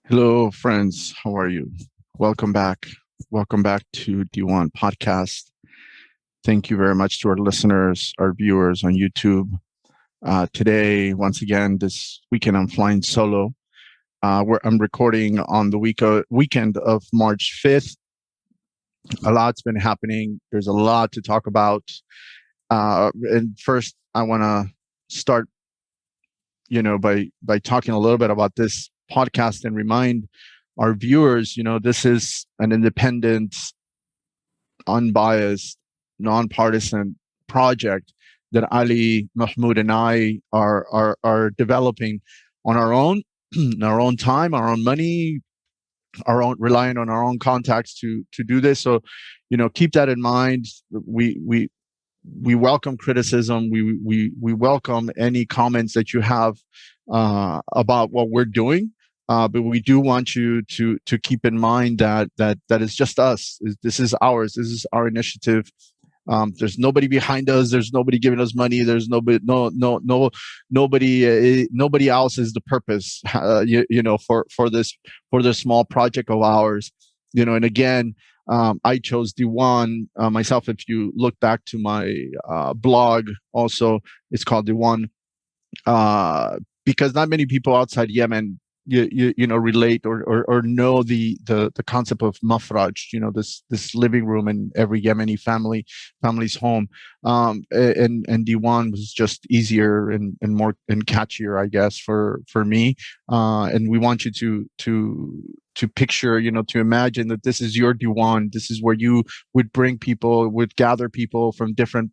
Hello, friends. How are you? Welcome back. Welcome back to Diwan podcast. Thank you very much to our listeners, our viewers on YouTube. Today, once again, this weekend, I'm flying solo. I'm recording on the weekend of March 5th. A lot's been happening. There's a lot to talk about. And first, I want to start, by talking a little bit about this podcast and remind our viewers, this is an independent, unbiased, nonpartisan project that Ali, Mahmoud, and I are developing on our own, our own time, our own money, our own relying on our own contacts to do this. So, keep that in mind. We welcome criticism. We welcome any comments that you have about what we're doing. But we do want you to keep in mind that is just us. This is ours. This is our initiative. There's nobody behind us. There's nobody giving us money. There's nobody else is the purpose. For this small project of ours. And again, I chose Diwan myself. If you look back to my blog, also it's called Diwan because not many people outside Yemen relate or know the concept of mafraj, this living room in every Yemeni family's home. And Diwan was just easier and more and catchier, I guess, for me. And we want you to picture, to imagine that this is your Diwan. This is where you would bring people, would gather people from different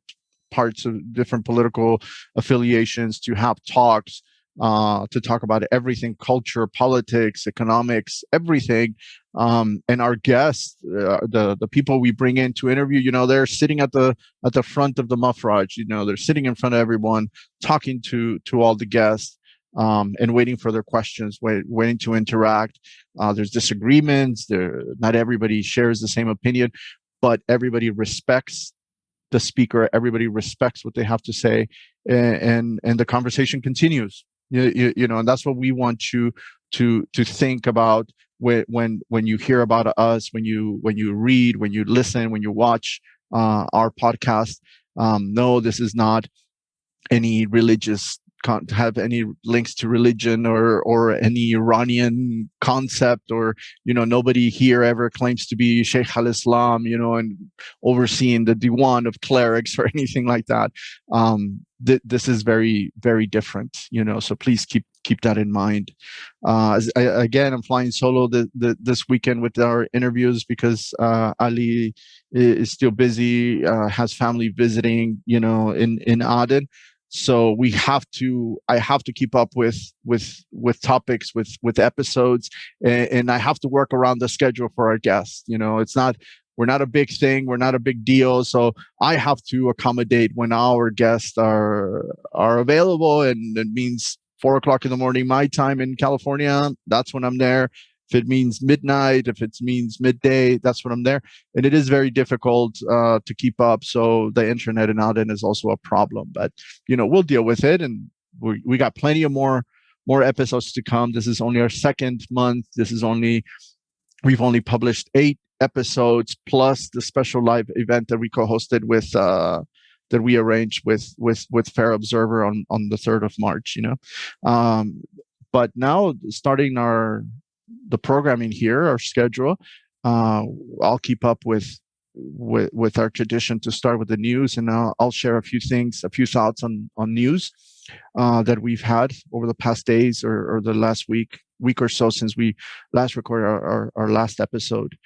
parts of different political affiliations to have talks, to talk about everything: culture, politics, economics, everything. And our guests, the people we bring in to interview, they're sitting at the front of the mafraj. They're sitting in front of everyone, talking to all the guests, and waiting for their questions, waiting to interact. There's disagreements. Not everybody shares the same opinion, but everybody respects the speaker. Everybody respects what they have to say, and the conversation continues. And that's what we want you to think about when you hear about us, when you read, when you listen, when you watch our podcast. No, this is not any religious, can't have any links to religion or any Iranian concept, or nobody here ever claims to be Sheikh al-Islam, and overseeing the Diwan of clerics or anything like that. This is very, very different, so please keep that in mind. Again, I'm flying solo this weekend with our interviews because Ali is still busy, has family visiting, in Aden. So I have to keep up with topics, with episodes, and I have to work around the schedule for our guests. We're not a big thing. We're not a big deal. So I have to accommodate when our guests are available, and it means 4 o'clock in the morning my time in California. That's when I'm there. If it means midnight, if it means midday, that's when I'm there. And it is very difficult to keep up. So the internet in Aden is also a problem. But we'll deal with it, and we got plenty of more episodes to come. This is only our second month. We've only published 8 episodes plus the special live event that we co-hosted with that we arranged with Fair Observer on the 3rd of March. But now starting the programming here, our schedule, I'll keep up with our tradition to start with the news, and I'll share a few thoughts on news that we've had over the past days or the last week or so since we last recorded our last episode.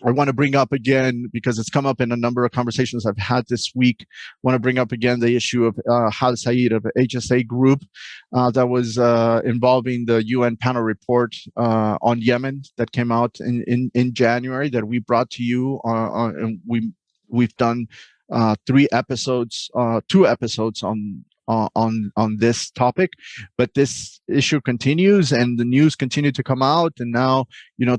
I want to bring up again, because it's come up in a number of conversations I've had this week, I want to bring up again the issue of Hal Said of HSA Group that was involving the UN panel report on Yemen that came out in January that we brought to you. And we've done 2 episodes on this topic, but this issue continues and the news continue to come out. And now,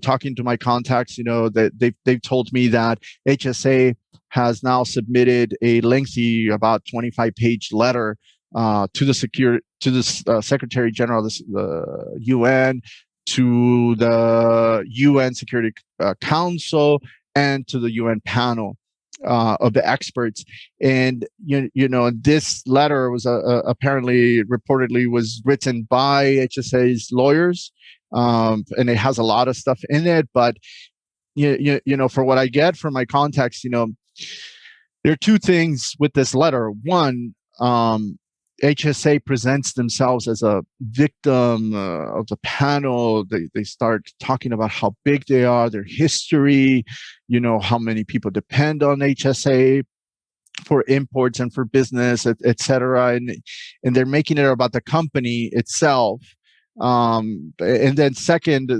talking to my contacts, that they've told me that HSA has now submitted a lengthy, about 25-page letter to the Secretary General of the UN, to the UN Security Council, and to the UN panel of the experts. And this letter was apparently, reportedly, was written by HSA's lawyers, and it has a lot of stuff in it. But for what I get from my contacts, there are two things with this letter. One, HSA presents themselves as a victim of the panel. They start talking about how big they are, their history, how many people depend on HSA for imports and for business, et cetera. And they're making it about the company itself. And then second,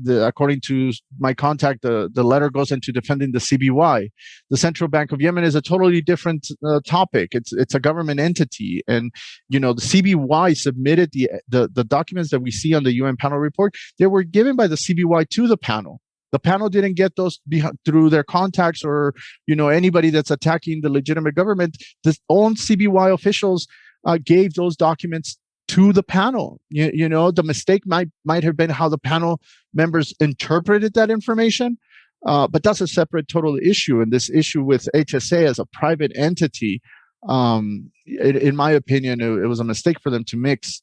according to my contact, the letter goes into defending the CBY. The Central Bank of Yemen is a totally different topic. It's a government entity, and the CBY submitted the documents that we see on the UN panel report. They were given by the CBY to the panel. The panel didn't get those through their contacts or anybody that's attacking the legitimate government. The own CBY officials gave those documents to the panel. The mistake might have been how the panel members interpreted that information, but that's a separate total issue. And this issue with HSA as a private entity, in my opinion, it was a mistake for them to mix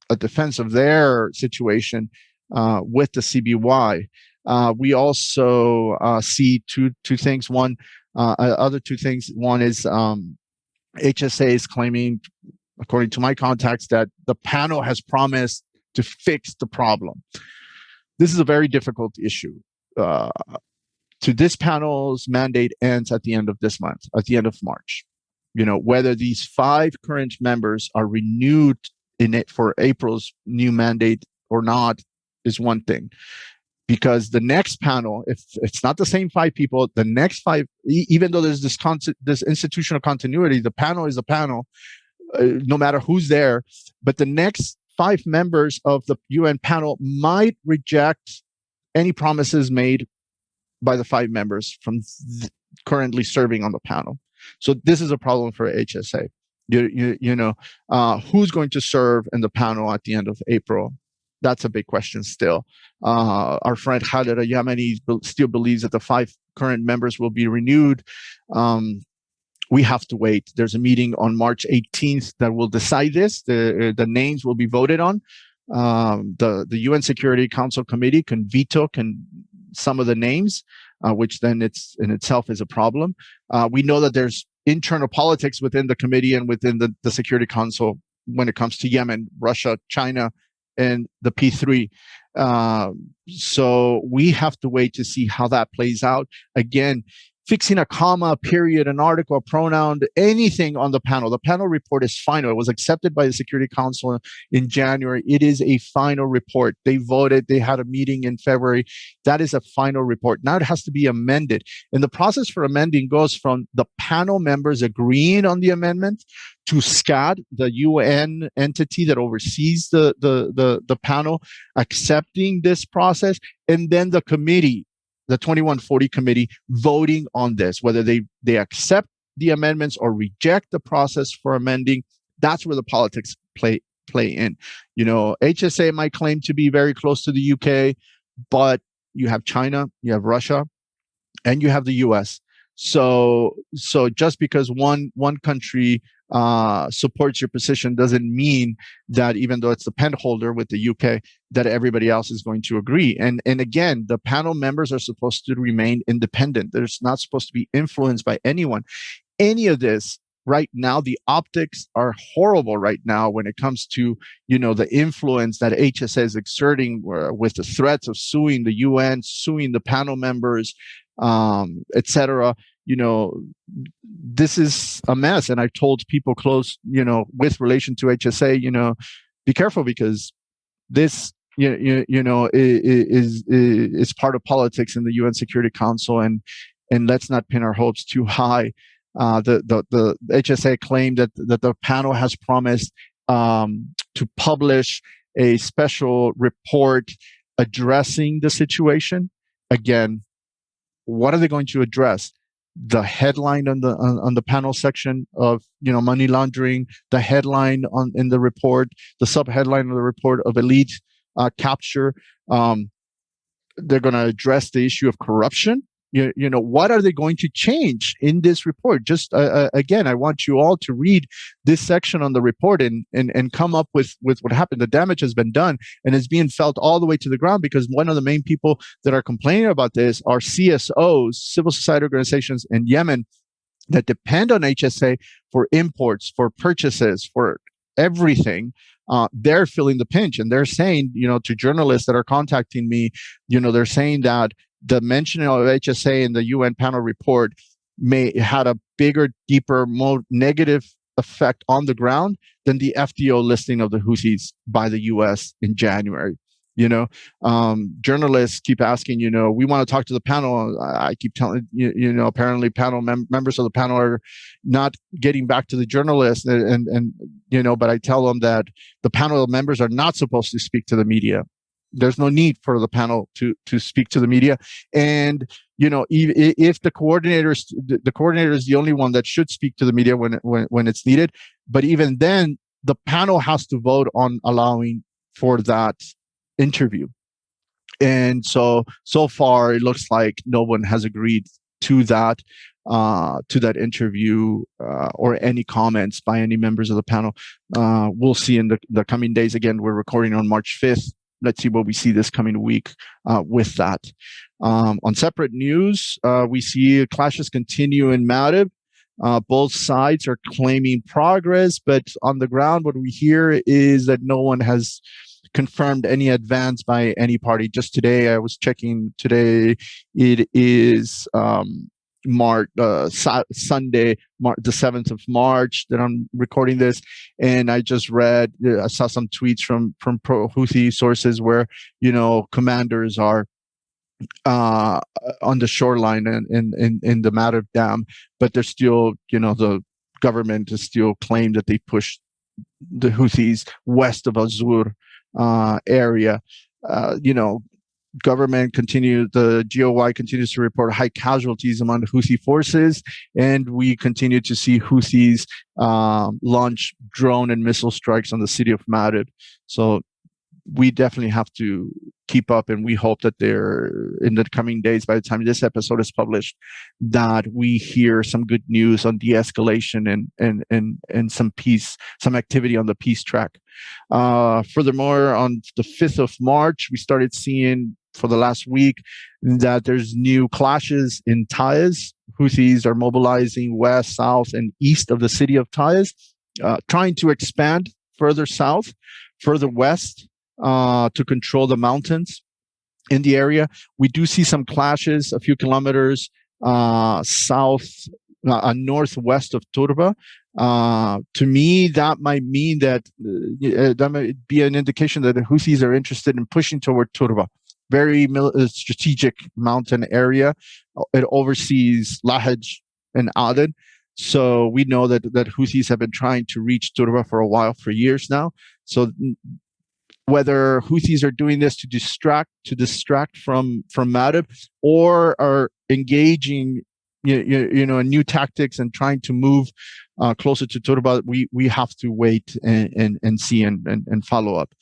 a defense of their situation with the CBY. We also see two things. Other two things. One is HSA is claiming, according to my contacts, that the panel has promised to fix the problem. This is a very difficult issue. This panel's mandate ends at the end of this month, at the end of March. Whether these 5 current members are renewed in it for April's new mandate or not is one thing. Because the next panel, if it's not the same 5 people, the next 5, even though there's this institutional continuity, the panel is a panel, no matter who's there. But the next 5 members of the UN panel might reject any promises made by the 5 members from currently serving on the panel. So this is a problem for HSA. Who's going to serve in the panel at the end of April? That's a big question still. Our friend Khaled al-Yemeni still believes that the 5 current members will be renewed. We have to wait. There's a meeting on March 18th that will decide this. The names will be voted on. The UN Security Council Committee can veto some of the names, which then in itself is a problem. We know that there's internal politics within the committee and within the Security Council when it comes to Yemen, Russia, China, and the P3. So we have to wait to see how that plays out. Again, fixing a comma, a period, an article, a pronoun, anything on the panel. The panel report is final. It was accepted by the Security Council in January. It is a final report. They voted. They had a meeting in February. That is a final report. Now it has to be amended. And the process for amending goes from the panel members agreeing on the amendment to SCAD, the UN entity that oversees the panel, accepting this process, and then the committee, the 2140 committee, voting on this, whether they accept the amendments or reject the process for amending. That's where the politics play in. HSA might claim to be very close to the UK, but you have China, you have Russia, and you have the US. So just because one country supports your position doesn't mean that, even though it's the pen holder with the UK, that everybody else is going to agree. And again, the panel members are supposed to remain independent. They're not supposed to be influenced by anyone. Any of this right now, the optics are horrible right now when it comes to, the influence that HSA is exerting with the threats of suing the UN, suing the panel members, etc. This is a mess. And I've told people close, with relation to HSA, be careful, because this, is part of politics in the UN Security Council, and let's not pin our hopes too high. The HSA claimed that the panel has promised to publish a special report addressing the situation. Again, what are they going to address? The headline on the panel section of money laundering, the headline in the report, the subheadline of the report of elite capture. They're going to address the issue of corruption. What are they going to change in this report? Just again, I want you all to read this section on the report and come up with what happened. The damage has been done and is being felt all the way to the ground, because one of the main people that are complaining about this are CSOs, civil society organizations in Yemen, that depend on HSA for imports, for purchases, for everything. They're feeling the pinch, and they're saying, to journalists that are contacting me, they're saying that the mentioning of HSA in the UN panel report had a bigger, deeper, more negative effect on the ground than the FDO listing of the Houthis by the US in January. Journalists keep asking, we want to talk to the panel. I keep telling apparently panel members of the panel are not getting back to the journalists, and but I tell them that the panel members are not supposed to speak to the media. There's no need for the panel to speak to the media. And, if the coordinator is the only one that should speak to the media when it's needed. But even then, the panel has to vote on allowing for that interview. And so far, it looks like no one has agreed to that interview or any comments by any members of the panel. We'll see in the coming days. Again, we're recording on March 5th. Let's see what we see this coming week with that. On separate news, we see clashes continue in Marib. Both sides are claiming progress, but on the ground, what we hear is that no one has confirmed any advance by any party. Just today, I was checking. Today, it is Sunday, the 7th of March that I'm recording this, and I just read, I saw some tweets from pro-Houthi sources where commanders are on the shoreline and in the Marib Dam, but they're still, the government is still claimed that they pushed the Houthis west of Azur area. Government the GOI continues to report high casualties among the Houthi forces, and we continue to see Houthis launch drone and missile strikes on the city of Marib. So we definitely have to keep up, and we hope that they're in the coming days, by the time this episode is published, that we hear some good news on de-escalation and some peace, some activity on the peace track. Furthermore, on the 5th of March, we started seeing for the last week that there's new clashes in Taiz. Houthis are mobilizing west, south, and east of the city of Taiz, trying to expand further south, further west, to control the mountains in the area. We do see some clashes a few kilometers northwest of Turba. To me, that might mean that that might be an indication that the Houthis are interested in pushing toward Turba, very strategic mountain area. It oversees Lahej and Aden. So we know that Houthis have been trying to reach Turba for a while, for years now. So whether Houthis are doing this to distract from Marib, or are engaging in new tactics and trying to move closer to Turba, we have to wait and see and follow up.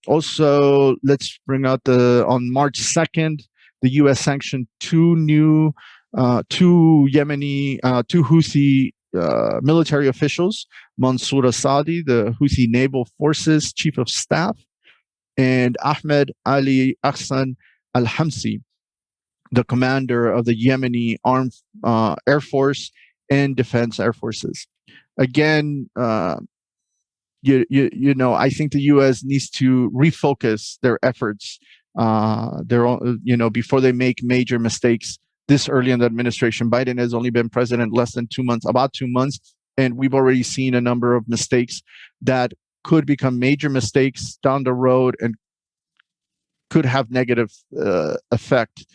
Also, let's bring out on March 2nd, the U.S. sanctioned two Houthi military officials, Mansour Asadi, the Houthi Naval Forces Chief of Staff, and Ahmed Ali Ahsan al-Hamsi, the commander of the Yemeni Armed Air Force and Defense Air Forces. Again, I think the U.S. needs to refocus their efforts, before they make major mistakes this early in the administration. Biden has only been president less than 2 months, about 2 months, and we've already seen a number of mistakes that could become major mistakes down the road and could have negative effect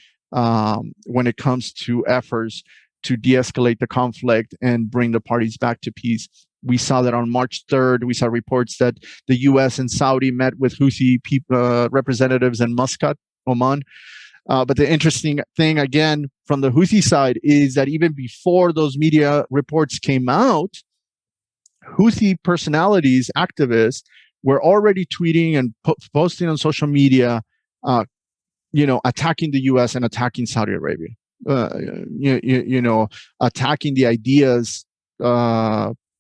when it comes to efforts to de-escalate the conflict and bring the parties back to peace. We saw that on March 3rd. We saw reports that the U.S. and Saudi met with Houthi representatives in Muscat, Oman. But the interesting thing, again, from the Houthi side, is that even before those media reports came out, Houthi personalities, activists, were already tweeting and posting on social media, attacking the U.S. and attacking Saudi Arabia. Attacking the ideas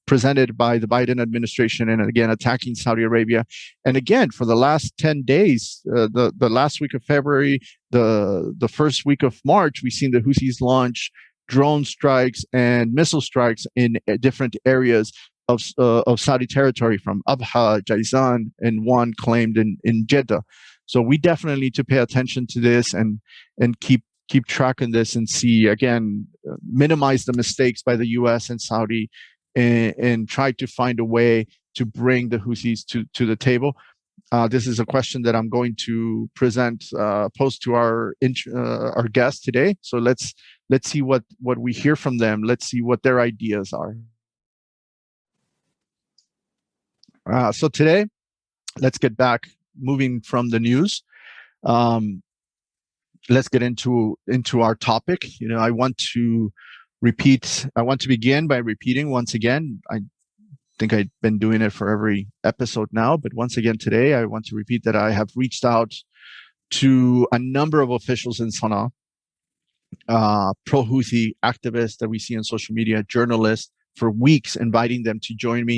presented by the Biden administration, and again attacking Saudi Arabia. And again, for the last 10 days, the last week of February, the first week of March, we've seen the Houthis launch drone strikes and missile strikes in different areas of Saudi territory, from Abha, Jaizan, and one claimed in Jeddah. So we definitely need to pay attention to this and keep track on this, and see, again, minimize the mistakes by the U.S. and Saudi, and try to find a way to bring the Houthis to the table. This is a question that I'm going to pose to our guest today. So let's see what we hear from them. Let's see what their ideas are. So today, let's get back moving from the news. Let's get into our topic. I want to begin by repeating once again. I think I've been doing it for every episode now, but once again today, I want to repeat that I have reached out to a number of officials in Sana'a, pro-Houthi activists that we see on social media, journalists, for weeks, inviting them to join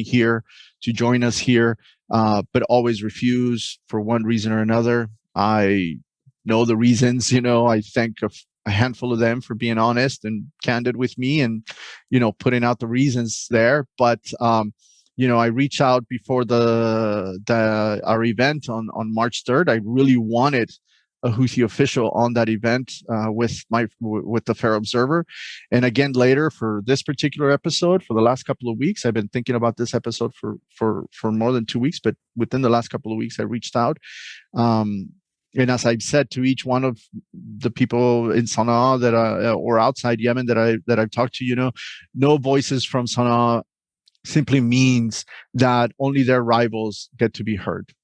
us here, but always refuse for one reason or another. I know the reasons. I thank a handful of them for being honest and candid with me, and putting out the reasons there. But I reached out before our event on March 3rd. I really wanted a Houthi official on that event with the Fair Observer. And again, later, for this particular episode, for the last couple of weeks, I've been thinking about this episode for more than 2 weeks, but within the last couple of weeks, I reached out. And as I've said to each one of the people in Sana'a or outside Yemen that I've talked to, no voices from Sana'a simply means that only their rivals get to be heard.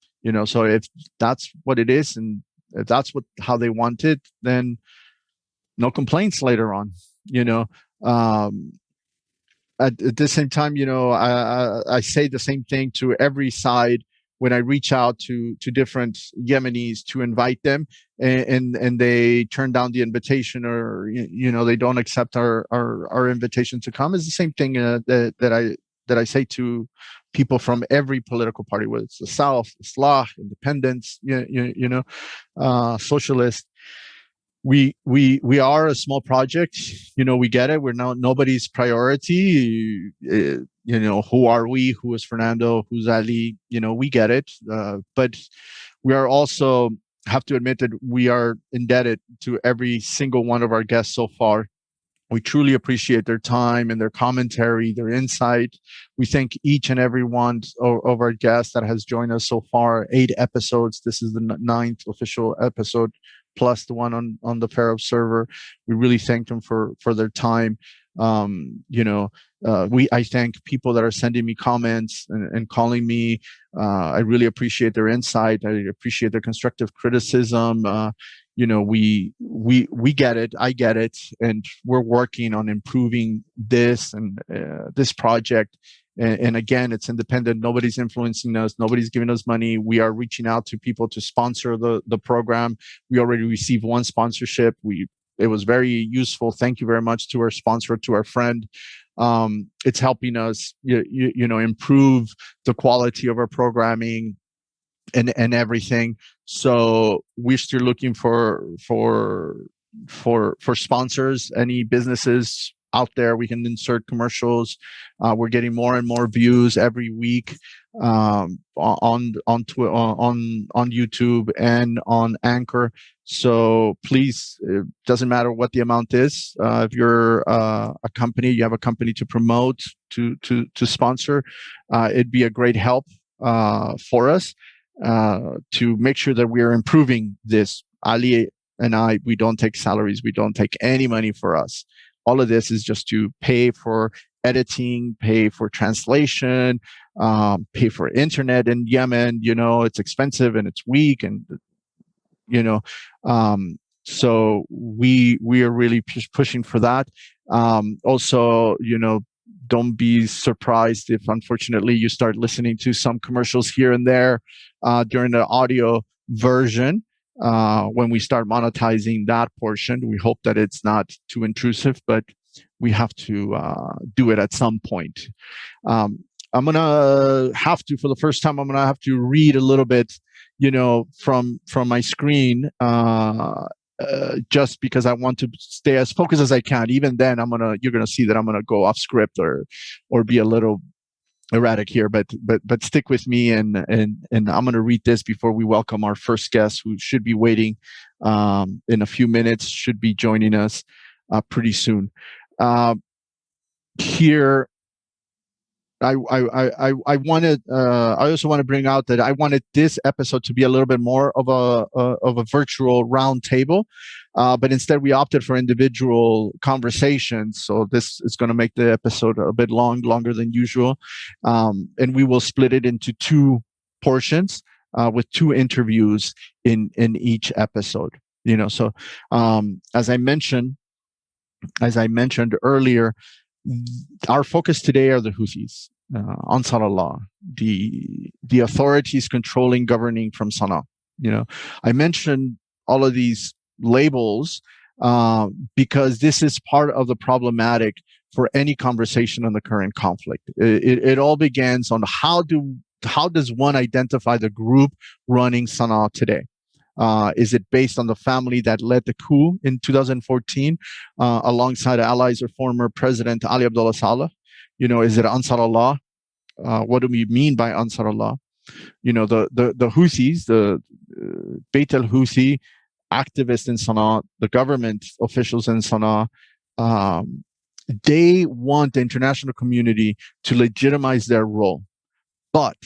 So if that's what it is, and if that's how they want it, then no complaints later on. At the same time, I say the same thing to every side when I reach out to different Yemenis to invite them, and they turn down the invitation, or they don't accept our invitation to come. Is the same thing that I say to people from every political party, whether it's the South, Islah, independents, socialist. We are a small project. We get it. We're now nobody's priority. Who are we? Who is Fernando? Who's Ali? We get it. But we are also have to admit that we are indebted to every single one of our guests so far. We truly appreciate their time and their commentary, their insight. We thank each and every one of our guests that has joined us so far. 8 episodes. This is the 9th official episode, plus the one on the Fair Observer. We really thank them for their time. I thank people that are sending me comments and calling me. I really appreciate their insight. I appreciate their constructive criticism. We get it. I get it, and we're working on improving this and this project. And again, it's independent. Nobody's influencing us. Nobody's giving us money. We are reaching out to people to sponsor the program. We already received one sponsorship. It was very useful. Thank you very much to our sponsor, to our friend. It's helping us, improve the quality of our programming and everything. So we're still looking for sponsors. Any businesses out there, we can insert commercials. We're getting more and more views every week on YouTube and on Anchor. So please, it doesn't matter what the amount is. If you're a company, you have a company to promote, to sponsor, it'd be a great help for us to make sure that we are improving this. Ali and I, we don't take salaries. We don't take any money for us. All of this is just to pay for editing, pay for translation, pay for internet in Yemen. It's expensive and it's weak, and so we are really pushing for that. Also, don't be surprised if, unfortunately, you start listening to some commercials here and there during the audio version. When we start monetizing that portion, we hope that it's not too intrusive, but we have to do it at some point. I'm gonna have to, for the first time, I'm gonna have to read a little bit, from my screen, just because I want to stay as focused as I can. Even then, you're gonna see that I'm gonna go off script or be a little erratic here, but stick with me, and I'm going to read this before we welcome our first guest, who should be waiting in a few minutes, should be joining us pretty soon. Here, I wanted. I also want to bring out that I wanted this episode to be a little bit more of a virtual round table, but instead we opted for individual conversations. So this is going to make the episode a bit longer than usual, and we will split it into two portions with two interviews in each episode. So as I mentioned earlier, our focus today are the Houthis, Ansar Allah, the authorities controlling, governing from Sana'a. I mentioned all of these labels because this is part of the problematic for any conversation on the current conflict. It all begins on how does one identify the group running Sana'a today? Is it based on the family that led the coup in 2014 alongside allies or former President Ali Abdullah Saleh? Is it Ansar Allah? What do we mean by Ansar Allah? The Houthis, the Bayt al-Houthi activists in Sana'a, the government officials in Sana'a, they want the international community to legitimize their role. But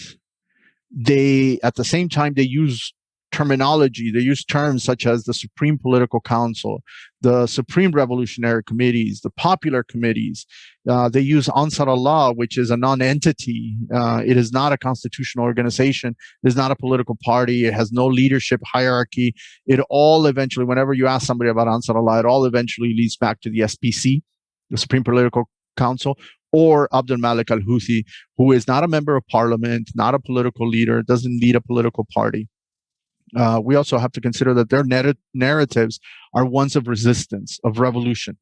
at the same time, they use terminology, they use terms such as the Supreme Political Council, the Supreme Revolutionary Committees, the Popular Committees. They use Ansar Allah, which is a non-entity. It is not a constitutional organization. It is not a political party. It has no leadership hierarchy. It all eventually, whenever you ask somebody about Ansar Allah, it all eventually leads back to the SPC, the Supreme Political Council, or Abdul Malik al-Houthi, who is not a member of parliament, not a political leader, doesn't lead a political party. We also have to consider that their narratives are ones of resistance, of revolution.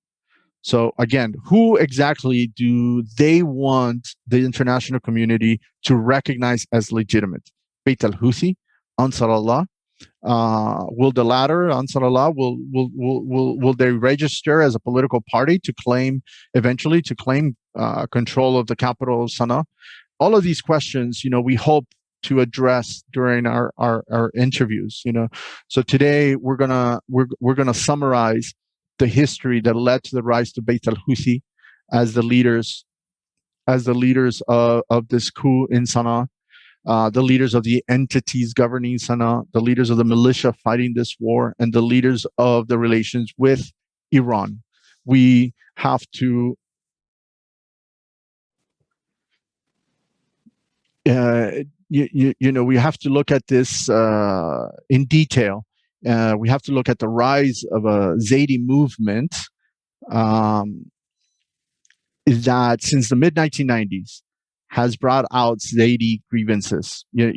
So again, who exactly do they want the international community to recognize as legitimate? Bayt al-Houthi, Ansar Allah. Will the latter, Ansar Allah, will they register as a political party to claim control of the capital of Sana'a? All of these questions, we hope to address during our interviews. So today we're gonna summarize the history that led to the rise to Bayt al-Houthi as the leaders of this coup in Sana'a, the leaders of the entities governing Sana'a, the leaders of the militia fighting this war, and the leaders of the relations with Iran. We have to we have to look at this in detail. We have to look at the rise of a Zaydi movement that since the mid-1990s has brought out Zaydi grievances. This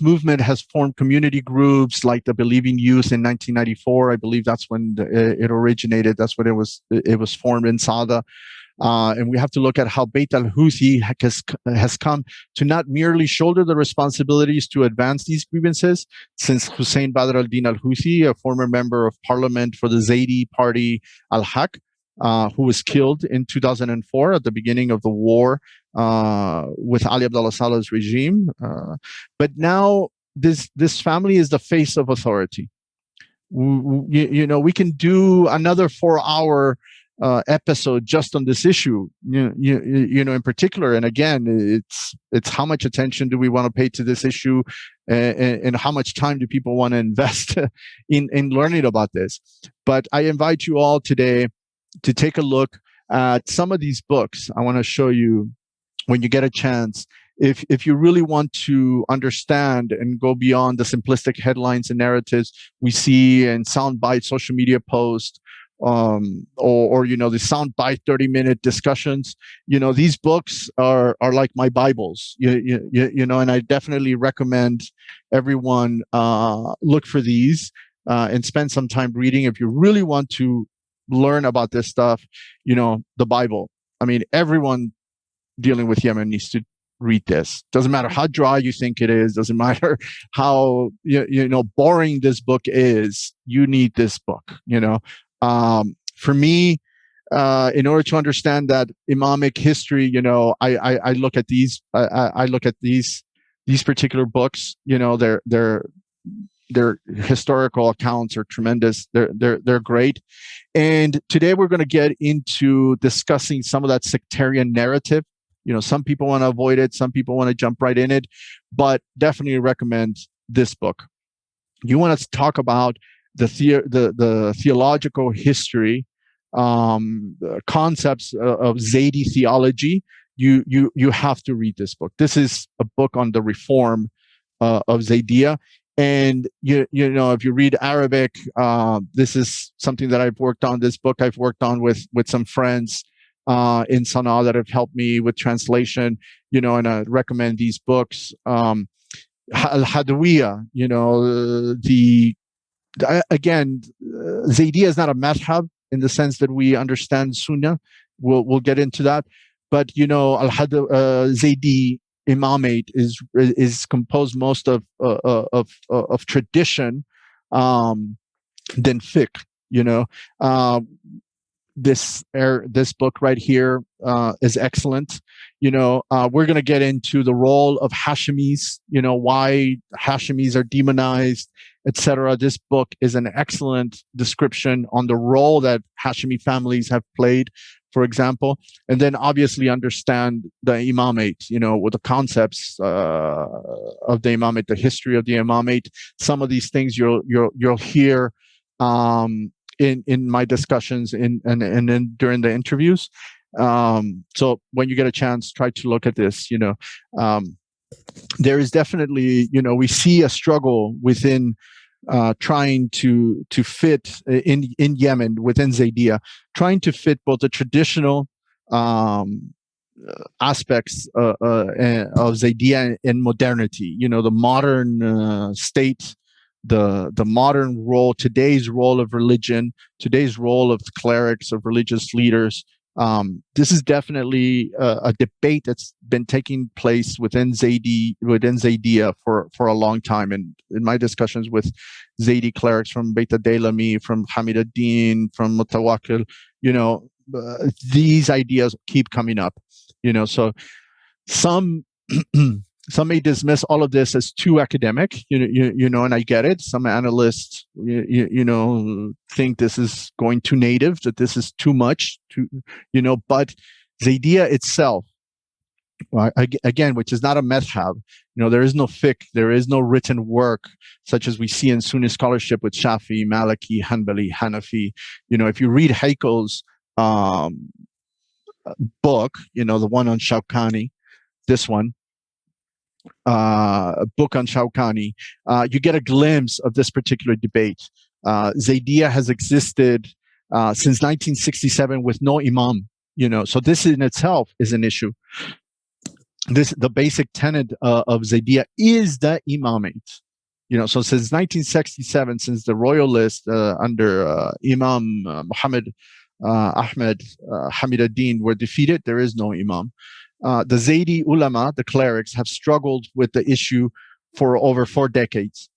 movement has formed community groups like the Believing Youth in 1994. I believe that's when it originated. That's when it was formed in Sada. And we have to look at how Bayt al-Houthi has come to not merely shoulder the responsibilities to advance these grievances, since Hussein Badr al-Din al-Houthi, a former member of parliament for the Zaydi party al-Haq, who was killed in 2004 at the beginning of the war with Ali Abdullah Saleh's regime. But now this family is the face of authority. We can do another 4-hour episode just on this issue, in particular. And again, it's how much attention do we want to pay to this issue, and how much time do people want to invest in learning about this. But I invite you all today to take a look at some of these books. I want to show you when you get a chance. If you really want to understand and go beyond the simplistic headlines and narratives we see in soundbite social media posts, or the soundbite 30-minute discussions. These books are like my Bibles. And I definitely recommend everyone look for these and spend some time reading if you really want to learn about this stuff. The Bible. I mean, everyone dealing with Yemen needs to read this. Doesn't matter how dry you think it is. Doesn't matter how boring this book is. You need this book. For me, in order to understand that imamic history, I look at these. I look at these particular books. Their historical accounts are tremendous. They're great. And today we're going to get into discussing some of that sectarian narrative. Some people want to avoid it. Some people want to jump right in it, but definitely recommend this book. You want to talk about the theological history, concepts of Zaydi theology. You have to read this book. This is a book on the reform of Zaydiyya. And if you read Arabic, this is something that I've worked on. This book I've worked on with some friends in Sana'a that have helped me with translation, and I recommend these books. Al-Hadawiyya, again, Zaydiyya is not a madhab in the sense that we understand Sunnah. We'll get into that. But, Zaydi imamate is composed most of tradition than fiqh, This book right here is excellent. We're going to get into the role of Hashimis, why Hashimis are demonized, etc. This book is an excellent description on the role that Hashimi families have played, for example, and then obviously understand the imamate, with the concepts of the imamate, the history of the imamate. Some of these things you'll hear in my discussions and then during the interviews. So when you get a chance, try to look at this. There is definitely, we see a struggle within trying to fit in Yemen within Zaydiyya, trying to fit both the traditional aspects of Zaydiyya and modernity. The modern state, the modern role, today's role of religion, today's role of clerics, of religious leaders. This is definitely a debate that's been taking place within Zaydiyya for a long time. And in my discussions with Zaydi clerics from Bayt al-Dailami, from al-Abadeen, from Mutawakkil, these ideas keep coming up. So some some may dismiss all of this as too academic, and I get it. Some analysts, think this is going too native, that this is too much, but Zaydiyya itself, again, which is not a madhab, there is no fiqh, there is no written work such as we see in Sunni scholarship with Shafi, Maliki, Hanbali, Hanafi. If you read Heikel's book, the one on Shawkani, this one, book on Shawkani, you get a glimpse of this particular debate. Zaydiyya has existed since 1967 with no imam, so this in itself is an issue. The basic tenet of Zaydiyya is the imamate. So since 1967, since the royalists under Imam Muhammad Ahmed Hamid ad-Din were defeated, there is no imam. The Zaydi ulama, the clerics, have struggled with the issue for over 4 decades.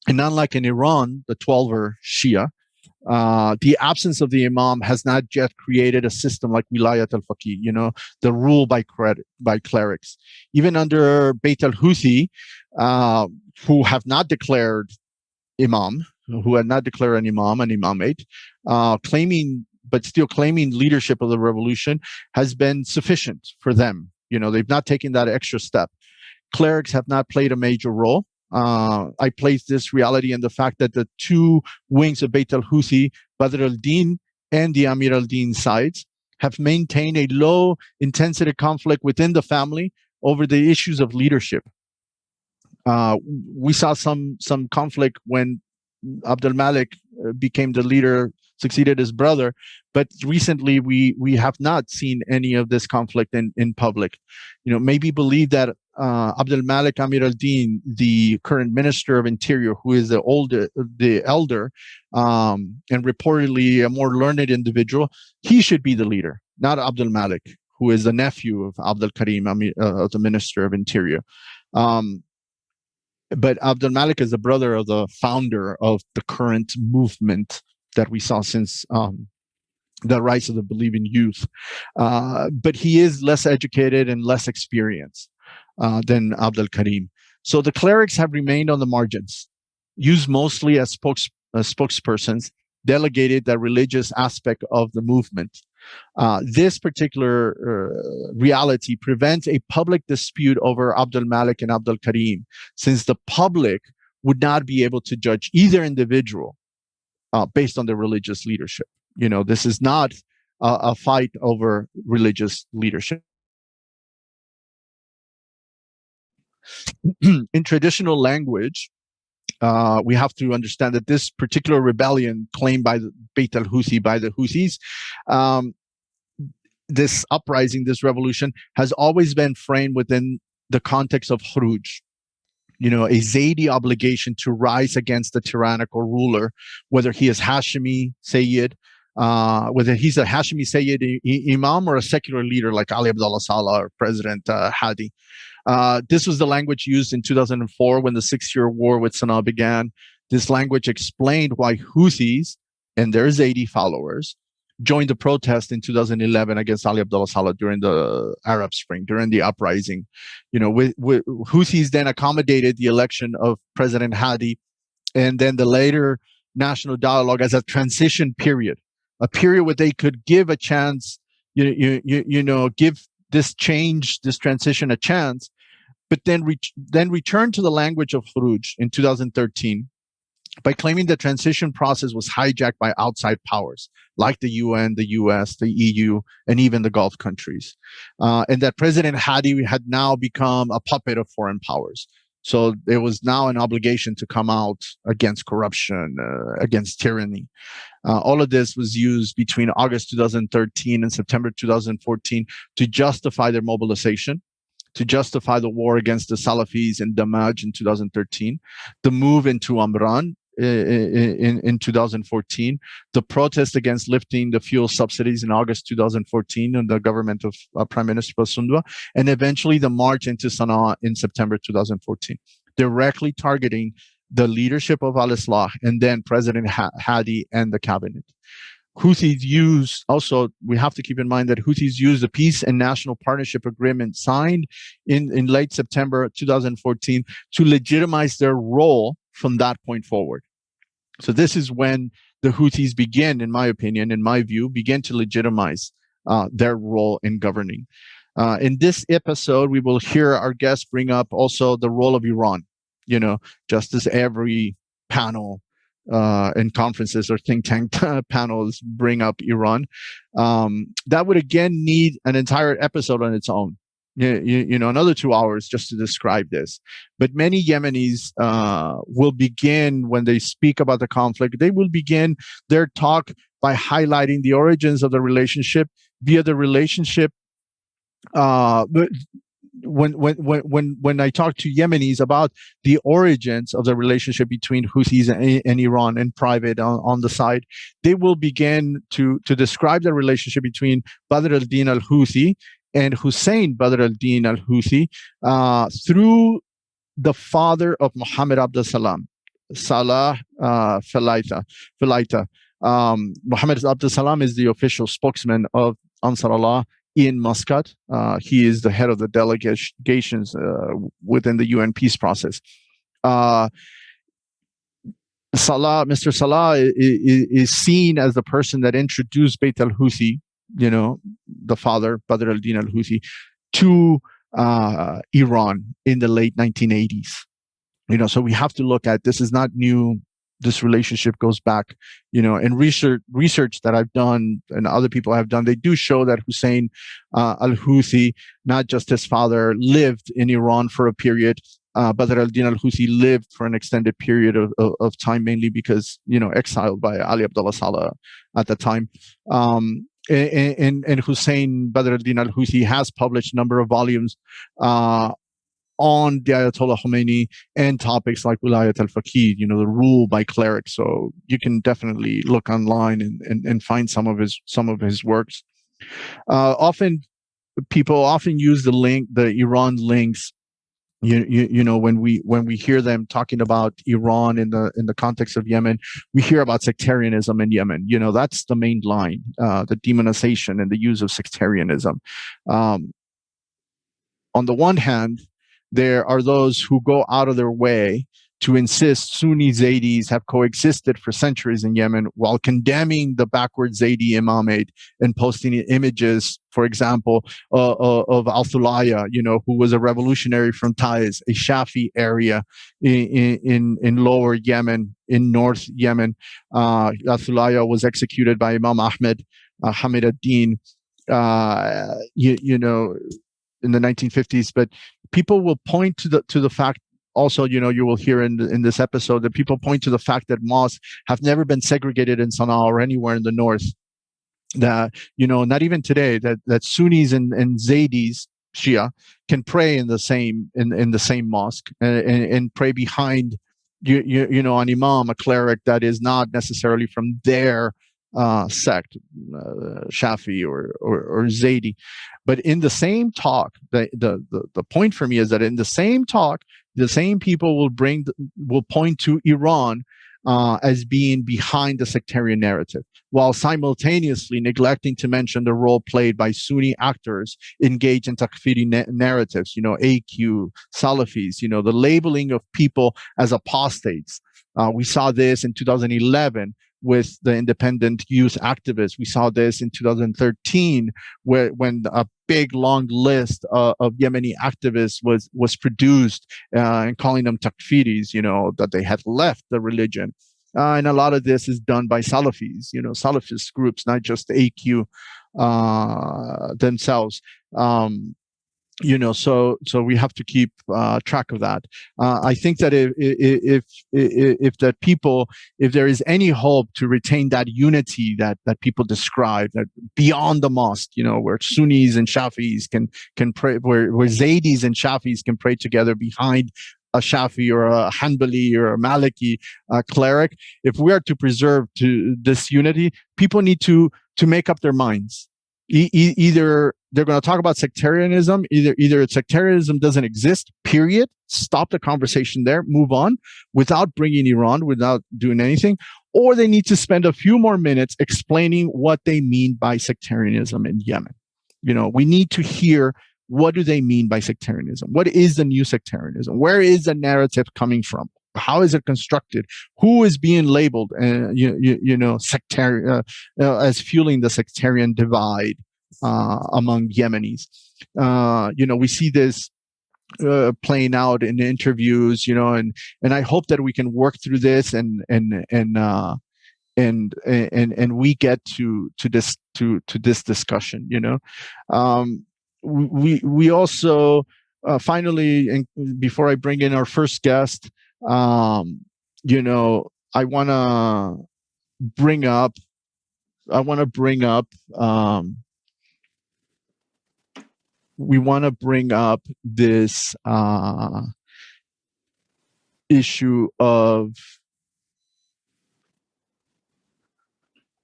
And unlike in Iran, the 12er Shia, the absence of the imam has not yet created a system like wilayat al-faqih, the rule by clerics. Even under Bayt al-Houthi, who have not declared imam, who had not declared an imam, an imamate, but still claiming leadership of the revolution has been sufficient for them. They've not taken that extra step. Clerics have not played a major role. I place this reality in the fact that the two wings of Bayt al-Houthi, Badr al-Din and the Amir al-Din sides, have maintained a low intensity conflict within the family over the issues of leadership. We saw some conflict when Abdul Malik became the leader succeeded his brother. But recently, we have not seen any of this conflict in public. Maybe believe that Abdul Malik Amir al-Din, the current Minister of Interior, who is the elder, and reportedly a more learned individual, he should be the leader, not Abdul Malik, who is the nephew of Abdul Karim, the Minister of Interior. But Abdul Malik is the brother of the founder of the current movement that we saw since the rise of the Believing Youth. But he is less educated and less experienced than Abdul Karim. So the clerics have remained on the margins, used mostly as spokespersons, delegated the religious aspect of the movement. This particular reality prevents a public dispute over Abdul Malik and Abdul Karim, since the public would not be able to judge either individual based on their religious leadership. This is not a fight over religious leadership. In traditional language, we have to understand that this particular rebellion claimed by the Bayt al-Houthi, by the Houthis, this uprising, this revolution, has always been framed within the context of khuruj, a Zaydi obligation to rise against the tyrannical ruler, whether he is Hashemi Sayyid, whether he's a Hashemi Sayyid Imam or a secular leader like Ali Abdullah Saleh or President Hadi. This was the language used in 2004 when the 6-year war with Sana'a began. This language explained why Houthis and their Zaydi followers joined the protest in 2011 against Ali Abdullah Saleh during the Arab Spring, during the uprising. Houthis then accommodated the election of President Hadi and then the later national dialogue as a transition period, a period where they could give a chance, give this change, this transition a chance, but then return to the language of khuruj in 2013 by claiming the transition process was hijacked by outside powers like the UN, the US, the EU, and even the Gulf countries, and that President Hadi had now become a puppet of foreign powers. So there was now an obligation to come out against corruption, against tyranny. All of this was used between August 2013 and September 2014 to justify their mobilization, to justify the war against the Salafis in Damaj in 2013, the move into Amran in 2014, the protest against lifting the fuel subsidies in August 2014 and the government of Prime Minister Basundwa, and eventually the march into Sana'a in September 2014, directly targeting the leadership of al-Islah and then President Hadi and the cabinet. Houthis use, also, we have to keep in mind that Houthis used the Peace and National Partnership Agreement signed in late September 2014 to legitimize their role from that point forward. So this is when the Houthis begin, in my opinion, in my view, begin to legitimize their role in governing. In this episode, we will hear our guests bring up also the role of Iran, just as every panel in conferences or think tank panels bring up Iran. That would again need an entire episode on its own. Another 2 hours just to describe this. But many Yemenis will begin, when they speak about the conflict, they will begin their talk by highlighting the origins of the relationship via the relationship. When I talk to Yemenis about the origins of the relationship between Houthis and Iran in private on the side, they will begin to describe the relationship between Badr al-Din al-Houthi and Hussein Badr al-Din al-Houthi through the father of Muhammad Abdul Salam, Salah Falaita. Muhammad Abdul Salam is the official spokesman of Ansar Allah in Muscat. He is the head of the delegations within the UN peace process. Mr. Salah is seen as the person that introduced Bayt al-Houthi, the father, Badr al-Din al-Houthi, to Iran in the late 1980s. So we have to look at, this is not new. This relationship goes back, and research that I've done and other people have done, they do show that Hussein al-Houthi, not just his father, lived in Iran for a period Badr al-Din al-Houthi lived for an extended period of time, mainly because, exiled by Ali Abdullah Saleh at the time. And Hussein Badr al-Din al-Houthi has published a number of volumes on the Ayatollah Khomeini and topics like Wilayat al-Faqih, the rule by clerics. So you can definitely look online and find some of his works. People often use the Iran links. When we hear them talking about Iran in the context of Yemen, we hear about sectarianism in Yemen. That's the main line, the demonization and the use of sectarianism. On the one hand, there are those who go out of their way to insist Sunni Zaydis have coexisted for centuries in Yemen, while condemning the backward Zaydi imamate and posting images, for example, of al-Thulaya, who was a revolutionary from Taiz, a Shafi area in lower Yemen, in North Yemen. Al-Thulaya was executed by Imam Ahmed, Hamid ad-Din, in the 1950s. But people will point to the fact. Also, you will hear in this episode that people point to the fact that mosques have never been segregated in Sana'a or anywhere in the north. That, not even today, that Sunnis and Zaydis, Shia, can pray in the same mosque and pray behind an imam, a cleric that is not necessarily from their sect, Shafi or Zaydi. But in the same talk, the point for me is that in the same talk, the same people will point to Iran as being behind the sectarian narrative, while simultaneously neglecting to mention the role played by Sunni actors engaged in takfiri narratives, AQ, Salafis, the labeling of people as apostates. We saw this in 2011 with the independent youth activists. We saw this in 2013 when a big long list of Yemeni activists was produced and calling them takfiris, that they had left the religion. And a lot of this is done by Salafis, Salafist groups, not just AQ themselves. So we have to keep track of that. I think that if there is any hope to retain that unity that people describe, that beyond the mosque, where Sunnis and Shafis can pray, where Zaydis and Shafis can pray together behind a Shafi or a Hanbali or a Maliki cleric, if we are to preserve this unity, people need to make up their minds. Either they're going to talk about sectarianism, either sectarianism doesn't exist, period, stop the conversation there, move on without bringing Iran, without doing anything, or they need to spend a few more minutes explaining what they mean by sectarianism in Yemen. We need to hear, what do they mean by sectarianism? What is the new sectarianism? Where is the narrative coming from? How is it constructed? Who is being labeled, sectarian as fueling the sectarian divide among Yemenis? We see this playing out in interviews, and I hope that we can work through this and we get to this discussion. We also finally, and before I bring in our first guest, I want to bring up we want to bring up this issue of,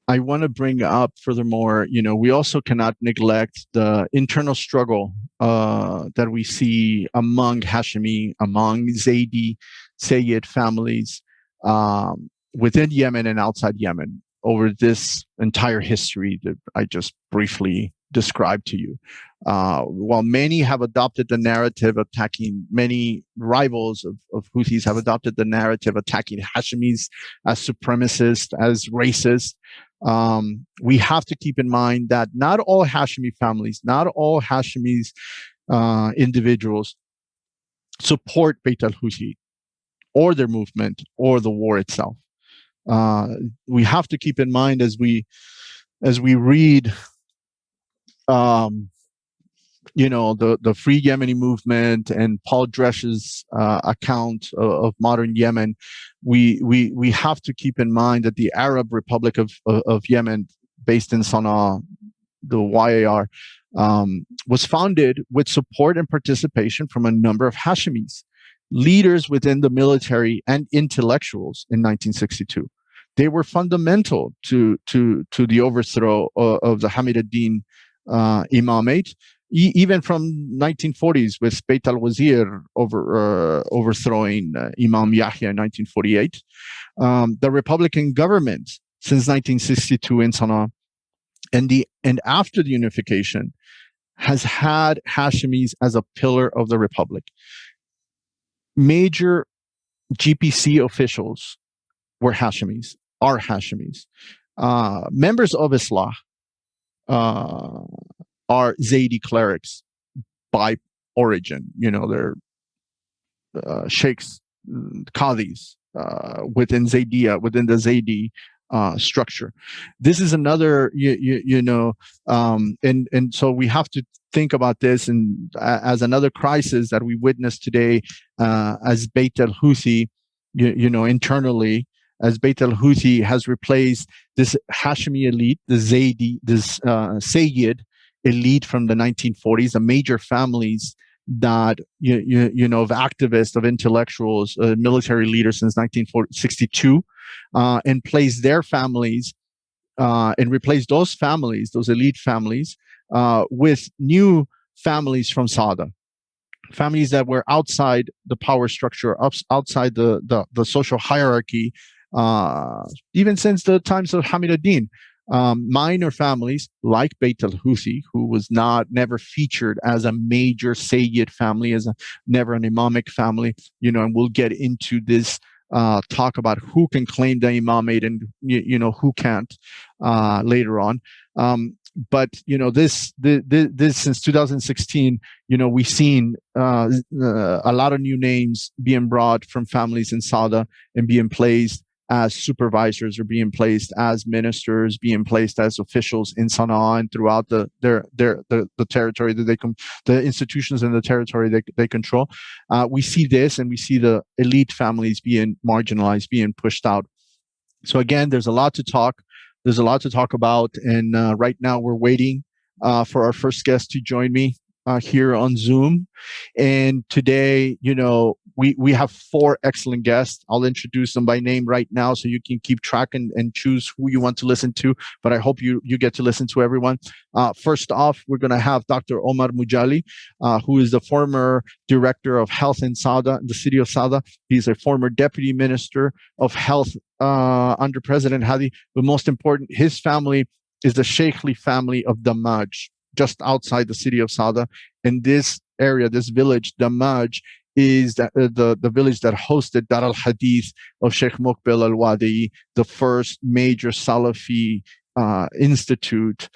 I want to bring up furthermore, we also cannot neglect the internal struggle that we see among Hashemi, among Zaydi, Sayyid families within Yemen and outside Yemen over this entire history that I just briefly described to you. While many have adopted the narrative attacking, many rivals of Houthis have adopted the narrative attacking Hashemis as supremacist, as racist, we have to keep in mind that not all Hashemi families, not all Hashemis individuals support Bayt al-Houthi or their movement or the war itself. We have to keep in mind as we read the Free Yemeni movement and Paul Dresch's account of modern Yemen, we have to keep in mind that the Arab Republic of Yemen, based in Sana'a, the YAR, was founded with support and participation from a number of Hashimis, leaders within the military and intellectuals in 1962. They were fundamental to the overthrow of the Hamid ad-Din imamate, even from 1940s with Bayt al-Wazir overthrowing Imam Yahya in 1948. The Republican government since 1962 in Sana'a and after the unification has had Hashimis as a pillar of the republic. Major GPC officials were Hashimis, are Hashimis. Members of Islah are Zaydi clerics by origin. They're sheikhs, qadis within Zaydiyya, within the Zaydi structure. This is another, and so we have to think about this and as another crisis that we witness today as Bayt al-Houthi, internally, as Bayt al-Houthi has replaced this Hashimi elite, the Zaydi, this Sayyid elite from the 1940s, the major families that, of activists, of intellectuals, military leaders since 1962, and placed their families and replaced those families, those elite families, with new families from Sada. Families that were outside the power structure, outside the social hierarchy, even since the times of Hamid ad-Din. Minor families like Bayt al-Houthi, who was never featured as a major Sayyid family, never an imamic family, and we'll get into this talk about who can claim the imamate and who can't later on. But this since 2016, we've seen a lot of new names being brought from families in Sada and being placed as supervisors, or being placed as ministers, being placed as officials in Sana'a and throughout the territory that the institutions in the territory they control. We see this, and we see the elite families being marginalized, being pushed out. So again, there's a lot to talk. There's a lot to talk about, and right now we're waiting for our first guest to join me here on Zoom. And today, we have 4 excellent guests. I'll introduce them by name right now so you can keep track and choose who you want to listen to. But I hope you get to listen to everyone. First off, we're going to have Dr. Omar Mujalli, who is the former director of health in Sada, in the city of Sada. He's a former deputy minister of health under President Hadi. But most important, his family is the Sheikhli family of Damaj, just outside the city of Sada. In this area, this village, Damaj, is the village that hosted Dar al-Hadith of Sheikh Muqbil al-Wadi, the first major Salafi institute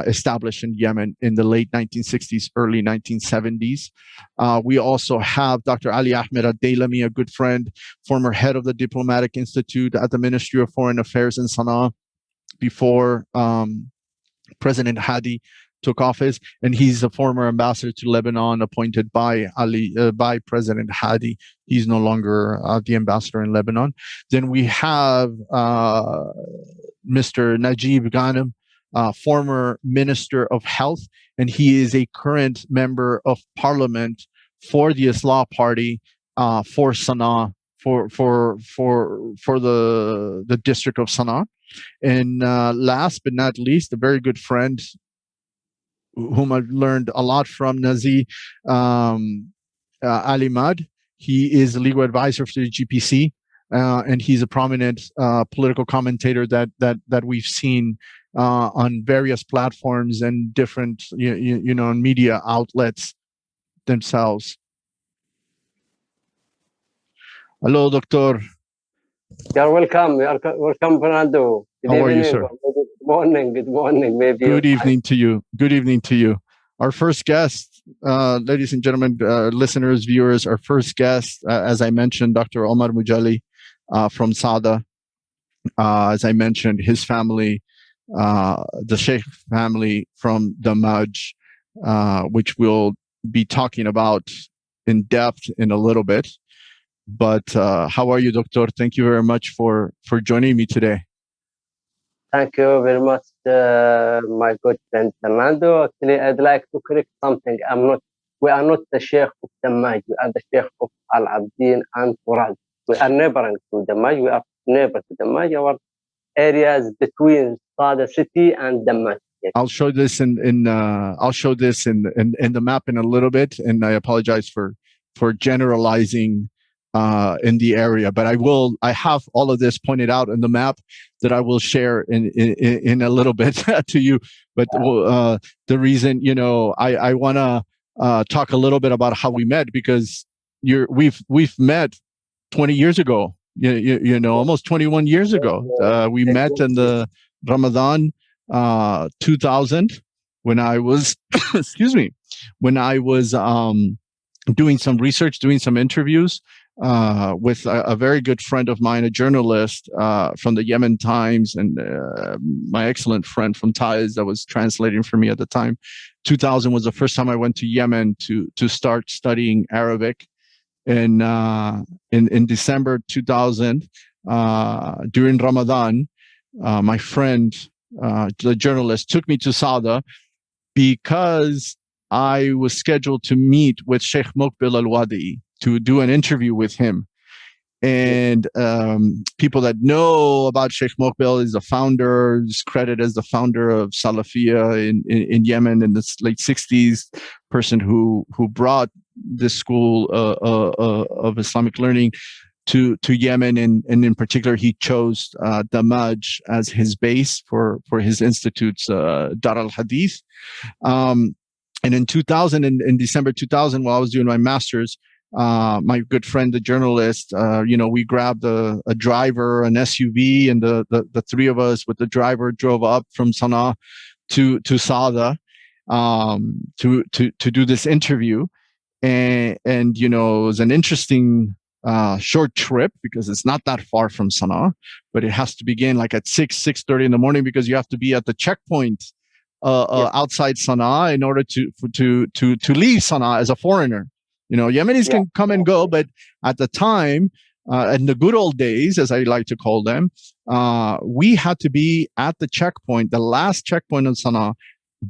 established in Yemen in the late 1960s, early 1970s. We also have Dr. Ali Ahmed al-Dailami, a good friend, former head of the Diplomatic Institute at the Ministry of Foreign Affairs in Sana'a before President Hadi took office, and he's a former ambassador to Lebanon appointed by President Hadi. He's no longer the ambassador in Lebanon. Then we have Mr. Najib Ghanem, former Minister of Health, and he is a current member of Parliament for the Islah Party for Sana'a, for the district of Sana'a. And last but not least, a very good friend whom I've learned a lot from, Nazeeh, al-Emad. He is a legal advisor for the GPC, and he's a prominent political commentator that we've seen on various platforms and different, media outlets themselves. Hello, Doctor. You're welcome. Welcome, Fernando. Good How evening. Are you, sir? Good morning. Maybe. Good evening to you. Good evening to you. Our first guest, ladies and gentlemen, listeners, viewers, our first guest, as I mentioned, Dr. Omar Mujalli from Sada. As I mentioned, his family, the Sheikh family from Damaj, which we'll be talking about in depth in a little bit. But how are you, Doctor? Thank you very much for joining me today. Thank you very much, my good friend Fernando. Actually, I'd like to correct something. We are not the Sheikh of Dammaj. We are the Sheikh of al-Abadeen and Furad. We are neighboring to Dammaj. We are neighbor to Dammaj. Our areas between Sada city and Dammaj. Yes. I'll show this in the map in a little bit, and I apologize for generalizing in the area, but I have all of this pointed out in the map that I will share in a little bit to you. But the reason, I want to talk a little bit about how we met, because we've met 20 years ago, almost 21 years ago. We met in the Ramadan 2000 when I was, excuse me, when I was doing some research, doing some interviews with a very good friend of mine, a journalist from the Yemen Times, and my excellent friend from Taiz that was translating for me at the time. 2000 was the first time I went to Yemen to start studying Arabic. And in December 2000, during Ramadan, my friend, the journalist, took me to Sada because I was scheduled to meet with Sheikh Muqbil al-Wadi to do an interview with him. And people that know about Sheikh Muqbil, is the founder, is credited as the founder of Salafiyya in Yemen in the late 60s, person who brought this school of Islamic learning to Yemen, and in particular he chose Dammaj as his base for his institute's Dar al-Hadith. And in 2000, in December 2000, while I was doing my master's, my good friend, the journalist, we grabbed a driver, an SUV, and the three of us with the driver drove up from Sana'a to Sada to do this interview. And it was an interesting short trip, because it's not that far from Sana'a, but it has to begin like at 6:30 in the morning, because you have to be at the checkpoint outside Sana'a in order to leave Sana'a as a foreigner. Yemenis can come and go, but at the time, in the good old days, as I like to call them, we had to be at the checkpoint, the last checkpoint in Sana'a,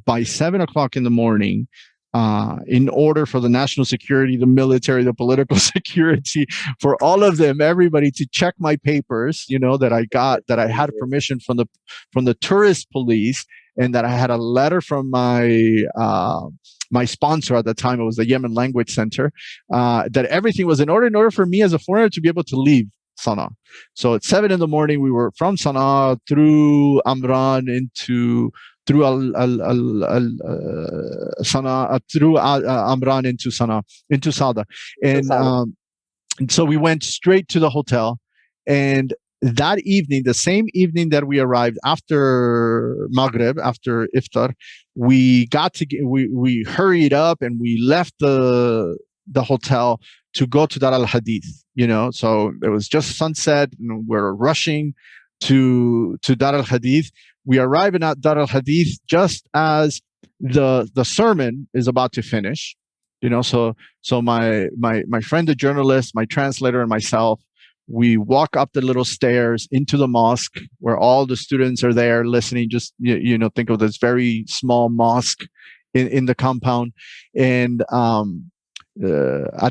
by 7 o'clock in the morning, in order for the national security, the military, the political security, for all of them, everybody, to check my papers, that I had permission from the tourist police, and that I had a letter from my sponsor at the time. It was the Yemen Language Center, that everything was in order for me as a foreigner to be able to leave Sana'a. So at 7 in the morning, we were from Sana'a through Amran through Amran into Sana'a, into Sada. And so we went straight to the hotel, and that evening, the same evening that we arrived after Maghrib, after Iftar, we hurried up and we left the hotel to go to Dar al-Hadith, so it was just sunset, and we're rushing to Dar al-Hadith. We arrive at Dar al-Hadith just as the sermon is about to finish, so my friend, the journalist, my translator, and myself, we walk up the little stairs into the mosque where all the students are there listening. Just, think of this very small mosque in the compound. And at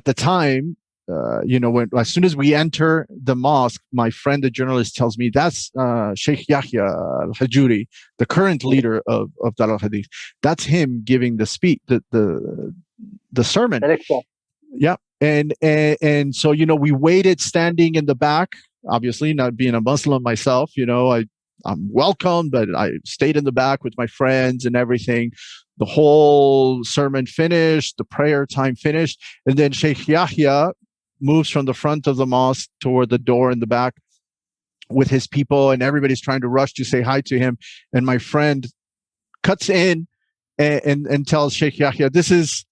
the time, as soon as we enter the mosque, my friend, the journalist, tells me that's Sheikh Yahya al-Hajuri, the current leader of Dar al-Hadith. That's him giving the speech, the sermon. Yeah. And so, we waited standing in the back, obviously not being a Muslim myself, I'm welcome, but I stayed in the back with my friends and everything. The whole sermon finished, the prayer time finished. And then Sheikh Yahya moves from the front of the mosque toward the door in the back with his people, and everybody's trying to rush to say hi to him. And my friend cuts in and tells Sheikh Yahya, this is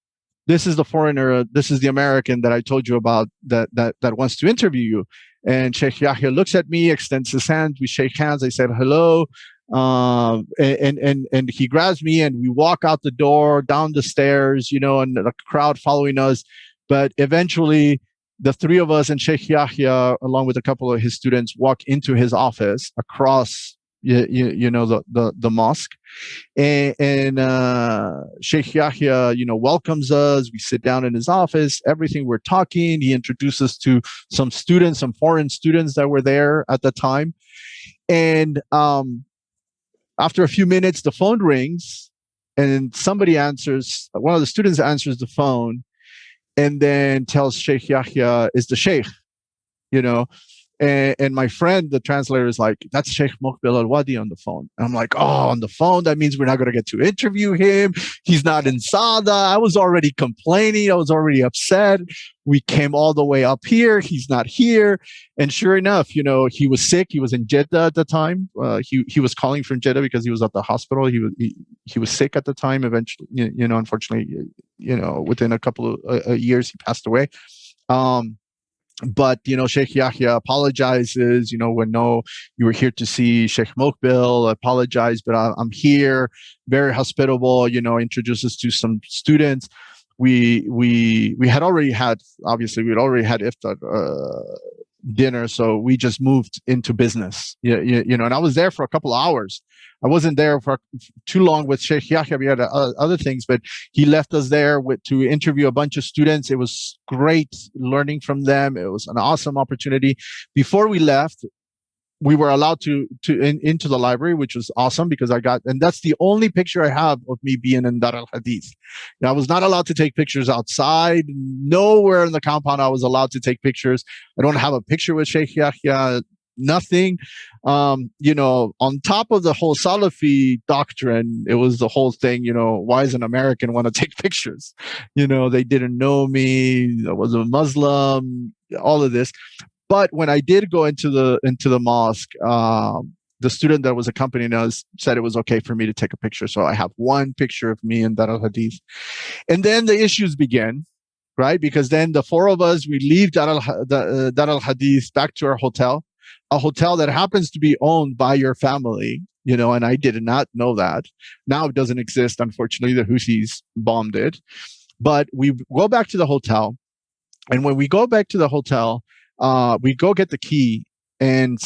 the foreigner, this is the American that I told you about that wants to interview you. And Sheikh Yahya looks at me, extends his hand, we shake hands. I said, hello, And he grabs me, and we walk out the door, down the stairs, and the crowd following us. But eventually, the three of us and Sheikh Yahya, along with a couple of his students, walk into his office across, the mosque. And Sheikh Yahya, welcomes us. We sit down in his office. Everything, we're talking. He introduces us to some students, some foreign students that were there at the time. And after a few minutes, the phone rings, and somebody answers. One of the students answers the phone, and then tells Sheikh Yahya is the Sheikh, And my friend, the translator, is like, that's Sheikh Muqbil al-Wadi on the phone. And I'm like, oh, on the phone? That means we're not going to get to interview him. He's not in Sada. I was already complaining. I was already upset. We came all the way up here. He's not here. And sure enough, he was sick. He was in Jeddah at the time. He was calling from Jeddah because he was at the hospital. He was sick at the time. Eventually, unfortunately, within a couple of years, he passed away. But Sheikh Yahya apologizes, no, you were here to see Sheikh Muqbil, apologize, but I'm here, very hospitable, introduces to some students. We had already had, obviously we'd already had iftar dinner, so we just moved into business. And I was there for a couple of hours. I wasn't there for too long with Sheikh Yahya. We had other things, but he left us there to interview a bunch of students. It was great learning from them. It was an awesome opportunity. Before we left, we were allowed into the library, which was awesome because and that's the only picture I have of me being in Dar al-Hadith. I was not allowed to take pictures outside. Nowhere in the compound I was allowed to take pictures. I don't have a picture with Sheikh Yahya, nothing. On top of the whole Salafi doctrine, it was the whole thing, why does an American want to take pictures? They didn't know me. I was a Muslim, all of this. But when I did go into the mosque, the student that was accompanying us said it was okay for me to take a picture. So I have one picture of me in Dar al-Hadith. And then the issues began, right? Because then the four of us, we leave Dar al-Hadith back to our hotel, a hotel that happens to be owned by your family, and I did not know that. Now it doesn't exist, unfortunately. The Houthis bombed it. But we go back to the hotel. And when we go back to the hotel, we go get the key, and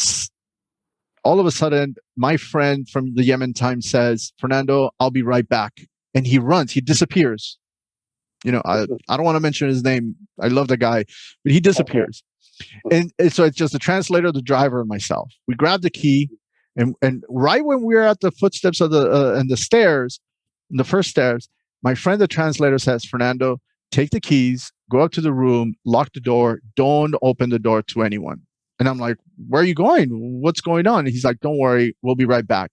all of a sudden, my friend from the Yemen Times says, Fernando, I'll be right back. And he runs, he disappears. I don't want to mention his name. I love the guy, but he disappears. And so it's just the translator, the driver, and myself. We grab the key, and right when we were at the footsteps of the stairs, the first stairs, my friend, the translator, says, Fernando, take the keys, go up to the room, lock the door, don't open the door to anyone. And I'm like, where are you going? What's going on? And he's like, don't worry, we'll be right back.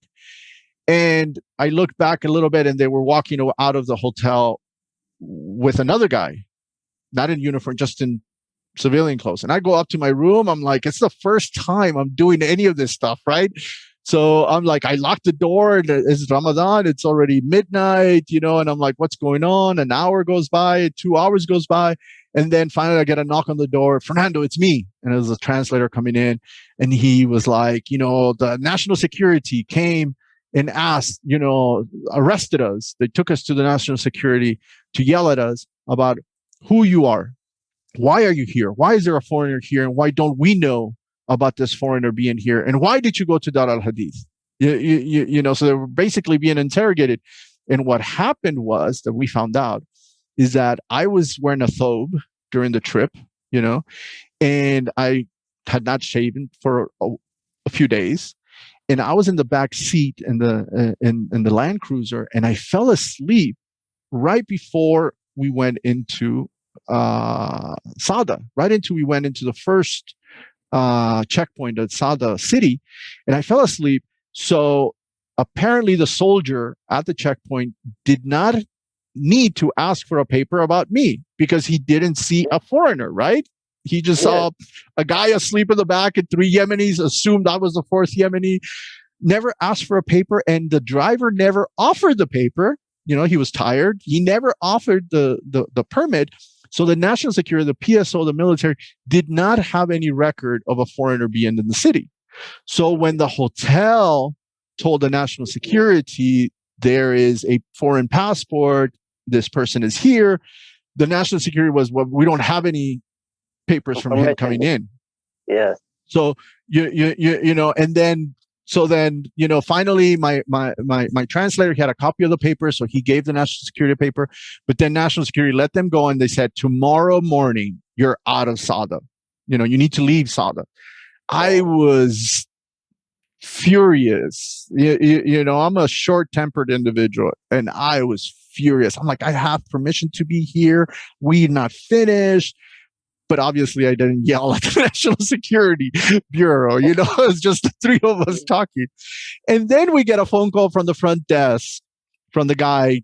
And I looked back a little bit, and they were walking out of the hotel with another guy, not in uniform, just in civilian clothes. And I go up to my room. I'm like, it's the first time I'm doing any of this stuff, right? So I'm like, I locked the door. It's Ramadan. It's already midnight, and I'm like, what's going on? An hour goes by, 2 hours goes by. And then finally I get a knock on the door. Fernando, it's me. And it was a translator coming in. And he was like, the national security came and asked, arrested us. They took us to the national security to yell at us about who you are. Why are you here? Why is there a foreigner here? And why don't we know about this foreigner being here? And why did you go to Dar al-Hadith? So they were basically being interrogated. And what happened was that we found out is that I was wearing a thobe during the trip, and I had not shaven for a few days. And I was in the back seat in the Land Cruiser, and I fell asleep right before we went into Sada, we went into the first checkpoint at Sada city, and I fell asleep. So apparently the soldier at the checkpoint did not need to ask for a paper about me because he didn't see a foreigner, right? He just saw a guy asleep in the back and 3 Yemenis, assumed I was the 4th Yemeni, never asked for a paper, and the driver never offered the paper. He was tired. He never offered the permit. So the national security, the PSO, the military did not have any record of a foreigner being in the city. So when the hotel told the national security there is a foreign passport, this person is here, the national security was, well, we don't have any papers from him coming in. Yes. So you know, and then you know, finally my translator, he had a copy of the paper, so he gave the national security paper, but then national security let them go, and they said, tomorrow morning you're out of Sada. You know, you need to leave Sada. I was furious. You know, I'm a short-tempered individual, and I was furious. I'm like, I have permission to be here. We're not finished. But obviously, I didn't yell at the National Security Bureau. You know, it was just the three of us talking. And then we get a phone call from the front desk from the guy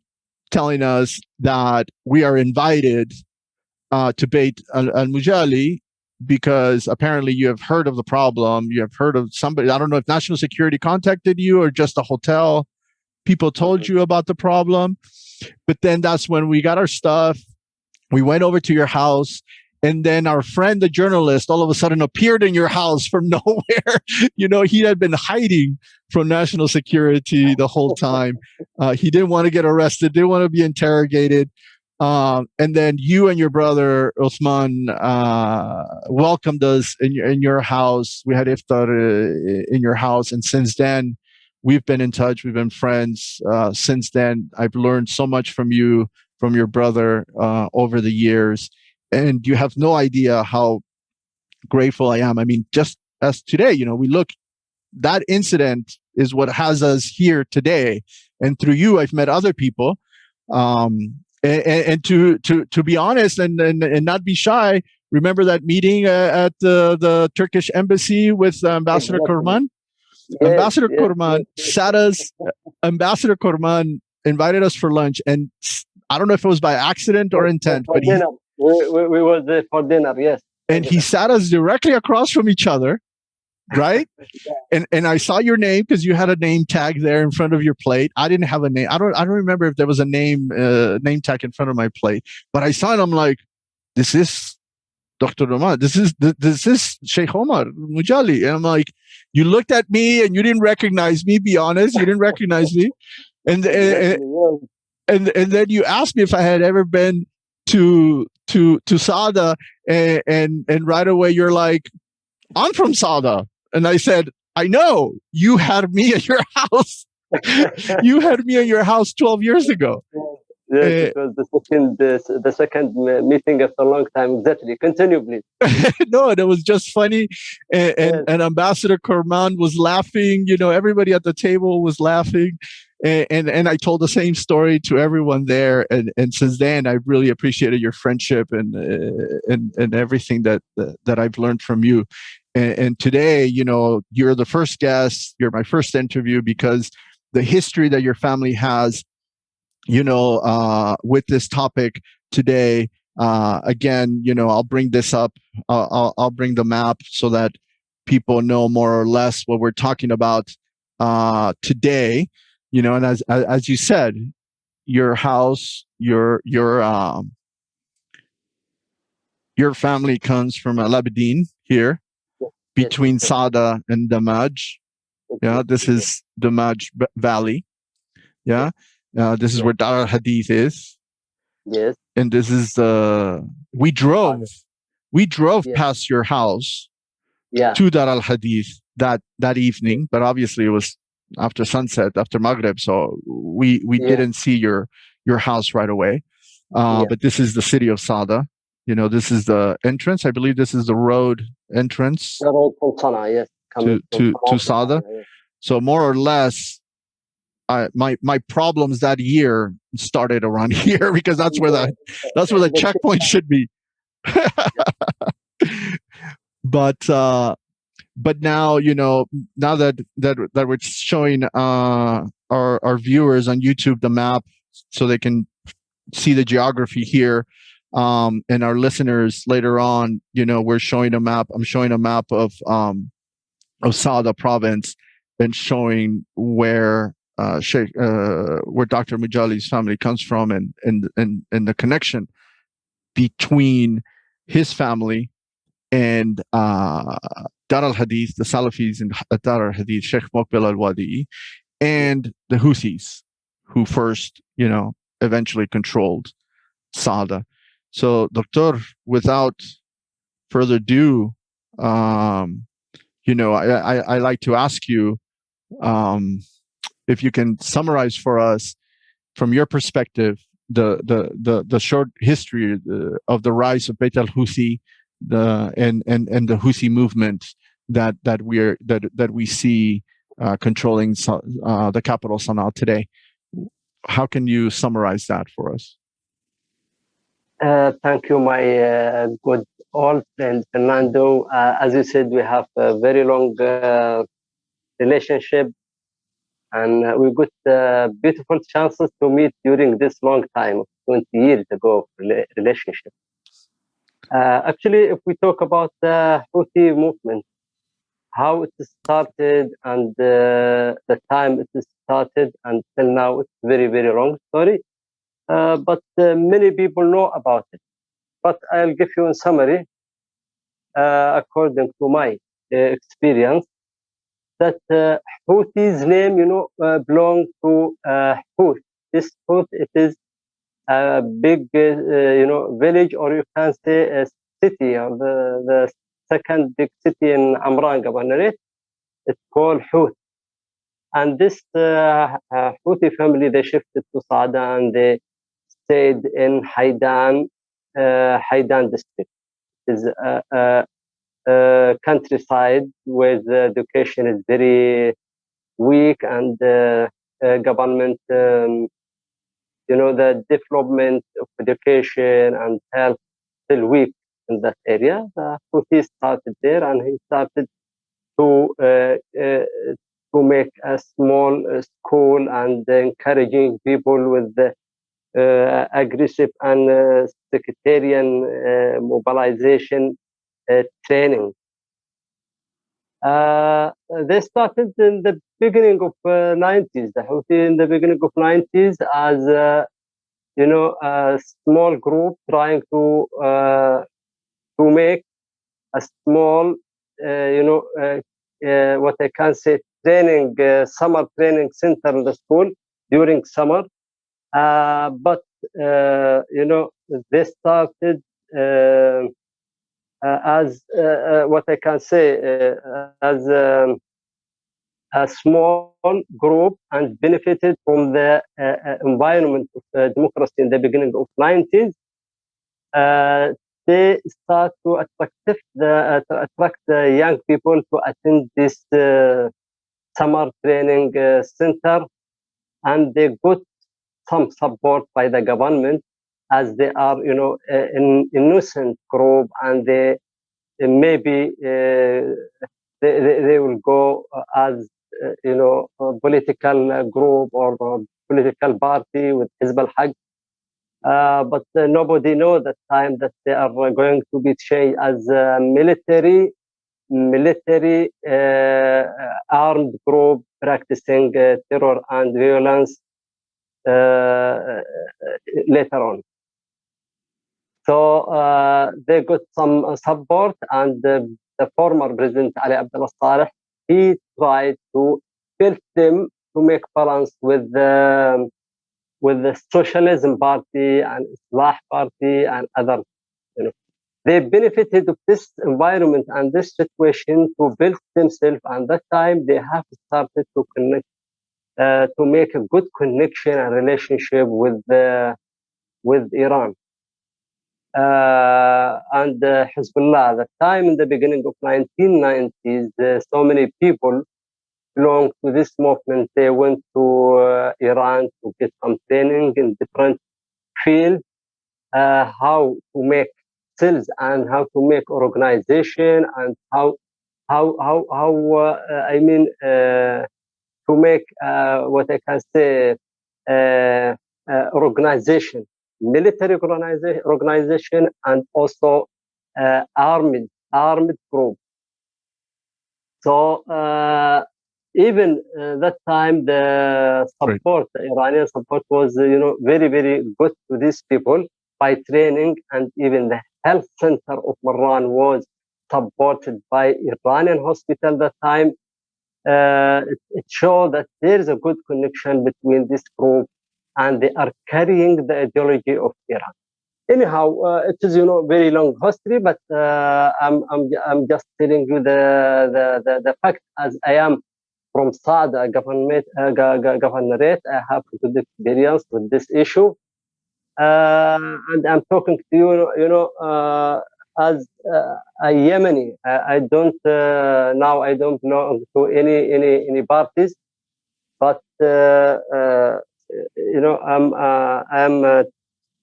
telling us that we are invited to Bayt al-Mujalli because apparently you have heard of the problem. You have heard of somebody. I don't know if National Security contacted you or just the hotel people told you about the problem. But then that's when we got our stuff. We went over to your house. And then our friend, the journalist, all of a sudden appeared in your house from nowhere. You know, he had been hiding from national security the whole time. He didn't want to get arrested, didn't want to be interrogated. And then you and your brother, Osman, welcomed us in your house. We had iftar in your house. And since then, we've been in touch. We've been friends. Since then, I've learned so much from you, from your brother over the years. And you have no idea how grateful I am. I mean, just as today, you know, we look, that incident is what has us here today. And through you, I've met other people. And to be honest and not be shy, remember that meeting at the Turkish embassy with Ambassador Korman? Yes, Ambassador Korman sat us, Ambassador Korman invited us for lunch. And I don't know if it was by accident or intent, but we were there for dinner, yes. And he sat us directly across from each other, right? And I saw your name because you had a name tag there in front of your plate. I didn't have a name. I don't remember if there was a name tag in front of my plate. But I saw it. I'm like, this is Dr. Omar. This is Sheikh Omar Mujalli. And I'm like, you looked at me and you didn't recognize me. Be honest, you didn't recognize me. And then you asked me if I had ever been to Sada, and right away you're like, I'm from Sada. And I said, I know, you had me at your house. You had me at your house 12 years ago. Yes, it was the second meeting after a long time. Exactly. Continue, please. No, it was just funny. And Ambassador Korman was laughing. You know, everybody at the table was laughing. And I told the same story to everyone there. And since then, I've really appreciated your friendship and everything that I've learned from you. And today, you know, you're the first guest. You're my first interview because the history that your family has, you know, with this topic today, again, you know, I'll bring this up. I'll bring the map so that people know more or less what we're talking about today. You know, and as you said, your house, your family comes from al-Abadeen here, between Sada and Damaj. Yeah, this is Damaj Valley. Yeah, this is where Dar al-Hadith is. Yes. And this is we drove past your house to Dar al-Hadith that evening, but obviously it was after sunset, after Maghrib, so we didn't see your house right away. But this is the city of Sada. You know, this is the entrance. I believe this is the road entrance to Sada. Yes. So more or less, my problems that year started around here because that's where the checkpoint should be. But now, you know, now that we're showing our viewers on YouTube the map so they can see the geography here, and our listeners later on, you know, we're showing a map. I'm showing a map of Sada province and showing where where Dr. Mujalli's family comes from and the connection between his family and Dar al-Hadith, the Salafis in Dar al-Hadith, Sheikh Muqbil al-Wadi, and the Houthis, who first, eventually controlled Saada. So, Doctor, without further ado, I like to ask you if you can summarize for us, from your perspective, the short history of the rise of Bayt al-Houthi, and the Houthi movement that we see controlling the capital Sana'a today. How can you summarize that for us? Thank you, my good old friend Fernando. As you said, we have a very long relationship, and we got beautiful chances to meet during this long time, 20 years ago, relationship. Actually, if we talk about the Houthi movement, how it started and the time it started until now, it's very, very long story. But many people know about it. But I'll give you a summary, according to my experience, that Houthi's name, belong to Houth. This Houth, it is a big, village, or you can say a city, or the second big city in Amran, Governorate. It's called Houth. And this Houthi family, they shifted to Saada and they stayed in Haidan district. It's a countryside where the education is very weak, and government, the development of education and health still weak in that area. Houthi started there, and he started to make a small school and encouraging people with the aggressive and sectarian mobilization training. They started in the beginning of 90s. The Houthi in the beginning of 90s as a small group trying to make a small, what I can say, training, summer training center in the school during summer. But they started as what I can say, as a small group, and benefited from the environment of democracy in the beginning of 90s. They start to attract the young people to attend this summer training center, and they got some support by the government, as they are, an innocent group, and they maybe they will go as a political group or political party with Hizb al-Haq. But nobody knows that time that they are going to be changed as a military armed group practicing terror and violence later on. So they got some support, and the former president Ali Abdullah Saleh, he tried to build them to make balance with the Socialism Party and Islah Party and other. They benefited of this environment and this situation to build themselves, and that time they have started to connect, to make a good connection and relationship with Iran. And Hezbollah, at the time in the beginning of 1990s, so many people belonged to this movement. They went to Iran to get some training in different fields, how to make cells and how to make organization, and how to make what I can say organization, military organization, and also armed group. So even that time, the support, the Iranian support, was very, very good to these people by training, and even the health center of Marwan was supported by Iranian hospital at that time. It showed that there is a good connection between this group and they are carrying the ideology of Iran. Anyhow, it is very long history, but I'm just telling you the fact as I am from Sada governorate. I have good experience with this issue, and I'm talking to you, as a Yemeni. I don't now I don't belong to any parties, but I'm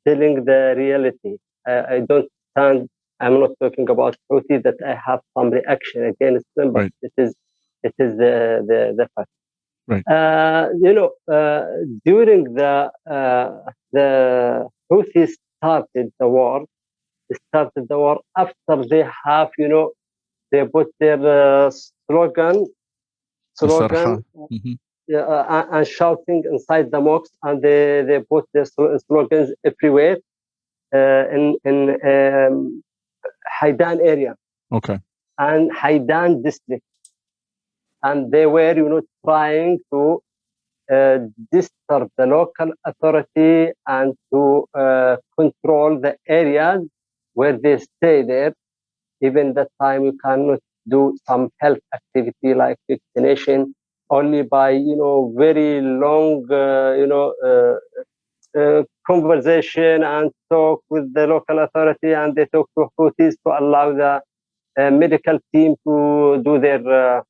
telling the reality. I don't stand. I'm not talking about Houthi that I have some reaction against them, but Right. it is the fact. Right. During the Houthi started the war. After they have they put their slogan and shouting inside the mosques, and they put their slogans everywhere in Haidan area. Okay. And Haidan district, and they were trying to disturb the local authority and to control the areas where they stay there. Even that time you cannot do some health activity like vaccination, only by very long conversation and talk with the local authority, and they talk to Houthis to allow the medical team to do their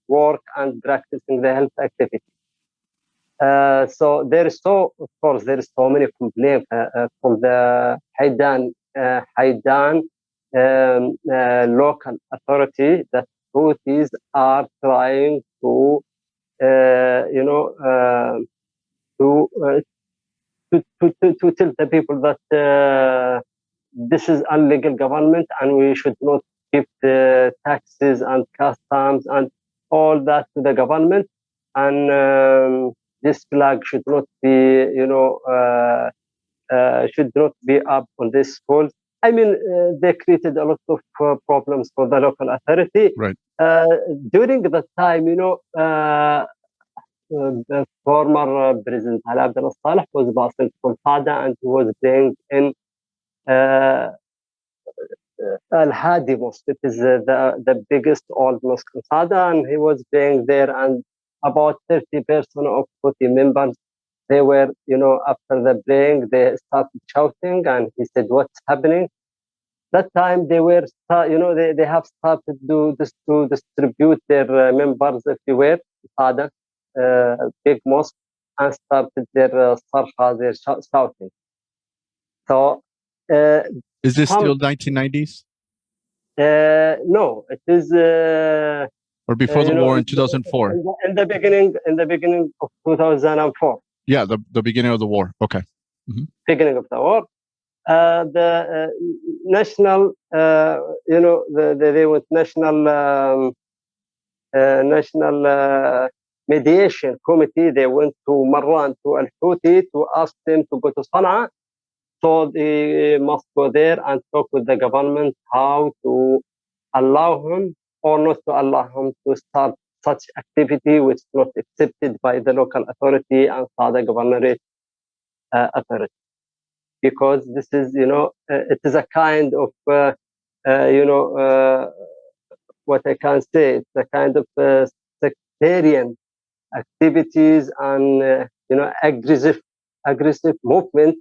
work and practicing the health activity. So of course there is so many complaints from the Haidan local authority that Houthis are trying to tell the people that this is illegal government and we should not give the taxes and customs and all that to the government, and this flag should not be up on this schools. I mean, they created a lot of problems for the local authority. Right. During that time, the former President Abdullah Saleh was passing from Sada, and he was playing in al-Hadi mosque. It is the biggest old mosque in Sada, and he was playing there, and about 30% of Houthi members, they were, after the playing, they started shouting, and he said, "What's happening?" That time they were, they have started to distribute their members everywhere, Sada, big mosque, and started their sarha, their shouting. So, is this still 1990s? No, it is. Or before the war in 2004? In the beginning of 2004. Yeah, the beginning of the war. Okay. Mm-hmm. Beginning of the war. The national, they went national mediation committee. They went to Marwan, to al-Houthi, to ask them to go to Sana'a. So they must go there and talk with the government how to allow him or not to allow him to start such activity which is not accepted by the local authority and Sada governorate authority. Because this is, it is a kind of, what I can say, it's a kind of sectarian activities and, aggressive movement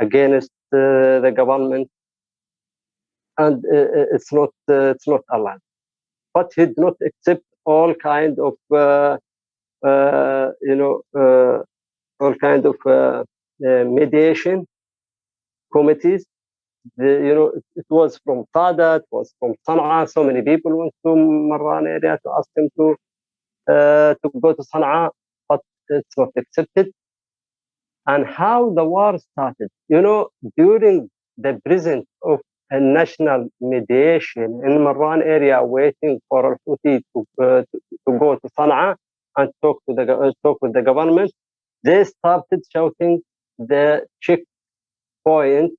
against the government, and it's not allowed. But he did not accept all kind of, mediation committees. It was from Sada, it was from Sana'a. So many people went to Marwan area to ask them to go to Sana'a, but it's not accepted. And how the war started, during the presence of a national mediation in Marwan area, waiting for al-Houthi to go to Sana'a and talk with the government, they started shouting the checkpoint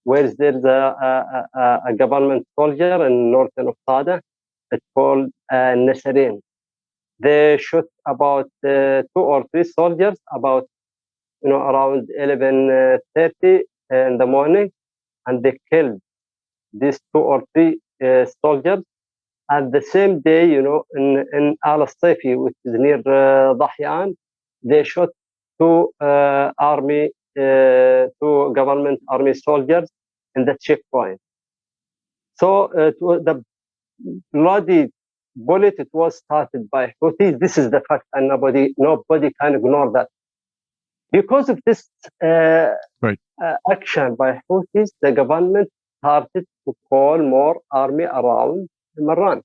where there's a government soldier in northern of Sada. It's called Nasrin. They shot about 2 or 3 soldiers about around 11:30 in the morning, and they killed these 2 or 3 soldiers. At the same day, in al-Sayfi, which is near Dahyan, they shot 2 government army soldiers in the checkpoint. So the bloody bullet, it was started by Houthis. This is the fact, and nobody can ignore that. Because of this action by Houthis, the government started to call more army around Marran,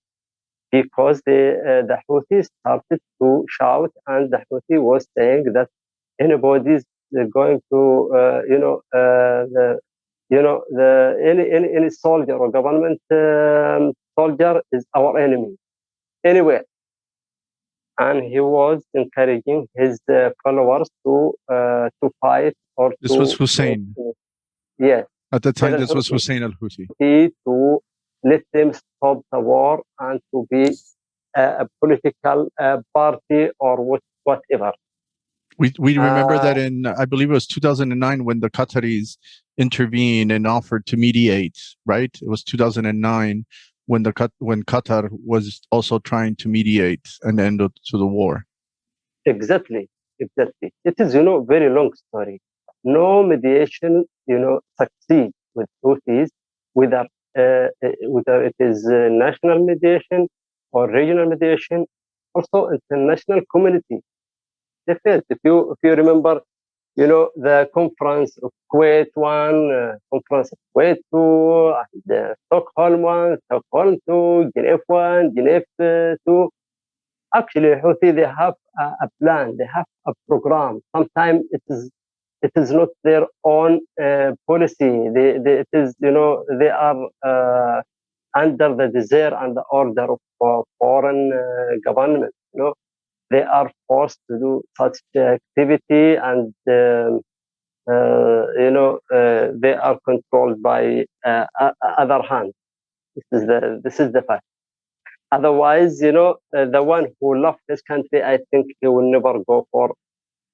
because the Houthis started to shout, and the Houthi was saying that anybody is going to any soldier or government soldier is our enemy anyway. And he was encouraging his followers to fight or this was Hussein. Yes. At the time, this was Hussein al-Houthi. To let them stop the war and to be a political party or whatever. We remember that in, I believe it was 2009, when the Qataris intervened and offered to mediate, right? It was 2009 when Qatar was also trying to mediate an end to the war. Exactly. It is, very long story. No mediation, succeeds with Houthis, whether it is national mediation or regional mediation, also international community. They failed. If you remember, the conference of Kuwait 1, conference of Kuwait 2, the Stockholm 1, Stockholm 2, Geneva 1, Geneva 2. Actually, Houthi, they have a plan, they have a program. Sometimes it is not their own policy. It is, they are under the desire and the order of foreign government. They are forced to do such activity, and they are controlled by other hand. This is the fact. Otherwise, the one who loved this country, I think he will never go for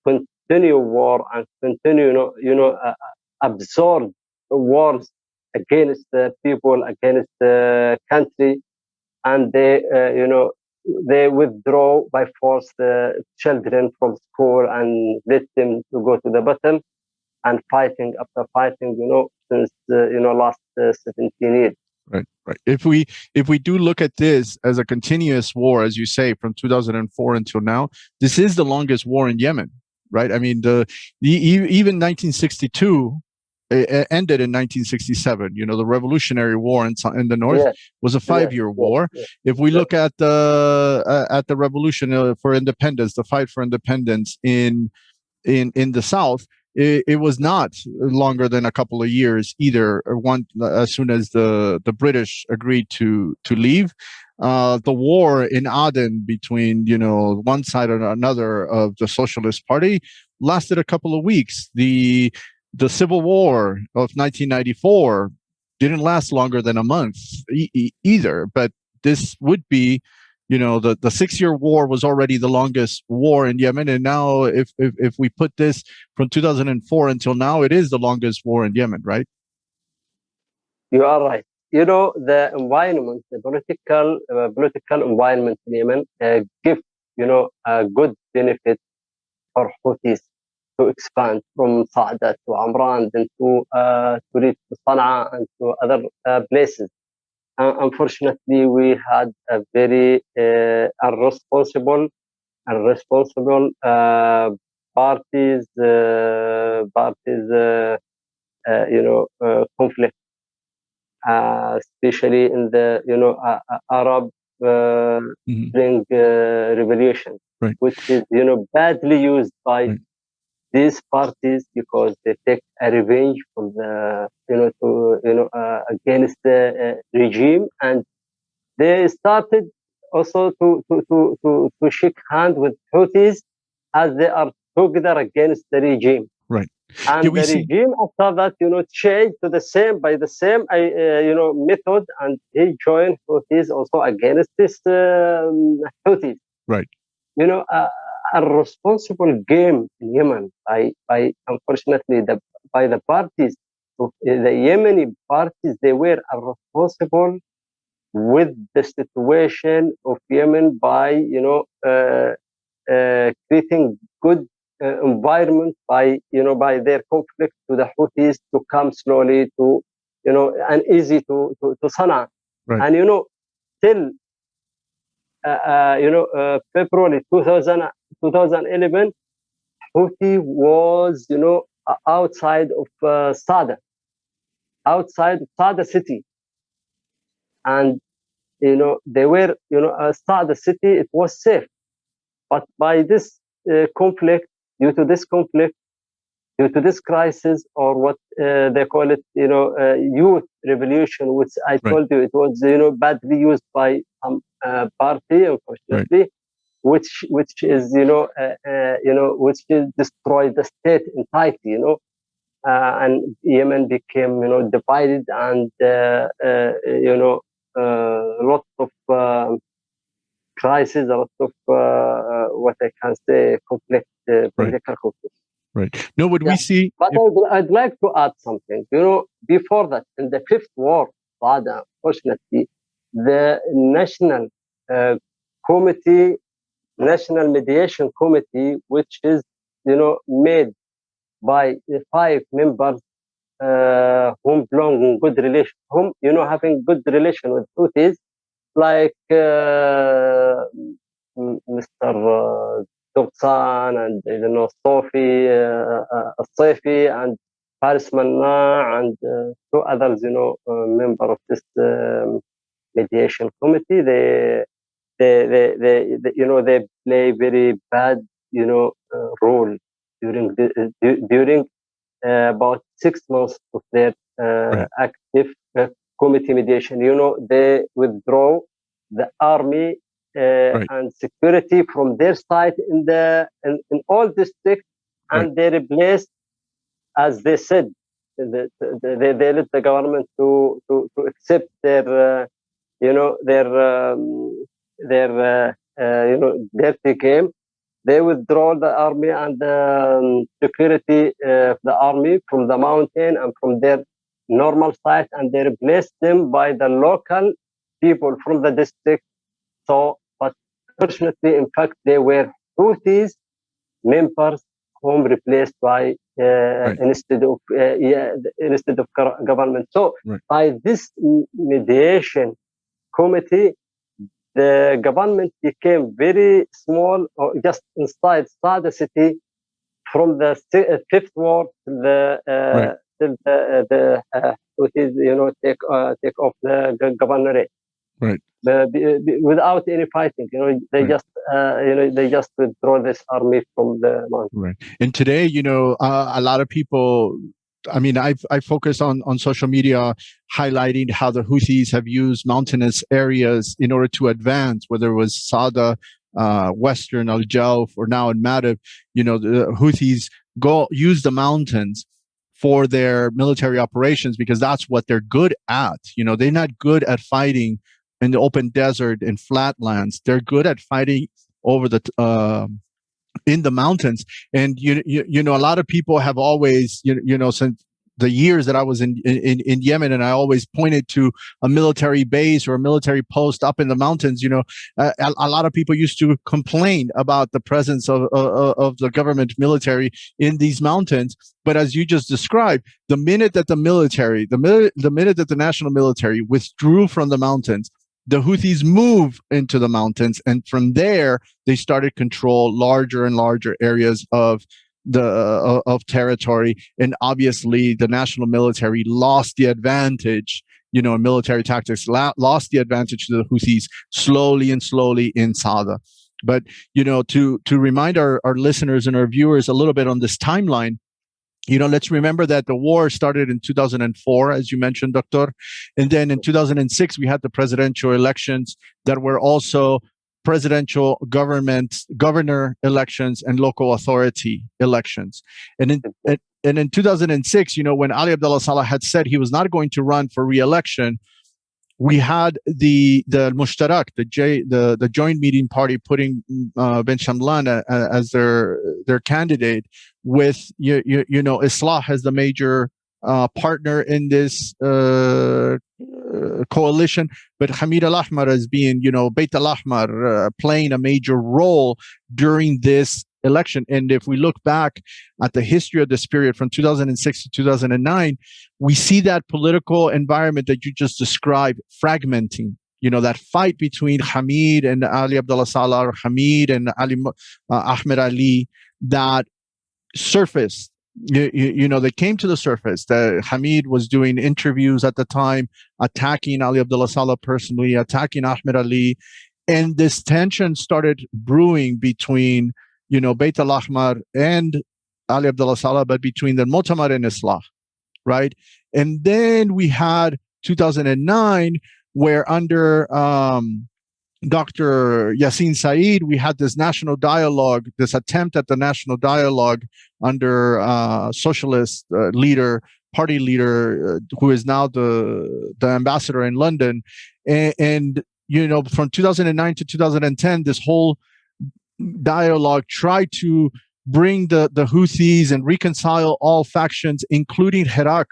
continue war and continue, absorb wars against the people, against the country, and they withdraw by force the children from school and let them to go to the battle, and fighting after fighting, since last 17 years. Right. If we do look at this as a continuous war, as you say, from 2004 until now, this is the longest war in Yemen, right? I mean, even 1962 ended in 1967. The Revolutionary War in the north was a 5-year war. If we look at the revolution for independence, the fight for independence in the south, it was not longer than a couple of years either. As soon as the British agreed to leave, the war in Aden between one side and another of the Socialist Party lasted a couple of weeks. The Civil War of 1994 didn't last longer than a month either. But this would be, the 6-year war was already the longest war in Yemen, and now if we put this from 2004 until now, it is the longest war in Yemen, right? You are right. The environment, the political environment in Yemen give a good benefit for Houthis to expand from Sa'da to Amran, then to reach to Sana'a and to other places. Unfortunately, we had a very irresponsible parties conflict, especially in the Arab Spring Revolution, which is badly used by these parties, because they take a revenge from the against the regime, and they started also to shake hands with Houthis as they are together against the regime. Right. And the regime after that, changed to the same method, and he joined Houthis also against this Houthis. Right. A responsible game in Yemen by unfortunately by the parties, the Yemeni parties, they were responsible with the situation of Yemen by creating good environment by their conflict to the Houthis to come slowly to and easy to Sana'a. Right. And till February 2011, Houthi was outside of Sada city, and they were Sada city, it was safe. But by this conflict, due to this crisis, or what they call it, youth revolution, which I told you it was badly used by some party, unfortunately, which is which is destroyed the state entirely, and Yemen became divided, and lots of crisis, a lot of what I can say, conflict, political conflict. Right. No, what we see. But I'd like to add something. Before that, in the Fifth War, unfortunately, the National Mediation Committee, which is made by 5 members whom belong in good relation, whom having good relation with Houthis, like Mr. Dpty and Sofi Al-Sayfi and Faris Manna and 2 others, member of this mediation committee. They play very bad role during about 6 months of their active committee mediation. They withdraw the army and security from their side in all districts, and they replaced, as they said, they led the government to accept their dirty game. They withdraw the army and the security of the army from the mountain and from their normal site, and they replaced them by the local people from the district. So, but fortunately, in fact, they were Houthis members whom replaced by instead of government. So, by this mediation committee, the government became very small, or just inside Sada city, from the Fifth War till the Houthis, take off the governorate. Right. Without any fighting, they just withdraw this army from the mountain. Right. And today, a lot of people. I mean, I focus on social media highlighting how the Houthis have used mountainous areas in order to advance, whether it was Sada, Western Al-Jawf, or now in Madib. The Houthis use the mountains for their military operations because that's what they're good at. They're not good at fighting in the open desert and flatlands. They're good at fighting over the in the mountains. And a lot of people have always since the years that I was in Yemen, and I always pointed to a military base or a military post up in the mountains. A lot of people used to complain about the presence of the government military in these mountains. But as you just described, the minute that the minute that the national military withdrew from the mountains, the Houthis move into the mountains, and from there they started control larger and larger areas of territory. And obviously, the national military lost the advantage. In military tactics, lost the advantage to the Houthis slowly in Sada. But to remind our listeners and our viewers a little bit on this timeline. Let's remember that the war started in 2004, as you mentioned, Doctor. And then in 2006, we had the presidential elections that were also presidential governor elections and local authority elections. And in 2006, when Ali Abdullah Saleh had said he was not going to run for re-election, we had the Mushtarak, the joint meeting party, putting Ben Shamlan as their candidate, with Islah as the major partner in this coalition, but Hamid al-Ahmar as being, Bayt al-Ahmar, playing a major role during this election. And if we look back at the history of this period from 2006 to 2009, we see that political environment that you just described fragmenting. That fight between Hamid and Ali Abdullah Saleh, or Hamid and Ahmed Ali, that surfaced. They came to the surface. That Hamid was doing interviews at the time, attacking Ali Abdullah Saleh personally, attacking Ahmed Ali, and this tension started brewing between Bayt al-Ahmar and Ali Abdullah Saleh, but between the Mu'tamar and Islah, right? And then we had 2009, where under Dr. Yassin Said, we had this national dialogue, this attempt at the national dialogue under socialist party leader, who is now the ambassador in London. And from 2009 to 2010, this whole dialogue tried to bring the Houthis and reconcile all factions, including Iraq,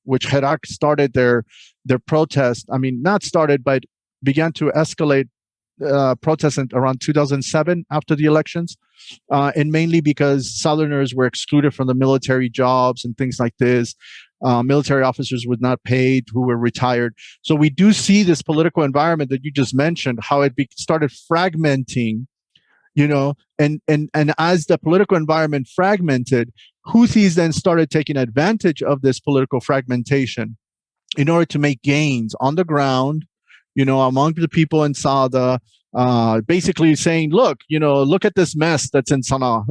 which Iraq started their protest. I mean, not started, but began to escalate protests around 2007 after the elections, and mainly because Southerners were excluded from the military jobs and things like this. Military officers were not paid who were retired. So we do see this political environment that you just mentioned, how it started fragmenting, and as the political environment fragmented, Houthis then started taking advantage of this political fragmentation in order to make gains on the ground, among the people in Sada, basically saying, look at this mess that's in Sana'a.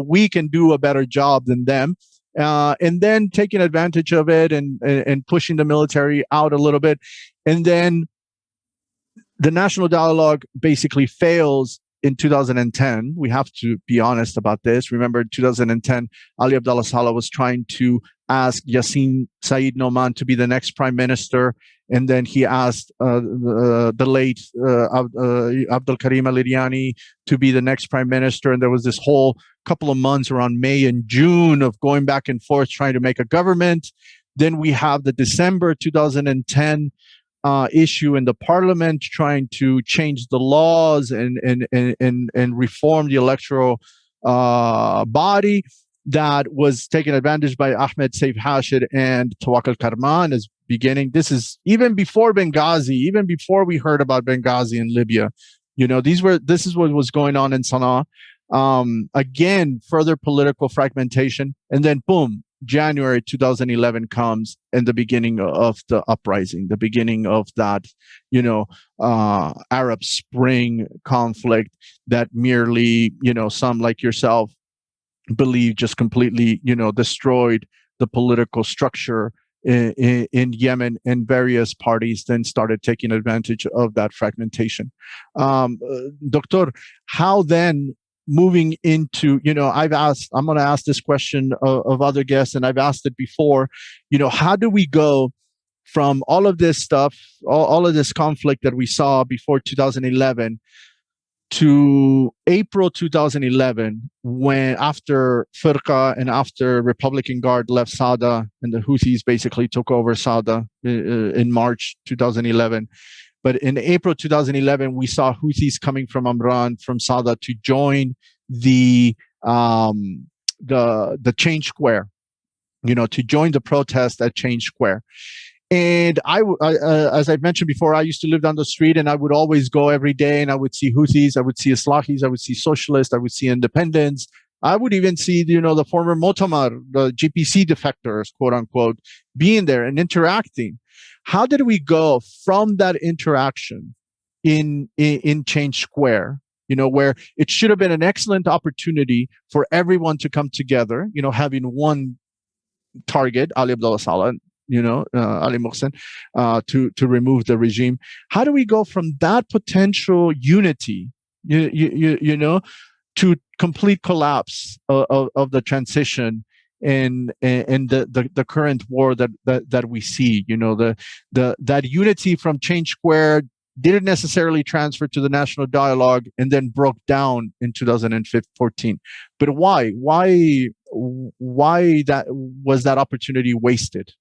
We can do a better job than them. And then taking advantage of it and pushing the military out a little bit. And then the national dialogue basically fails in 2010. We have to be honest about this. Remember, in 2010, Ali Abdullah Saleh was trying to ask Yassin Said Noman to be the next prime minister. And then he asked the late Abdul Karim al-Iryani to be the next prime minister. And there was this whole couple of months around May and June of going back and forth trying to make a government. Then we have the December 2010 issue in the parliament trying to change the laws and reform the electoral body that was taken advantage by Ahmed Saif Hashid and Tawakkul Karman as beginning. This is even before Benghazi, even before we heard about Benghazi in Libya. This is what was going on in Sana'a. Again, further political fragmentation, and then boom, January 2011 comes, and the beginning of the uprising, the beginning of that, Arab Spring conflict that merely, some like yourself believe just completely, destroyed the political structure in Yemen, and various parties then started taking advantage of that fragmentation. Doctor, how then, moving into, I'm going to ask this question of other guests, and I've asked it before, how do we go from all of this stuff, all of this conflict that we saw before 2011 to April 2011, when after Firqa and after Republican Guard left Sada and the Houthis basically took over Sada in March 2011. But in April 2011, we saw Houthis coming from Amran, from Sada, to join the Change Square, to join the protest at Change Square. And I, as I've mentioned before, I used to live down the street, and I would always go every day, and I would see Houthis, I would see Islahis, I would see socialists, I would see independents. I would even see, the former Mu'tamar, the GPC defectors, quote unquote, being there and interacting. How did we go from that interaction in Change Square, where it should have been an excellent opportunity for everyone to come together, having one target, Ali Abdullah Saleh, Ali Muhsin, to remove the regime. How do we go from that potential unity, to complete collapse of the transition and the current war that we see? That unity from Change Square didn't necessarily transfer to the national dialogue and then broke down in 2014. But why? Why that opportunity wasted?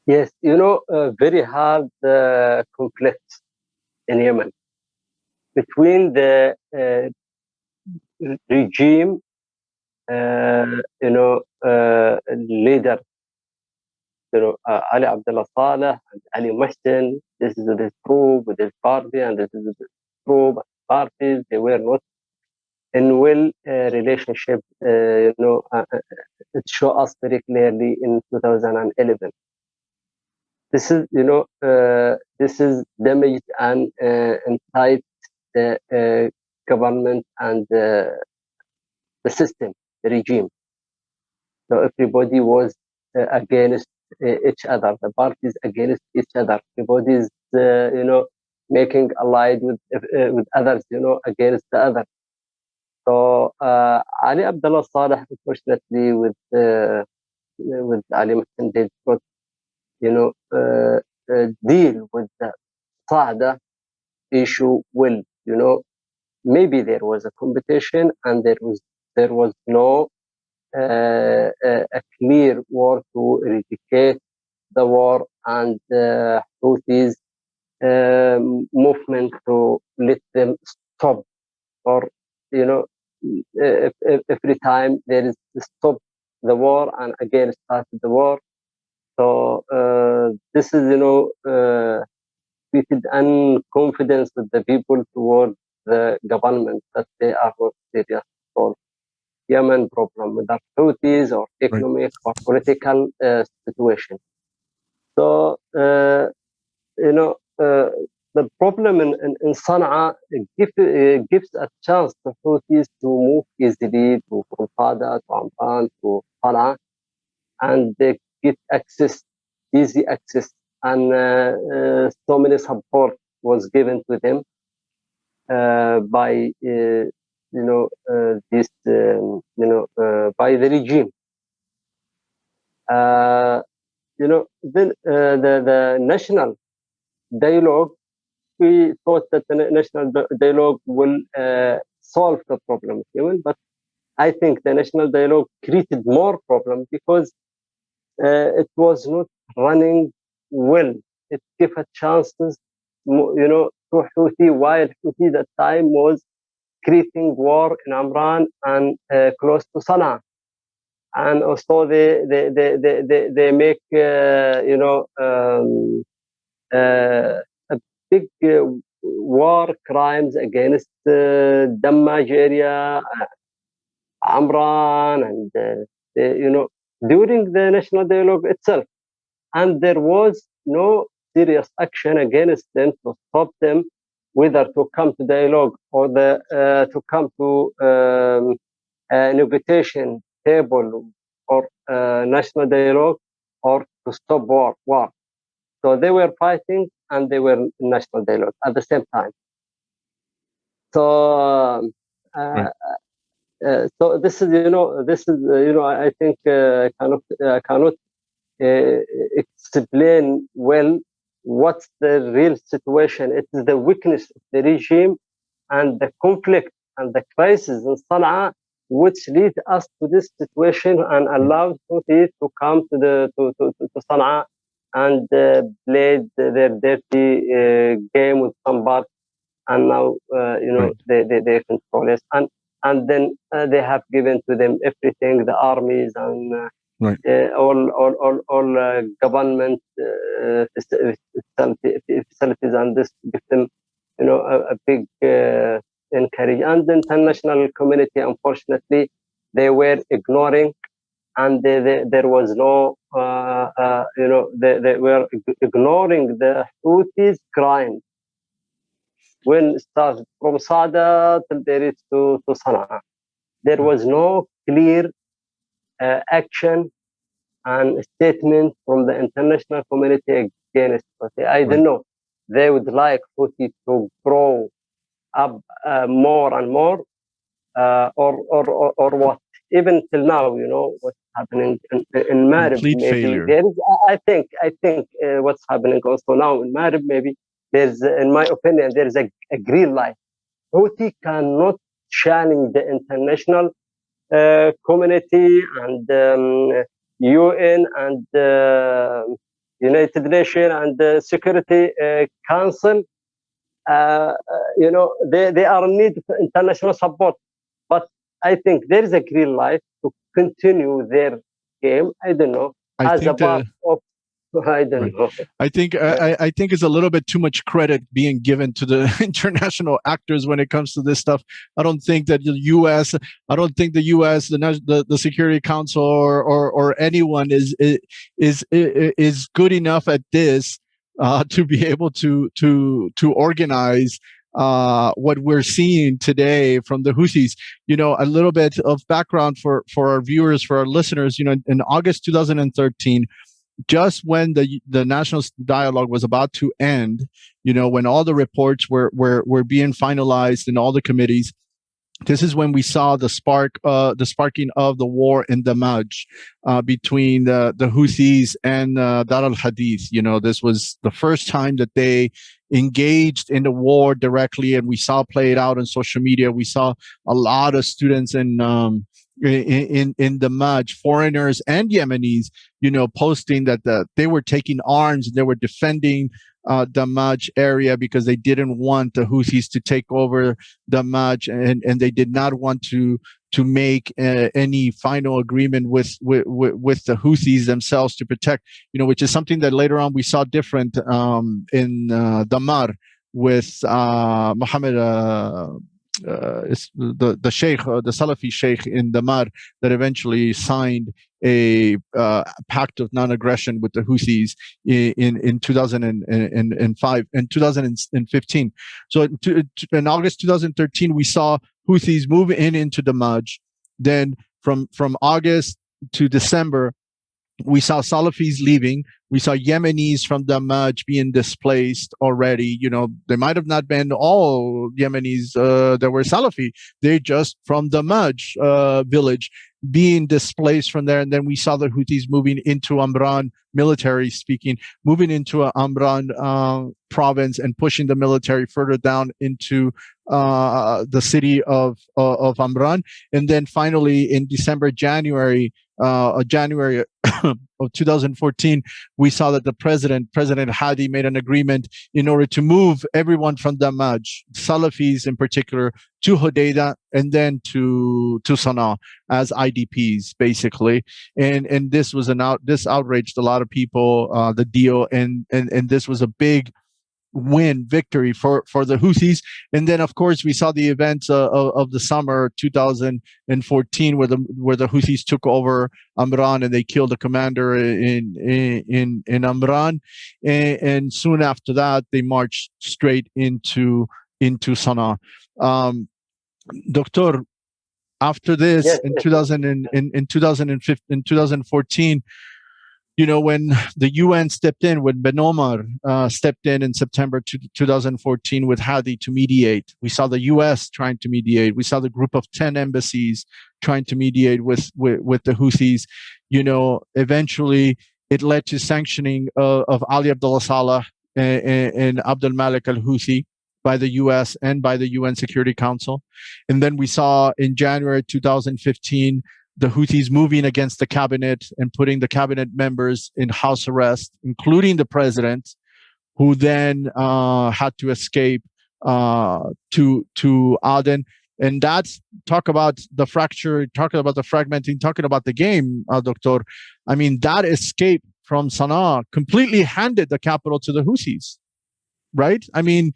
Yes, very hard conflict in Yemen between the regime, leader, Ali Abdullah Saleh and Ali Muhsin. This is this group with this party, and this is this group parties. They were not in well relationship. It showed us very clearly in 2011. This is, this is damaged and inside the government and the system, the regime. So everybody was against each other. The parties against each other. Everybody is, making allied with others, against the other. So Ali Abdullah Saleh, unfortunately, with Ali Muhsin, did not, deal with the Saada issue well. Maybe there was a competition and there was no a clear war to eradicate the war and Houthis movement to let them stop, or every time there is stop the war and again start the war. So this is created unconfidence with the people toward the government that they are not serious for Yemen problem, whether Houthis or economic or political situation. So the problem in Sana'a gives a chance to Houthis to move easily from Sada to Amman to Sana'a, and they get easy access, and so many support was given to them by this by the regime. Then the national dialogue, we thought that the national dialogue will solve the problem of Yemen, but I think the national dialogue created more problems because it was not running well. It gave a chances, to Houthi, while Houthi at that time was creating war in Amran and close to Sana'a. And also they make a big war crimes against Dammaj area, Amran, and during the national dialogue itself, and there was no serious action against them to stop them, whether to come to dialogue or to come to a negotiation table or national dialogue, or to stop war. So they were fighting and they were in national dialogue at the same time. So so this is I think cannot explain well what's the real situation. It is the weakness of the regime and the conflict and the crisis in Sana'a which lead us to this situation and allowed Houthi to come to Sana'a and play their dirty game with some parts, and now they control it, and then they have given to them everything, the armies and all government facilities, and this give them a big encourage. And the international community, unfortunately, they were ignoring, and there was no they were ignoring the Houthis' crime when it started from Sada till they reached to Sana'a. There was no clear action and statement from the international community against Houthi. I don't know. They would like Houthi to grow up more and more, or what? Even till now, what's happening in Marib. Complete maybe failure. there is. I think what's happening also now in Marib. Maybe there's, in my opinion, there is a green light. Houthi cannot challenge the international community and UN and United Nations and the Security Council. They are in need of international support. But I think there is a green light to continue their game. I don't know. I As a think part of, I don't Right. know. I think I think it's a little bit too much credit being given to the international actors when it comes to this stuff. I don't think that the U.S. I don't think the U.S. the Security Council or anyone is good enough at this to be able to organize what we're seeing today from the Houthis. A little bit of background for our viewers, for our listeners. In August 2013. Just when the national dialogue was about to end, when all the reports were being finalized in all the committees, this is when we saw the sparking of the war in Damaj between the Houthis and Dar al-Hadith. This was the first time that they engaged in the war directly, and we saw play it out on social media. We saw a lot of students in Damaj, foreigners and Yemenis, posting that they were taking arms and they were defending Damaj area because they didn't want the Houthis to take over Damaj, and they did not want to make any final agreement with the Houthis themselves to protect, which is something that later on we saw different in Damar with Mohammed. It's the Sheikh, the Salafi Sheikh in Damar, that eventually signed a pact of non-aggression with the Houthis in 2005 and 2015. So in August 2013, we saw Houthis move into Damaj. Then from August to December, we saw Salafis leaving. We saw Yemenis from Damaj being displaced already. They might have not been all Yemenis that were Salafi. They just from Damaj village being displaced from there. And then we saw the Houthis moving into Amran, military speaking, moving into Amran province and pushing the military further down into the city of Amran. And then finally in January of 2014, we saw that the President Hadi, made an agreement in order to move everyone from Damaj, Salafis in particular, to Hodeidah and then to Sana'a as IDPs, basically. And this was this outraged a lot of people, the deal, and this was a big victory for the Houthis. And then of course we saw the events of the summer 2014 where the Houthis took over Amran and they killed the commander in Amran, and soon after that they marched straight into Sana'a. Doctor, after this, Yes, in yes. 2014, when the UN stepped in, when Ben Omar stepped in September 2014 with Hadi to mediate, we saw the US trying to mediate. We saw the group of 10 embassies trying to mediate with the Houthis. Eventually it led to sanctioning of Ali Abdullah Saleh and Abdul Malik al-Houthi by the US and by the UN Security Council. And then we saw in January 2015, the Houthis moving against the cabinet and putting the cabinet members in house arrest, including the president, who then had to escape to Aden. And that's talk about the fracture, talking about the fragmenting, talking about the game, Doctor. I mean, that escape from Sana'a completely handed the capital to the Houthis, right? I mean,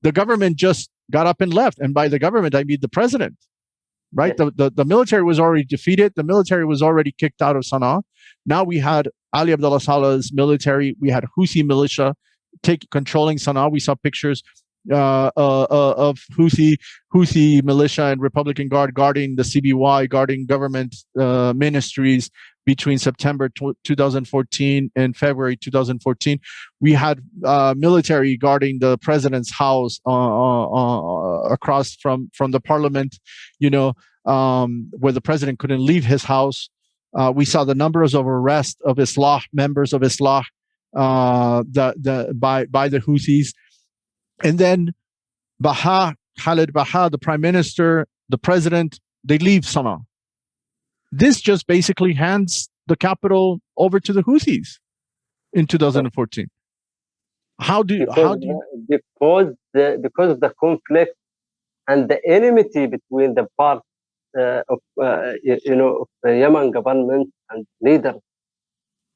the government just got up and left. And by the government, I mean the president. Right, the military was already defeated. The military was already kicked out of Sana'a. Now we had Ali Abdullah Saleh's military. We had Houthi militia controlling Sana'a. We saw pictures of Houthi militia and Republican Guard guarding the CBY, guarding government ministries between September 2014 and February 2014. We had military guarding the president's house across from the parliament, where the president couldn't leave his house. We saw the numbers of arrests of Islah, members of Islah, by the Houthis. And then Khalid Baha, the prime minister, the president, they leave Sana'a. This just basically hands the capital over to the Houthis in 2014. Because of the conflict and the enmity between the part of the Yemen government and leaders,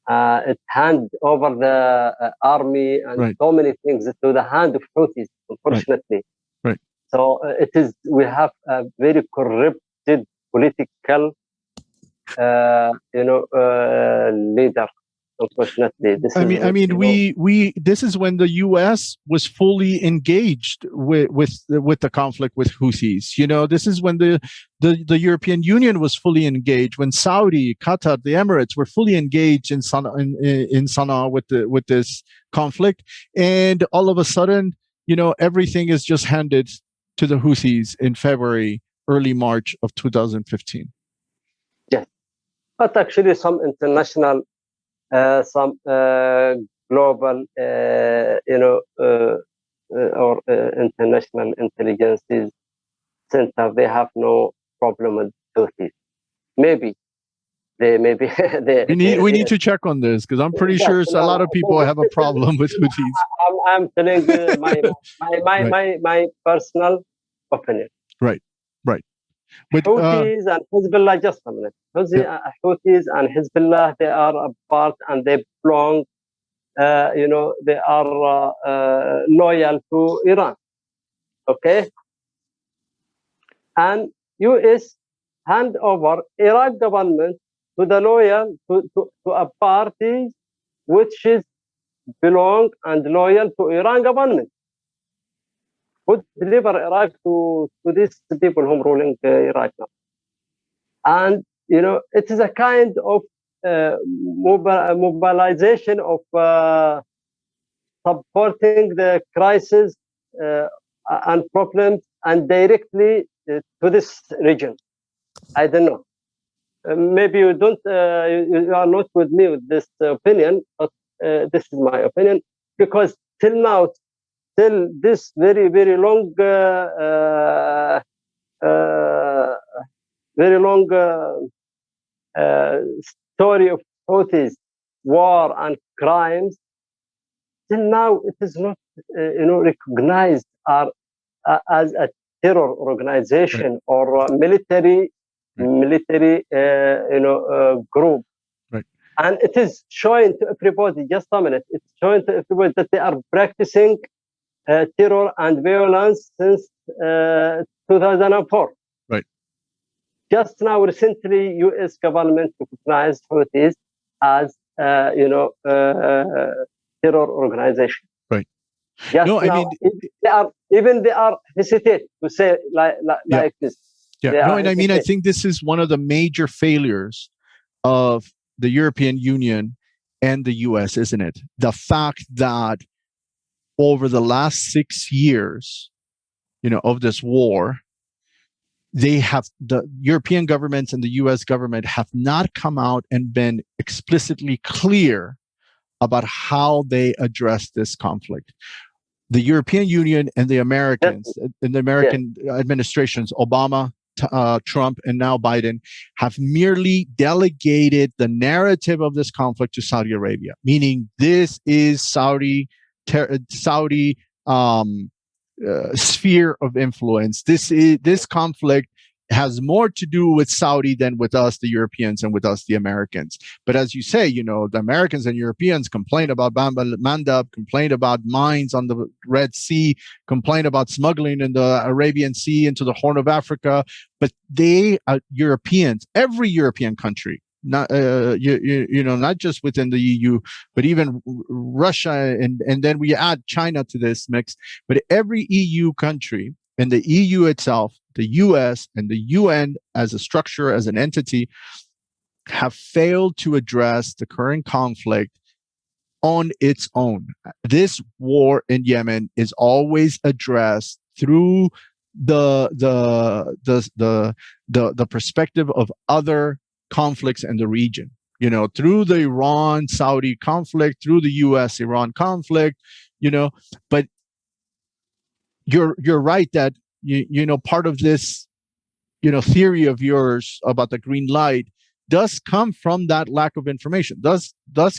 it hand over the army and so many things to the hand of Houthis, unfortunately. Right. So we have a very corrupted political leader, unfortunately. This is when the U.S. was fully engaged with the conflict with Houthis. This is when the European Union was fully engaged, when Saudi, Qatar, the Emirates were fully engaged in Sana'a with this conflict, and all of a sudden, everything is just handed to the Houthis in February, early March of 2015. Yes, but actually, some international, some global, or international intelligence center, they have no problem with Houthis. Maybe we need to check on this, because I'm pretty sure a lot of people have a problem with Houthis. I'm telling my personal opinion. Right. But Houthis and Hezbollah, just a minute. Houthis and Hezbollah, they are apart and they belong. They are loyal to Iran. Okay, and U.S. hand over Iraq government to the loyal to a party which is belong and loyal to Iran government. Would deliver Iraq to these people who are ruling Iraq now. And, it is a kind of mobilization of supporting the crisis and problems and directly to this region. I don't know. Maybe you don't, you are not with me with this opinion, but this is my opinion, because till now, till this very, very long, story of Houthis, war and crimes, till now it is not, recognized as a terror organization or a military group. Right. And it is showing to everybody, just a minute, it's showing to everybody that they are practicing terror and violence since 2004. Right. Just now, recently, U.S. government recognized Houthis as, terror organization. Right. Just now, they are hesitate to say like this. Yeah. I think this is one of the major failures of the European Union and the U.S., isn't it? The fact that over the last 6 years, of this war, the European governments and the U.S. government have not come out and been explicitly clear about how they address this conflict. The European Union and the Americans, and the American administrations, Obama, Trump, and now Biden, have merely delegated the narrative of this conflict to Saudi Arabia, meaning this is Saudi sphere of influence. This conflict has more to do with Saudi than with us, the Europeans, and with us, the Americans. But as you say, the Americans and Europeans complain about Bab al-Mandab, complain about mines on the Red Sea, complain about smuggling in the Arabian Sea into the Horn of Africa. But they are Europeans. Every European country not not just within the EU, but even Russia, and then we add China to this mix. But every EU country and the EU itself, the US and the UN as a structure, as an entity, have failed to address the current conflict on its own. This war in Yemen is always addressed through the perspective of other conflicts in the region. Through the Iran-Saudi conflict, through the U.S.-Iran conflict. But you're right that part of this theory of yours about the green light does come from that lack of information, does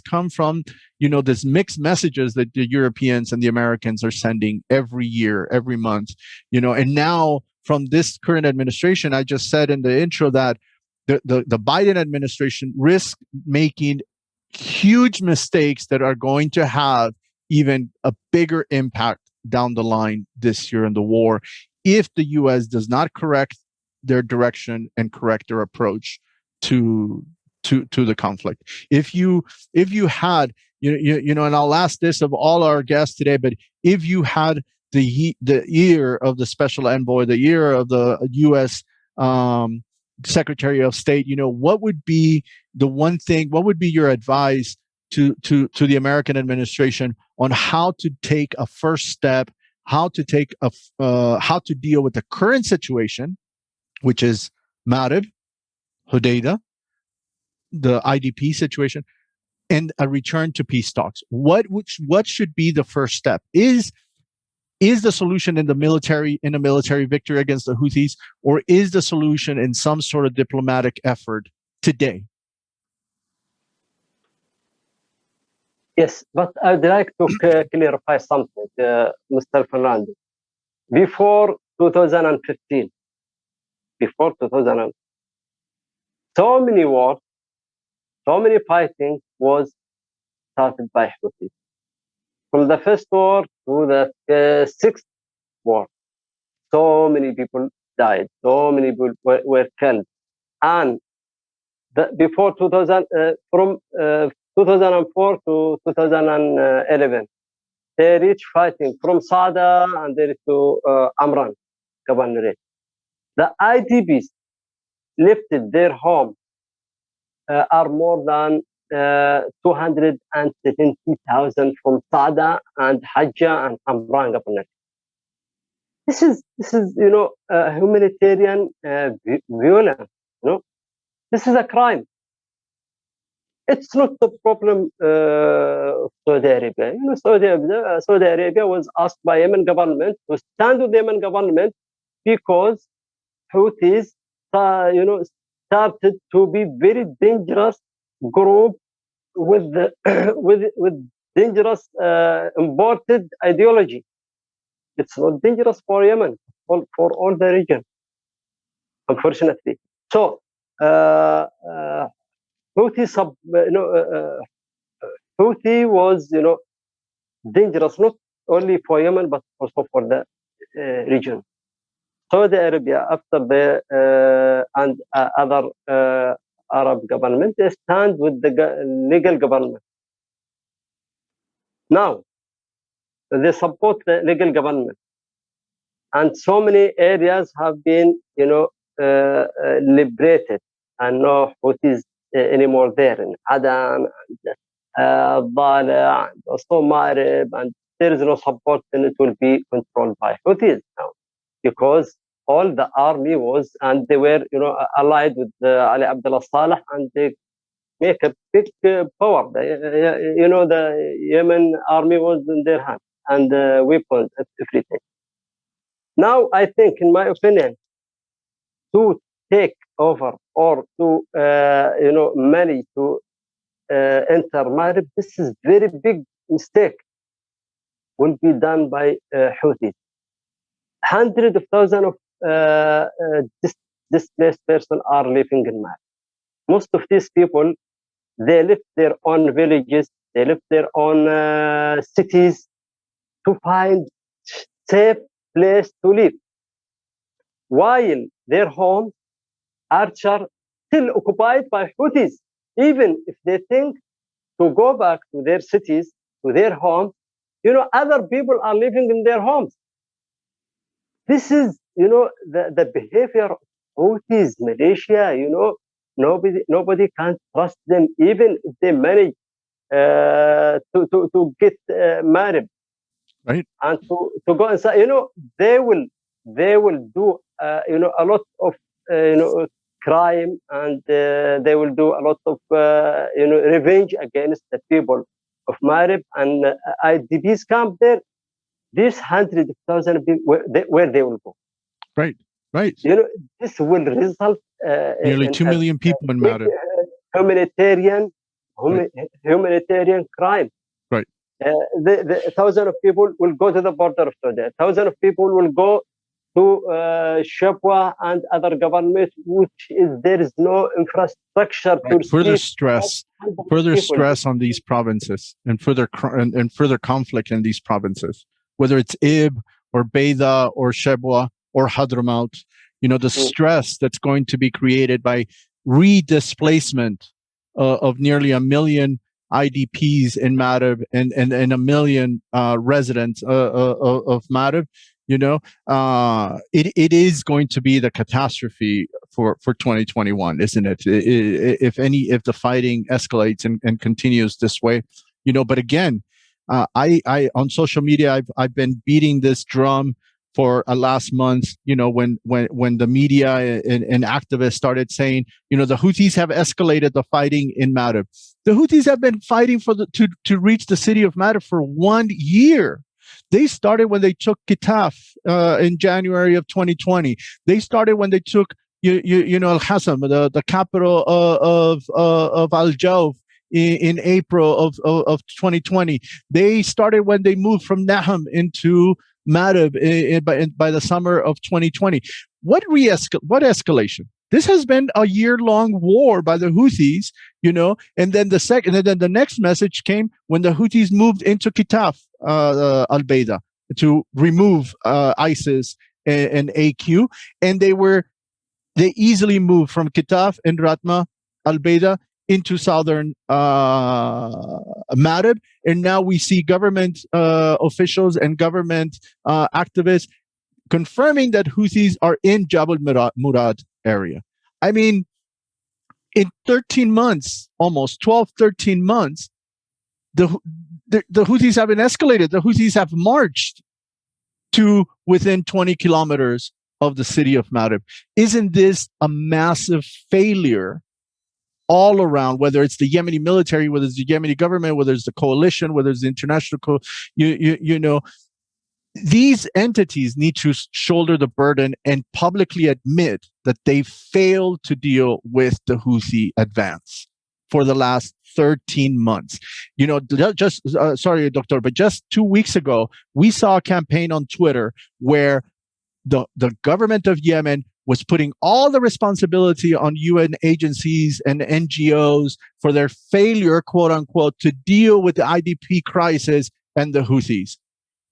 come from this mixed messages that the Europeans and the Americans are sending every year, every month. And now from this current administration, I just said in the intro that the Biden administration risks making huge mistakes that are going to have even a bigger impact down the line this year in the war, if the U.S. does not correct their direction and correct their approach to the conflict. If you had and I'll ask this of all our guests today, but if you had the ear of the special envoy, the ear of the U.S. Secretary of State, what would be the one thing? What would be your advice to the American administration on how to take a first step, how to deal with the current situation, which is Marib, Hodeidah, the IDP situation, and a return to peace talks? What should be the first step? Is the solution in a military victory against the Houthis, or is the solution in some sort of diplomatic effort today? Yes, but I'd like to clarify something, Mr. Fernando. Before 2015, so many wars, so many fighting was started by Houthis. From the first war to the sixth war, so many people died, so many people were killed. And before 2000, from 2004 to 2011, they reached fighting from Sada and they reached to Amran Governorate. The IDPs lifted their home are more than 270,000 from Sada and Hajjah and Amran Governorate. This is humanitarian violence. This is a crime. It's not the problem of Saudi Arabia. Saudi Arabia was asked by Yemen government to stand with the Yemen government because Houthis, started to be very dangerous group with dangerous imported ideology. It's not dangerous for Yemen, for all the region, unfortunately. So Houthi was dangerous not only for Yemen but also for the region. Saudi Arabia, after the and other Arab government, they stand with the legal government. Now they support the legal government, and so many areas have been liberated, and no Houthis anymore there in Adan and Dala and also Marib, and there is no support, and it will be controlled by Houthis now, because all the army was, and they were allied with Ali Abdullah Saleh, and they make a big power. The Yemen army was in their hand, and weapons, everything. Now I think, in my opinion, to take over or to money to enter Marib, this is very big mistake. Will be done by Houthis. Hundreds of thousands of displaced persons are living in Marib. Most of these people, they left their own villages, they left their own cities to find safe place to live, while their homes are still occupied by Houthis. even if they think to go back to their cities, to their homes, other people are living in their homes. This is, the behavior of Houthis, militia, nobody can trust them, even if they manage to get married, right, and to go inside. They will do a lot of crime, and they will do a lot of revenge against the people of Marib and IDPs camp there. These hundreds of thousands of people, where they will go. Right. This will result nearly 2 million people in Marib. Humanitarian crime. Right. The thousands of people will go to the border of Sudan. Thousands of people will go to Shabwa and other governments, there is no infrastructure to further stress on these provinces, and further conflict in these provinces, whether it's Ib or Bayda or Shabwa or Hadramaut. The stress that's going to be created by redisplacement of nearly 1 million IDPs in Marib and 1 million residents of Marib. It is going to be the catastrophe for 2021, isn't it? If the fighting escalates and continues this way, But again, I on social media I've been beating this drum for last month. When the media and activists started saying, the Houthis have escalated the fighting in Marib. The Houthis have been fighting to reach the city of Marib for 1 year. They started when they took Kitaf in January of 2020. They started when they took Al-Hassam, the capital of Al-Jawf, in April of 2020. They started when they moved from Naham into Marib by the summer of 2020. What escalation? This has been a year-long war by the Houthis, and then the next message came when the Houthis moved into Kitaf, al-Bayda, to remove ISIS and AQ, and they easily moved from Kitaf and Ratma, al-Bayda, into southern Marib, and now we see government officials and government activists confirming that Houthis are in Jabal Murad area. I mean, in 13 months, almost 12, 13 months, the Houthis have been escalated. The Houthis have marched to within 20 kilometers of the city of Marib. Isn't this a massive failure all around, whether it's the Yemeni military, whether it's the Yemeni government, whether it's the coalition, whether it's the international these entities need to shoulder the burden and publicly admit that they failed to deal with the Houthi advance for the last 13 months. Sorry, Doctor, but just 2 weeks ago, we saw a campaign on Twitter where the government of Yemen was putting all the responsibility on UN agencies and NGOs for their failure, quote unquote, to deal with the IDP crisis and the Houthis.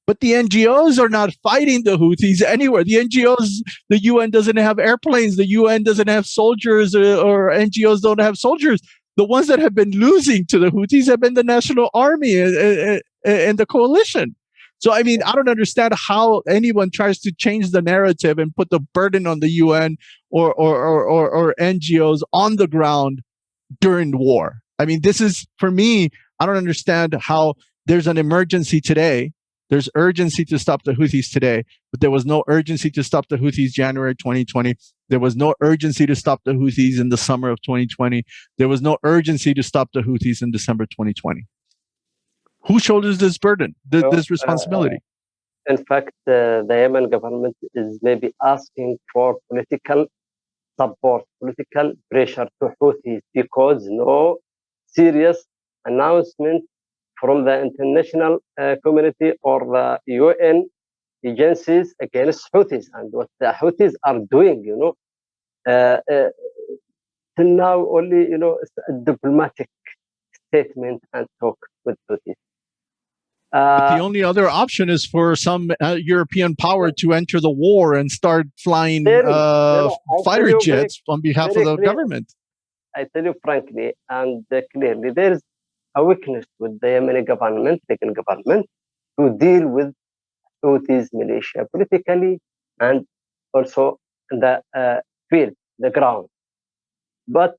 But the NGOs are not fighting the Houthis anywhere. The NGOs, the UN doesn't have airplanes. The UN doesn't have soldiers, or NGOs don't have soldiers. The ones that have been losing to the Houthis have been the national army and the coalition. So, I mean, I don't understand how anyone tries to change the narrative and put the burden on the UN or NGOs on the ground during war. I mean, this is, for me, I don't understand how there's an emergency today. There's urgency to stop the Houthis today, but there was no urgency to stop the Houthis January 2020. There was no urgency to stop the Houthis in the summer of 2020. There was no urgency to stop the Houthis in December 2020. Who shoulders this burden, this responsibility? In fact, the Yemen government is maybe asking for political support, political pressure to Houthis, because no serious announcement from the international community or the UN agencies against Houthis, and what the Houthis are doing, till now only, it's a diplomatic statement and talk with Houthis. But the only other option is for some European power to enter the war and start flying fighter jets on behalf of the government. I tell you frankly and clearly, there is a weakness with the Yemeni government, legal government, to deal with Houthis militia politically and also the field, the ground. But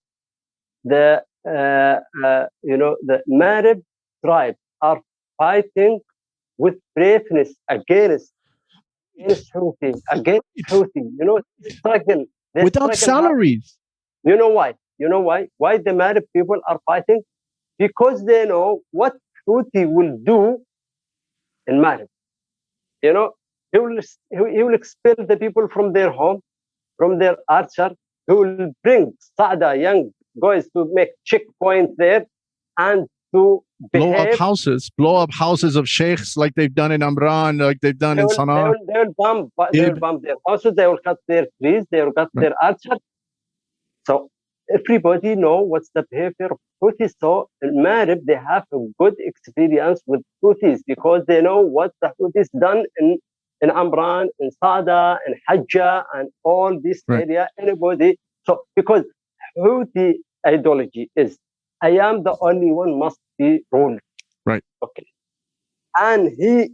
the the Marib tribes are fighting with braveness against Houthi, struggle. Without salaries. You know why? Why the Marib people are fighting? Because they know what Houthi will do in Marib. He will expel the people from their home, from their archer. He will bring Saada, young guys, to make checkpoints there and to blow up houses of sheikhs like they've done in Amran, like they've done in Sana'a. They will bomb their houses, they will cut their trees, they will cut their archers. So everybody know what's the behavior of Houthis. So in Marib, they have a good experience with Houthis because they know what the Houthis done in Amran, in Saada, in Hajjah, and all this area. Anybody. So because Houthi ideology is, I am the only one must be ruled. Right. Okay. And he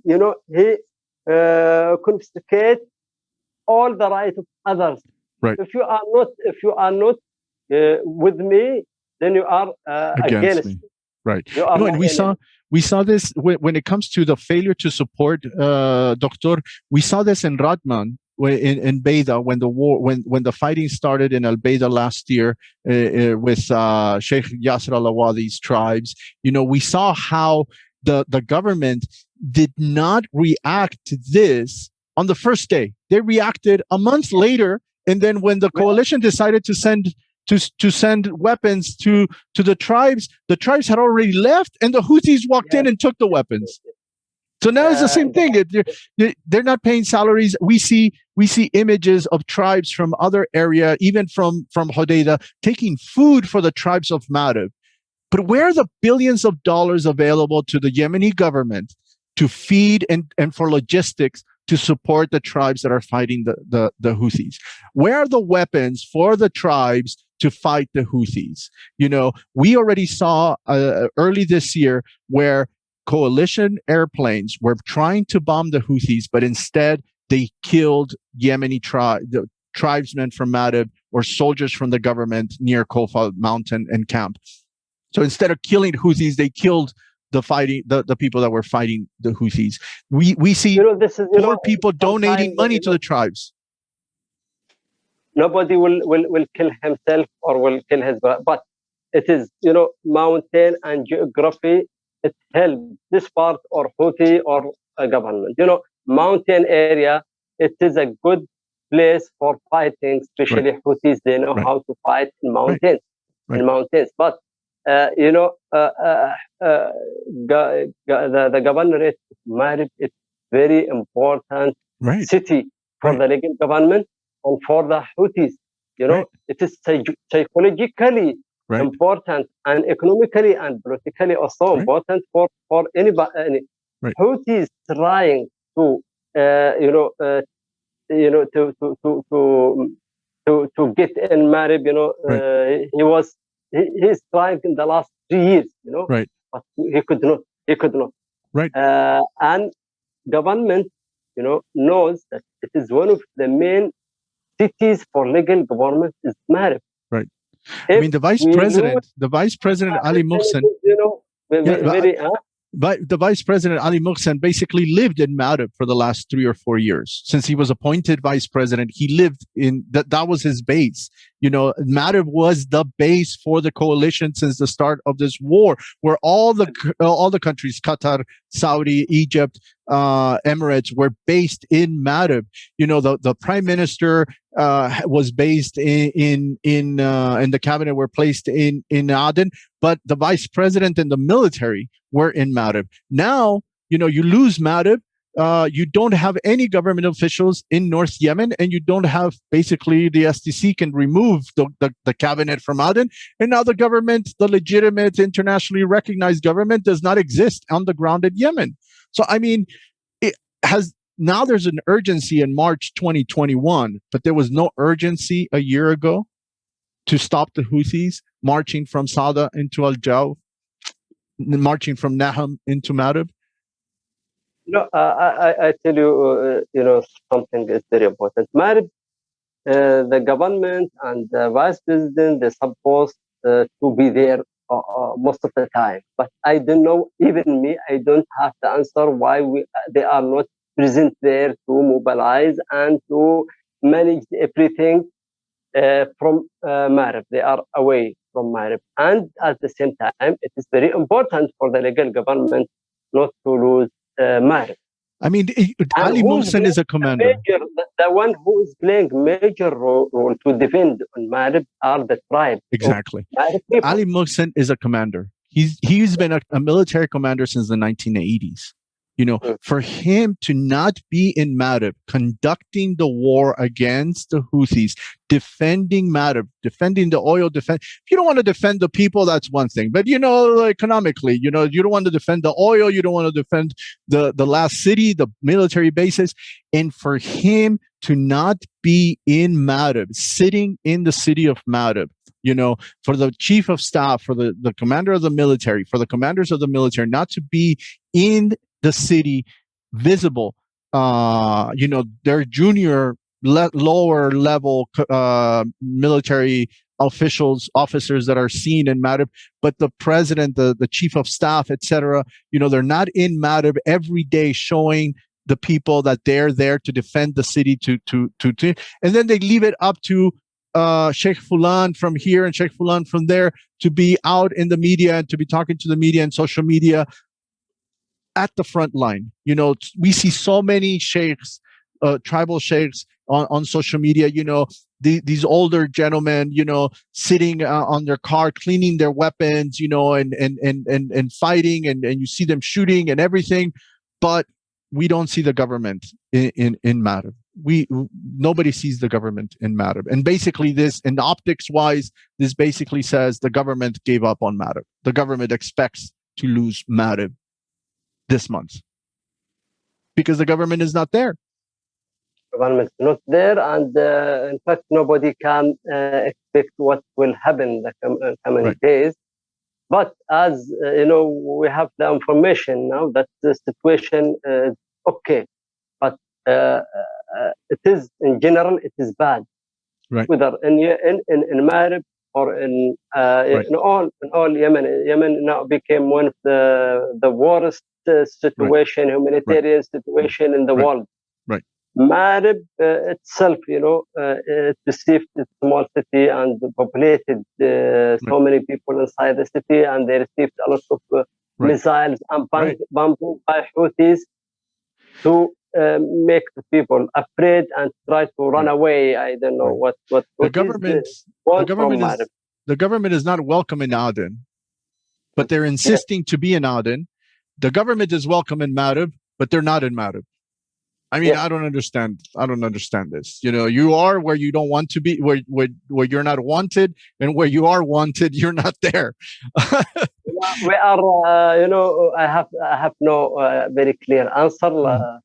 confiscate all the right of others. Right. If you are not with me, then you are against me. Right. And we saw this when it comes to the failure to support Doctor. We saw this in Radman, in Bayt, when the fighting started in Al Bayt last year with Sheikh Yasser al-Awadi's tribes. We saw how the government did not react to this on the first day. They reacted a month later, and then when the coalition decided to send weapons to the tribes had already left, and the Houthis walked in and took the weapons. So now it's the same thing. They're not paying salaries. We see images of tribes from other area, even from Hodeidah, taking food for the tribes of Marib. But where are the billions of dollars available to the Yemeni government to feed and for logistics to support the tribes that are fighting the Houthis? Where are the weapons for the tribes to fight the Houthis? We already saw early this year where coalition airplanes were trying to bomb the Houthis, but instead they killed Yemeni tribesmen from Marib or soldiers from the government near Kofa mountain and camp. So instead of killing the Houthis, they killed the people that were fighting the Houthis. We see poor people donating money to the tribes. Nobody will kill himself or will kill his brother, but it is mountain and geography. It helps this part or Houthi or a government. Mountain area, it is a good place for fighting, especially Houthis. They know how to fight in mountains. In mountains, but the governorate of Marib is very important city for the legal government and for the Houthis. It is psychologically important and economically and politically also important for anybody. Houthis trying to to get in Marib. He's trying in the last 3 years. But he could not. And government knows that it is one of the main cities for legal government is Marib. Right. I mean, the vice president Ali Muhsin. The vice president Ali Muhsin basically lived in Marib for the last 3 or 4 years. Since he was appointed vice president, he lived in that was his base. Marib was the base for the coalition since the start of this war, where all the countries, Qatar, Saudi, Egypt, Emirates, were based in Marib. The prime minister was based in the cabinet were placed in Aden, but the vice president and the military were in Marib. Now, you lose Marib. You don't have any government officials in North Yemen, and you don't have, basically, the STC can remove the cabinet from Aden, and now the government, the legitimate, internationally recognized government, does not exist on the ground in Yemen. So, I mean, now there's an urgency in March 2021, but there was no urgency a year ago. to stop the Houthis marching from Sada into Al-Jaw, marching from Naham into Marib? No, I tell you, something is very important. Marib, the government and the vice president, they're supposed to be there most of the time. But I don't know, even me, I don't have the answer why they are not present there to mobilize and to manage everything from Marib. They are away from Marib. And at the same time, it is very important for the legal government not to lose Marib. I mean, Ali Muhsin is a commander. The one who is playing major role to defend on Marib are the tribe. Exactly. Ali Muhsin is a commander. He's been a military commander since the 1980s. For him to not be in Marib, conducting the war against the Houthis, defending Marib, defending the oil, if you don't want to defend the people, that's one thing. But, economically, you don't want to defend the oil, you don't want to defend the last city, the military bases. And for him to not be in Marib, sitting in the city of Marib, for the chief of staff, for the commander of the military, for the commanders of the military, not to be in the city visible, their junior lower level military officers that are seen in Marib, but the president, the chief of staff, etc., they're not in Marib every day showing the people that they're there to defend the city and then they leave it up to Sheikh Fulan from here and Sheikh Fulan from there to be out in the media and to be talking to the media and social media at the front line. We see so many sheikhs, tribal sheikhs on social media, these older gentlemen, sitting on their car, cleaning their weapons, and fighting, and you see them shooting and everything. But we don't see the government in Marib. Nobody sees the government in Marib. And basically this, in optics wise, this basically says the government gave up on Marib. The government expects to lose Marib this month because the government is not there. Government is not there, and in fact, nobody can expect what will happen the coming days. But as we have the information now that the situation is okay, but it is in general it is bad, whether in Marib or in all Yemen. Yemen now became one of the worst humanitarian situation in the world. Marib itself, it received a small city and populated so many people inside the city, and they received a lot of missiles and bombing by Houthis to make the people afraid and try to run away. I don't know what the government is not welcome in Aden, but they're insisting to be in Aden. The government is welcome in Marib, but they're not in Marib. I mean, I don't understand. I don't understand this. You are where you don't want to be, where you're not wanted, and where you are wanted, you're not there. We are, I have no very clear answer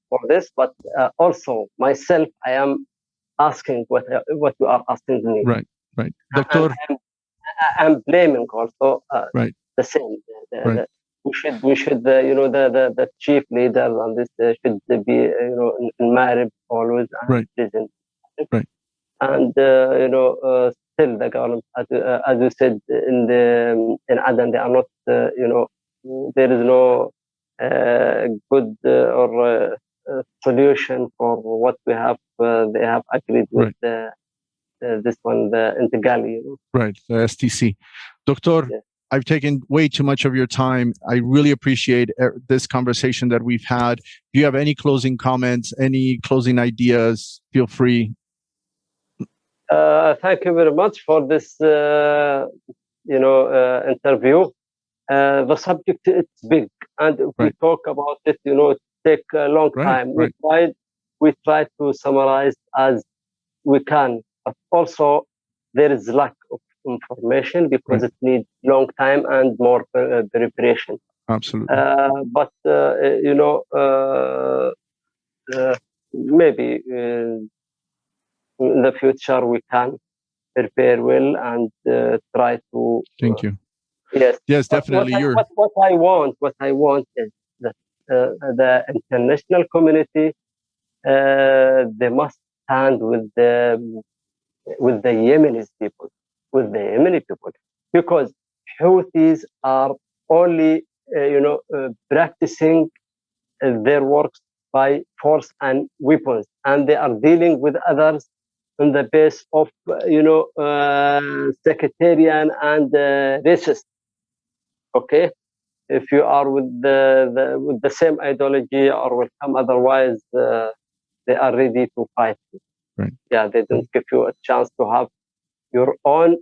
for this, but also myself, I am asking what you are asking me. Right. Doctor, I'm blaming also the same. We should the chief leaders on this should be in Marib always present. And still the government, as you said, in Aden, they are not there is no good or solution for what we have. They have agreed with this one, the Intigali. The STC. Doctor, I've taken way too much of your time. I really appreciate this conversation that we've had. Do you have any closing comments, any closing ideas? Feel free. Thank you very much for this, interview. The subject is big, and if we talk about it, it takes a long time. We try to summarize as we can, but also there is lack of information because it needs long time and more preparation. Absolutely. But maybe in the future we can prepare well and try to. Thank you. Yes. Yes, definitely. What I want is that the international community they must stand with the Yemeni people, because Houthis are only practicing their works by force and weapons, and they are dealing with others on the base of sectarian and racist. Okay, if you are with with the same ideology or welcome, otherwise they are ready to fight you. Right. Yeah, they don't give you a chance to have your own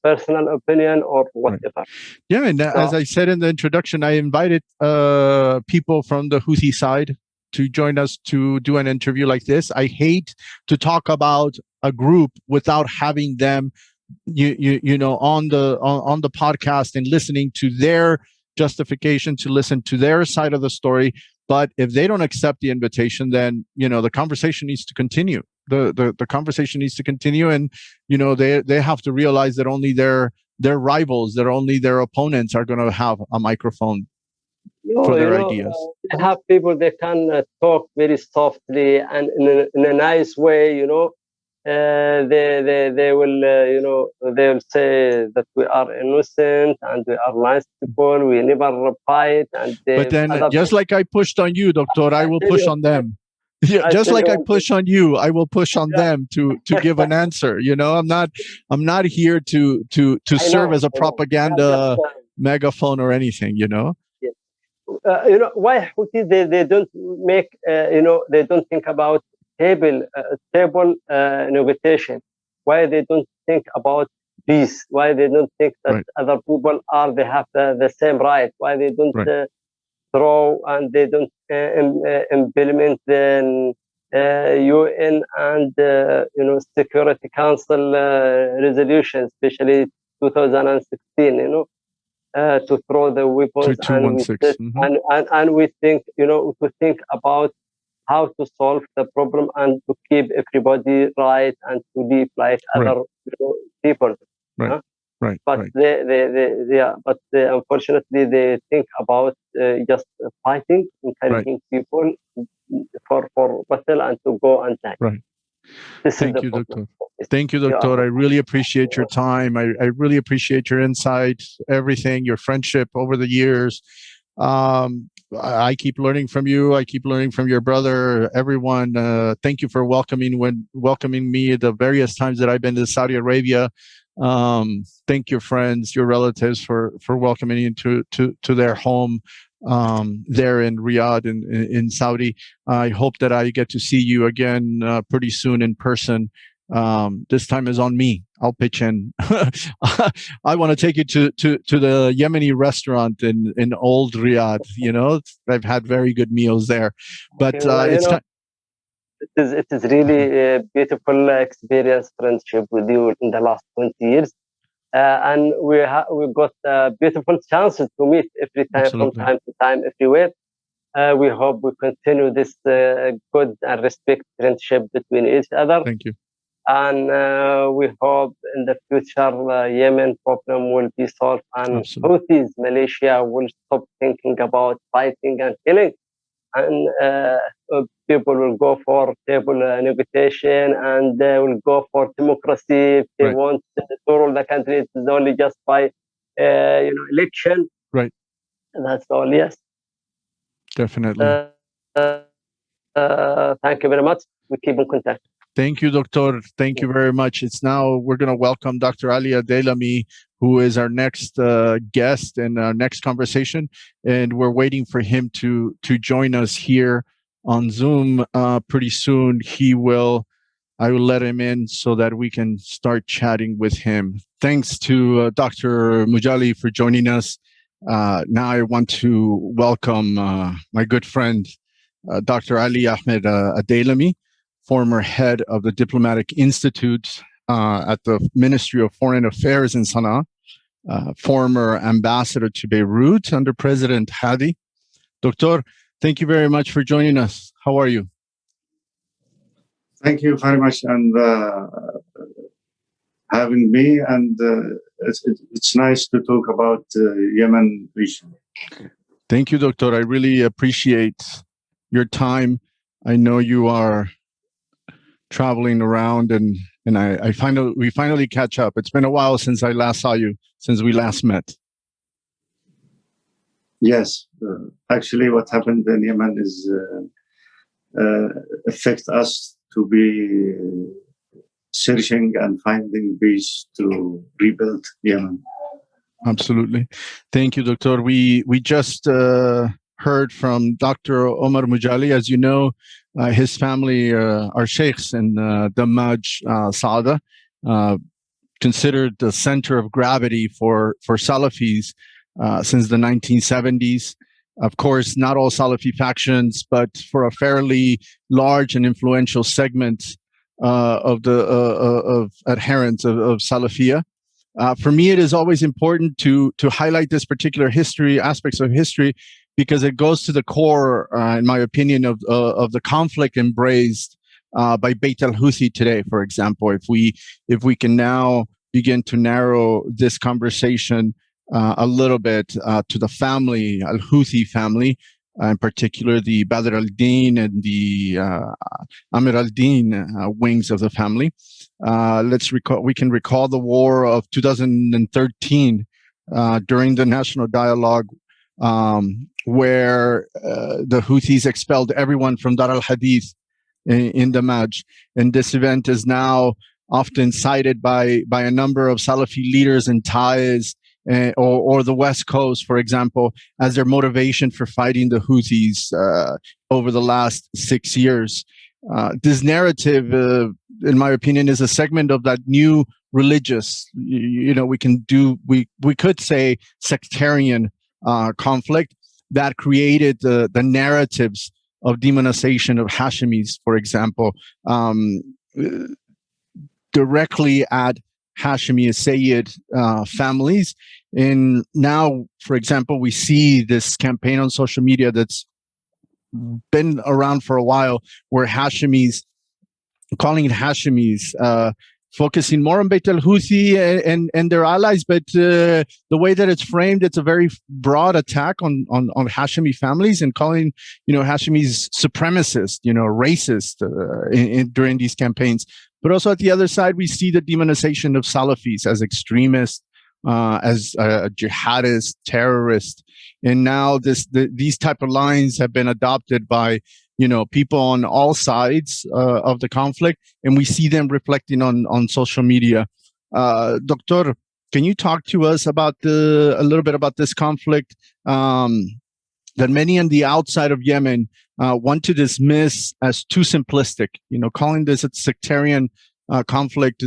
personal opinion or whatever. Right. Yeah, and as I said in the introduction, I invited people from the Houthi side to join us to do an interview like this. I hate to talk about a group without having them, on the podcast and listening to their justification, to listen to their side of the story. But if they don't accept the invitation, then the conversation needs to continue. The conversation needs to continue, and they have to realize that only their rivals, that only their opponents are going to have a microphone for their ideas. They have people they can talk very softly and in a nice way. They will they will say that we are innocent and we are nice people. We never fight. But then, just like I pushed on you, Doctor, I will push on them. Yeah, just like I push on you, I will push on them to give an answer. I'm not here to serve as a propaganda megaphone or anything. Yes. Why Houthi they don't make they don't think about table negotiation? Why they don't think about peace? Why they don't think that other people they have the same right? Why they don't throw and they don't implement the UN and Security Council resolution, especially 2016. To throw the weapons and we think to think about how to solve the problem and to keep everybody right and to live like other people. Right. But but unfortunately they think about just fighting, encouraging people for battle and to go and die. Right. Thank you, Doctor. Thank you, Doctor. I really appreciate your time. I really appreciate your insight, everything, your friendship over the years. I keep learning from you. I keep learning from your brother, everyone. Thank you for welcoming me the various times that I've been to Saudi Arabia. Thank your friends, your relatives for welcoming you to their home there in Riyadh in Saudi. I hope that I get to see you again pretty soon in person. This time is on me. I'll pitch in. I want to take you to the Yemeni restaurant in old Riyadh. I've had very good meals there, but it's time. It is really a beautiful experience, friendship with you in the last 20 years. And we got beautiful chances to meet every time, Absolutely. from time to time, everywhere. We hope we continue this good and respect friendship between each other. Thank you. And we hope in the future Yemen problem will be solved and Houthis, Malaysia will stop thinking about fighting and killing. And people will go for table negotiation and they will go for democracy. If they want to rule the country, it is only just by election. Right. And that's all. Yes. Definitely. Thank you very much. We keep in contact. Thank you, Doctor. Thank you very much. We're going to welcome Dr. Ali al-Dailami, who is our next guest in our next conversation. And we're waiting for him to join us here on Zoom pretty soon. I will let him in so that we can start chatting with him. Thanks to Dr. Mujalli for joining us. Now I want to welcome my good friend, Dr. Ali Ahmed al-Dailami, former head of the Diplomatic Institute at the Ministry of Foreign Affairs in Sana'a, former ambassador to Beirut under President Hadi. Doctor, thank you very much for joining us. How are you? Thank you very much. And having me, and it's nice to talk about Yemen region. Thank you, Doctor. I really appreciate your time. I know you are traveling around, and we finally catch up. It's been a while since I last saw you, since we last met. Yes, actually, what happened in Yemen is affect us to be searching and finding ways to rebuild Yemen. Absolutely. Thank you, Doctor. We just heard from Dr. Omar Mujalli. As you know, his family are sheikhs in Dammaj, Saada, considered the center of gravity for Salafis since the 1970s. Of course, not all Salafi factions, but for a fairly large and influential segment of adherents of Salafiyya. For me, it is always important to highlight this particular aspects of history, because it goes to the core, in my opinion, of the conflict embraced by Bayt al-Houthi today. For example, if we can now begin to narrow this conversation a little bit to the family, al-Houthi family, in particular the Badr al-Din and the Amir al-Din wings of the family. We can recall the war of 2013 during the national dialogue, where the Houthis expelled everyone from Dar al-Hadith in Dammaj. And this event is now often cited by a number of Salafi leaders in Taiz or the West Coast, for example, as their motivation for fighting the Houthis over the last 6 years. This narrative, in my opinion, is a segment of that new religious, we could say sectarian conflict that created the narratives of demonization of Hashimis, for example, directly at Hashimi Sayyid families. And now, for example, we see this campaign on social media that's been around for a while, where Hashimis, calling it Hashimis, focusing more on Bayt al-Houthi and their allies, but the way that it's framed, it's a very broad attack on Hashimi families, and calling Hashimis supremacist, racist during these campaigns. But also at the other side, we see the demonization of Salafis as extremists, as jihadists, terrorists, and now these type of lines have been adopted by people on all sides of the conflict, and we see them reflecting on social media. Doctor, can you talk to us about a little bit about this conflict that many on the outside of Yemen want to dismiss as too simplistic? Calling this a sectarian conflict.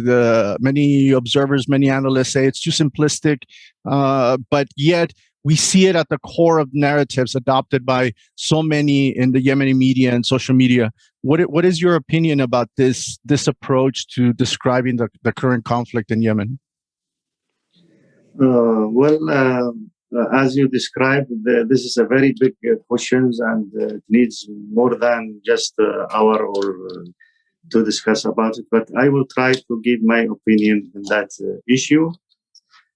Many observers, many analysts say it's too simplistic, but yet we see it at the core of narratives adopted by so many in the Yemeni media and social media. What is your opinion about this approach to describing the current conflict in Yemen? As you described, this is a very big question, and it needs more than just an hour or to discuss about it. But I will try to give my opinion on that issue.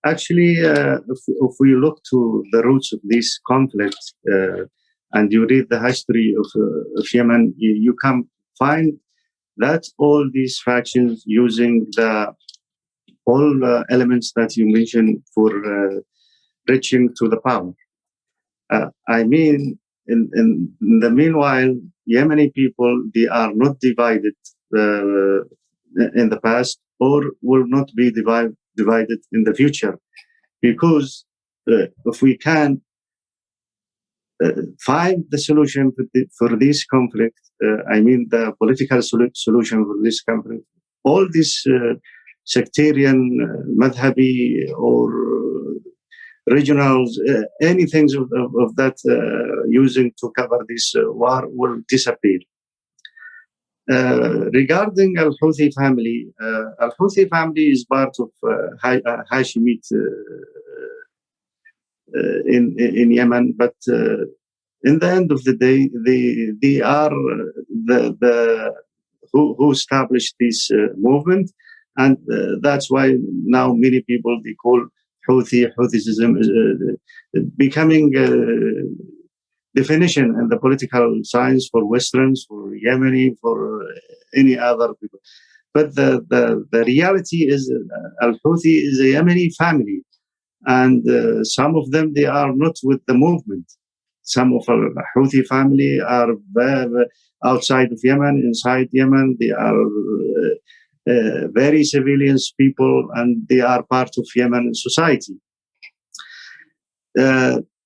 Actually, if we look to the roots of this conflict and you read the history of Yemen, you can find that all these factions using all elements that you mentioned for reaching to the power. In the meanwhile, Yemeni people, they are not divided in the past, or will not be divided in the future, because if we can find the solution for this conflict, the political solution for this conflict, all this sectarian, madhabi, or regionals, anything of that using to cover this war will disappear. Regarding al-Houthi family is part of Hashemite in Yemen, but in the end of the day, they are who established this movement, And that's why now many people, they call Houthiism becoming definition in the political science for Westerns, for Yemeni, for any other people. But the reality is al-Houthi is a Yemeni family. And some of them, they are not with the movement. Some of our Houthi family are outside of Yemen, inside Yemen. They are very civilian people, and they are part of Yemen society.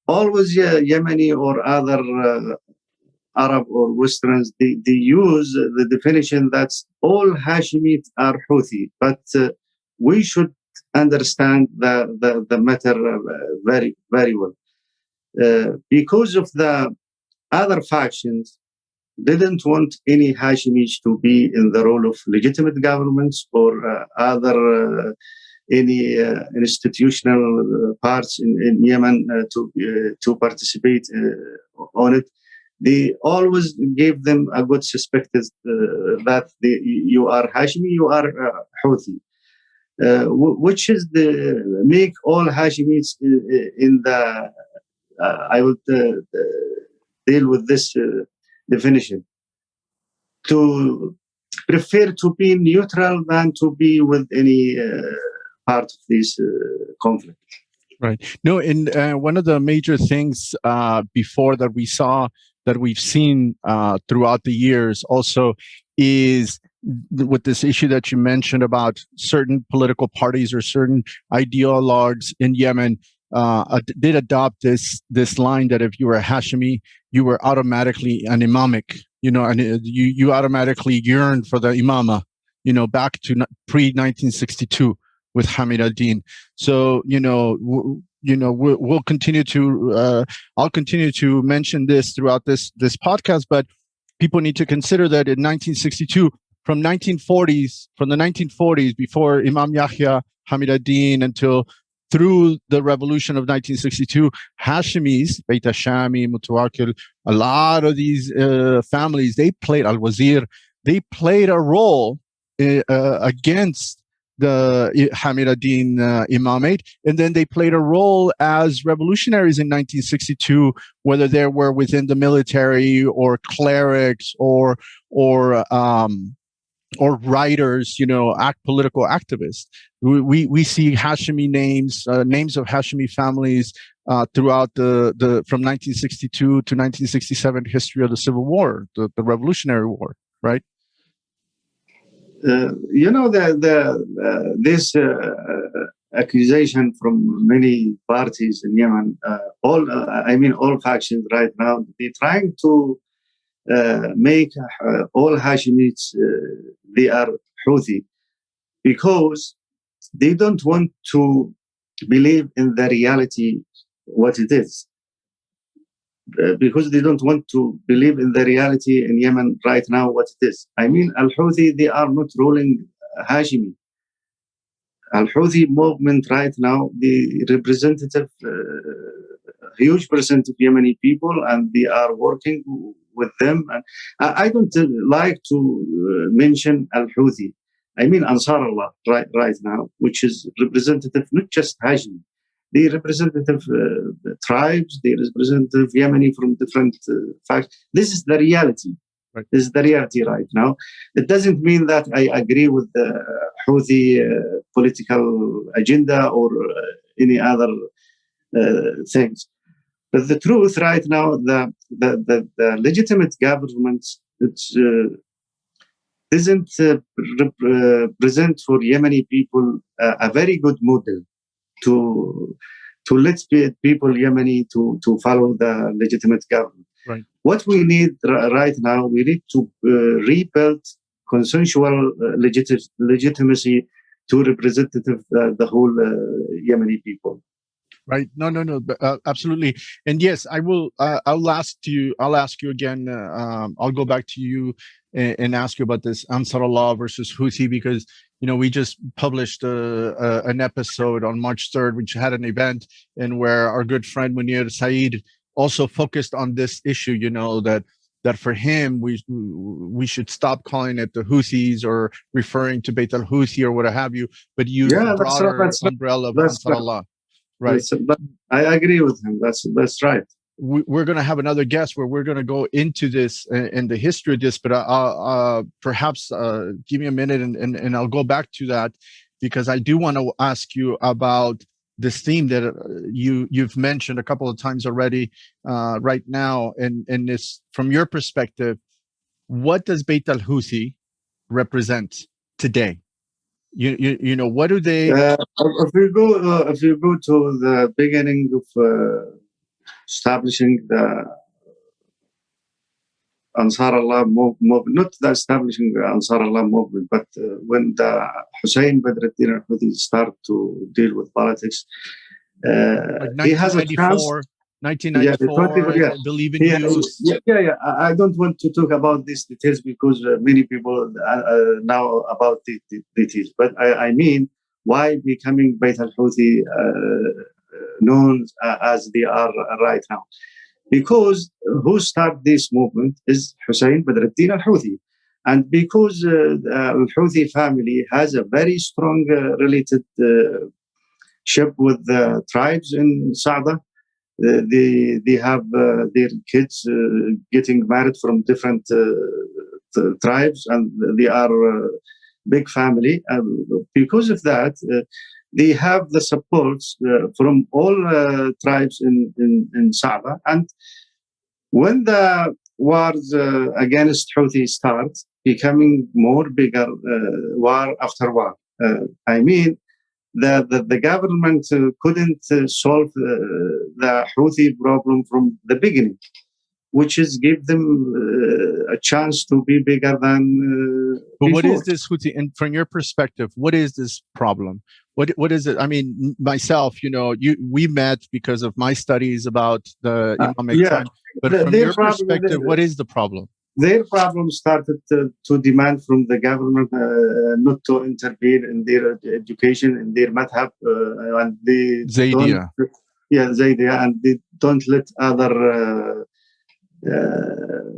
Always Yemeni or other Arab or Westerns, they use the definition that all Hashemite are Houthi, but we should understand the matter very, very well. Because of the other factions didn't want any Hashemites to be in the role of legitimate governments or other any institutional parts in Yemen to participate on it. They always gave them a good suspect that you are Hashemi, you are Houthi. Which is make all Hashemites in the I would deal with this definition to prefer to be neutral than to be with any part of this conflict. Right. No, and one of the major things before that we saw that we've seen throughout the years also is with this issue that you mentioned about certain political parties or certain ideologues in Yemen did adopt this line that if you were a Hashemi, you were automatically an imamic, and you automatically yearned for the imama, back to pre-1962 with Hamid ad-Din. So, we'll continue to, I'll continue to mention this throughout this podcast, but people need to consider that in 1962, from the 1940s, before Imam Yahya, Hamid ad-Din, until through the revolution of 1962, Hashemis, Bayt al-Shami, Mutawakkil, a lot of these families, they played al-Wazir, they played a role against the Hamid ad-Din imamate, and then they played a role as revolutionaries in 1962, whether they were within the military or clerics or writers, political activists. We see Hashemi names of Hashemi families throughout the from 1962 to 1967 history of the Civil War, the Revolutionary War, right? This accusation from many parties in Yemen, all factions right now, they're trying to make all Hashemites they are Houthi because they don't want to believe in the reality what it is. Because they don't want to believe in the reality in Yemen right now what it is. Al-Houthi, they are not ruling Hashemi. Al-Houthi movement right now, the representative, huge percent of Yemeni people, and they are working with them. And I don't like to mention Al-Houthi. Ansar Allah right now, which is representative, not just Hashemi. The representative tribes, the representative Yemeni from different facts. This is the reality. Right. This is the reality right now. It doesn't mean that I agree with the Houthi political agenda or any other things. But the truth right now, the legitimate government doesn't present for Yemeni people a very good model to let people Yemeni to follow the legitimate government. Right. What we need right now, we need to rebuild consensual legitimacy to representative the whole Yemeni people. Right. No, absolutely. And yes, I will. I'll ask you again. I'll go back to you and ask you about this Ansar Allah versus Houthi, because we just published an episode on March 3rd, which had an event and where our good friend Munir Saeed also focused on this issue. That that for him, we should stop calling it the Houthis or referring to Bayt al-Houthi or what have you, but use the broader umbrella of Ansar Allah. Right. I agree with him. That's right. We're going to have another guest where we're going to go into this and the history of this, but perhaps give me a minute and I'll go back to that, because I do want to ask you about this theme that you've mentioned a couple of times already right now. And this, from your perspective, what does Bayt al-Houthi represent today? You know, what do they? If you go to the beginning of establishing the Ansar Allah movement, not the establishing the Ansar Allah movement, but when the Hussein Badruddin al-Houthi started to deal with politics, he has a chance. 1994, yeah, believe in you. Yeah. I don't want to talk about these details because many people know about the details. But I mean, why becoming Bayt al-Houthi known as they are right now? Because who started this movement is Hussein Badruddin al-Houthi. And because al-Houthi family has a very strong relationship with the tribes in Saada. They have their kids getting married from different tribes, and they are a big family. Because of that, they have the support from all tribes in Saada. And when the wars against Houthi start, becoming more bigger war after war. I mean, the government couldn't solve the Houthi problem from the beginning, which is give them a chance to be bigger than But what before. is this Houthi? And from your perspective, what is this problem? What is it? I mean, myself, you know, we met because of my studies about the Imamic time. But from your perspective, what is the problem? Their problem started to demand from the government not to intervene in their education, in their madhab, and they Zaydiyya. Zaydiyya, and they don't let other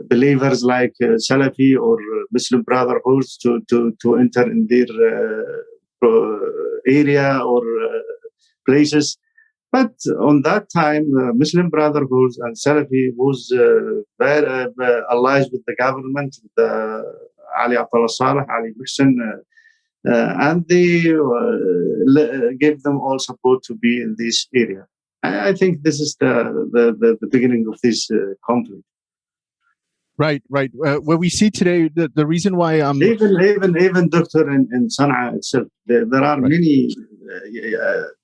believers like Salafi or Muslim Brotherhoods to enter in their area or places. But on that time, Muslim Brotherhood and Salafi was very allies with the government, Ali Abdullah Saleh, Ali Muhsin, and they gave them all support to be in this area. I think this is the beginning of this conflict. Right. What we see today, the reason why even doctor in Sana'a itself, there are many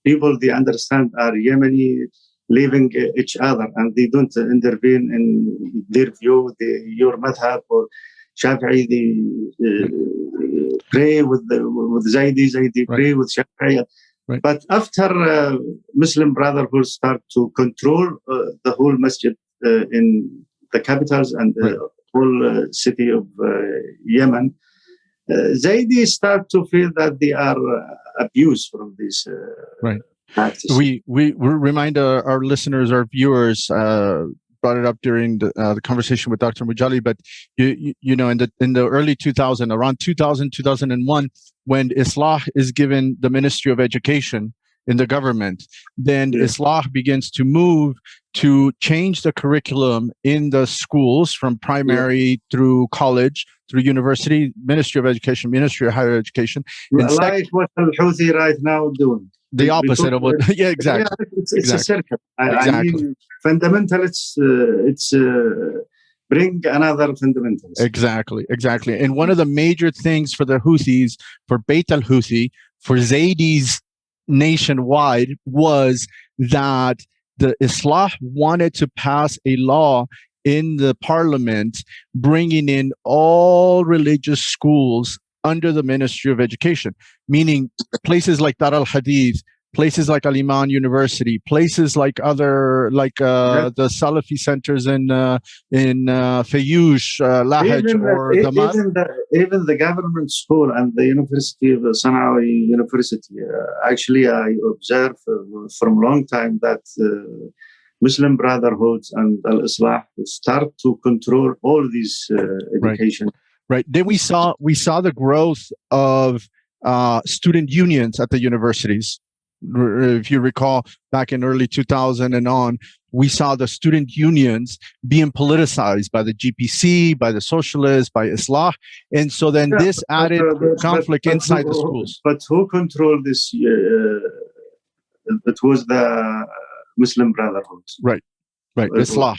people they understand are Yemeni living each other, and they don't intervene in their view. Your madhab or Shafi'i, they pray with Zaydi pray with Shafi'i. Right. But after Muslim Brotherhood start to control the whole masjid in the capitals and the whole city of Yemen, Zaydi start to feel that they are abused from this practice. We remind our listeners, our viewers, brought it up during the conversation with Dr. Mujalli, but you know, in the early 2000s, around 2000, 2001, when Islah is given the Ministry of Education in the government, then Islah begins to move to change the curriculum in the schools from primary through college, through university, Ministry of Education, Ministry of Higher Education. Like what al-Houthi right now doing. The opposite of what, exactly. Yeah, it's a circle. Exactly. I mean, fundamentalists, it's bring another fundamentalist. Exactly. And one of the major things for the Houthis, for Bayt al-Houthi, for Zaydis nationwide, was that the Islah wanted to pass a law in the parliament bringing in all religious schools under the Ministry of Education, meaning places like Dar al-Hadith, places like al-Iman University, places like the Salafi centers in Fayoush, Lahej, or even the government school and the University of Sana'a University. Actually, I observed from a long time that Muslim Brotherhoods and al-Islah start to control all these education. Right. Then we saw the growth of student unions at the universities. If you recall, back in early 2000 and on, we saw the student unions being politicized by the GPC, by the socialists, by Islah. And so then this added conflict inside the schools. But who controlled this? It was the Muslim Brotherhoods. Right. Islah.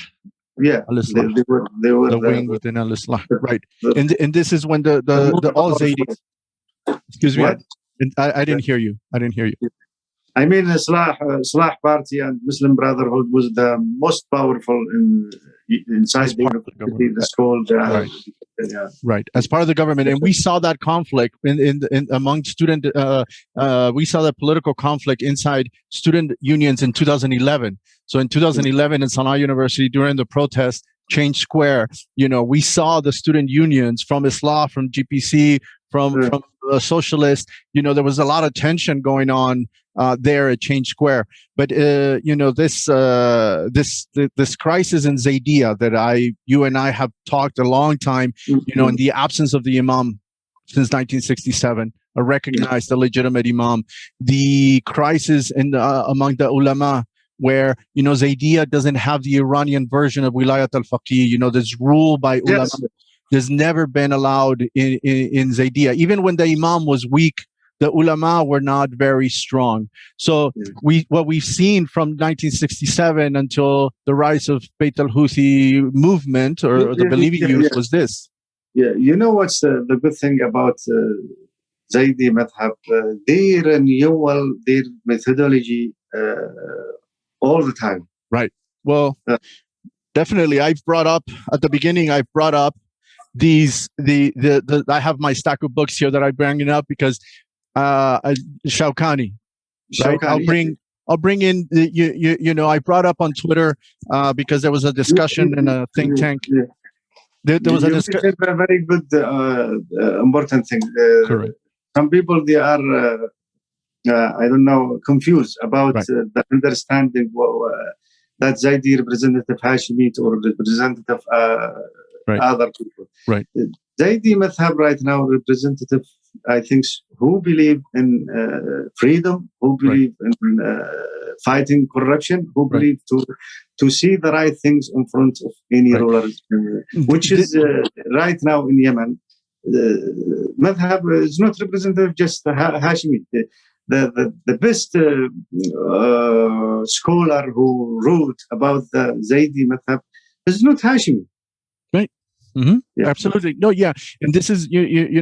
Yeah, they were the wing within al-Islah. Right. And this is when the all Zaydis. Excuse me. I didn't hear you. I mean, Islah Party and Muslim Brotherhood was the most powerful inside the university, the school. Right. As part of the government, and we saw that conflict in among student. We saw that political conflict inside student unions in 2011. So in 2011, in Sana'a University, during the protest, Change Square, we saw the student unions from Islah, from GPC, from socialists. There was a lot of tension going on there at Change Square. But this crisis in Zaydiyya that you and I have talked a long time, in the absence of the Imam since 1967, a recognized, a legitimate Imam, the crisis among the ulama, where Zaydiyya doesn't have the Iranian version of Wilayat al-Faqih. This rule by ulama. Yes. There's never been allowed in Zaydiyya. Even when the Imam was weak, the ulama were not very strong. So what we've seen from 1967 until the rise of Bayt al-Houthi movement or the believing youth was this. Yeah, what's the good thing about Zaydi Madhab? They renewal their methodology all the time. Right. Well, definitely. I've brought up I have my stack of books here that I bring it up because Shawkani, right? I'll bring in I brought up on Twitter because there was a discussion in a think tank. There was a discussion. A very good important thing. Correct. Some people they are confused about the understanding that Zaydi representative Hashemite or representative other people. Right. Zaydi Madhab right now representative, I think, who believe in freedom, who believe in fighting corruption, who believe to see the right things in front of any rulers, which is right now in Yemen. Madhab is not representative just Hashemite. The best scholar who wrote about the Zaydi Madhab is not Hashemi. Right. Mm-hmm. Yeah. Absolutely. No, yeah. And this is,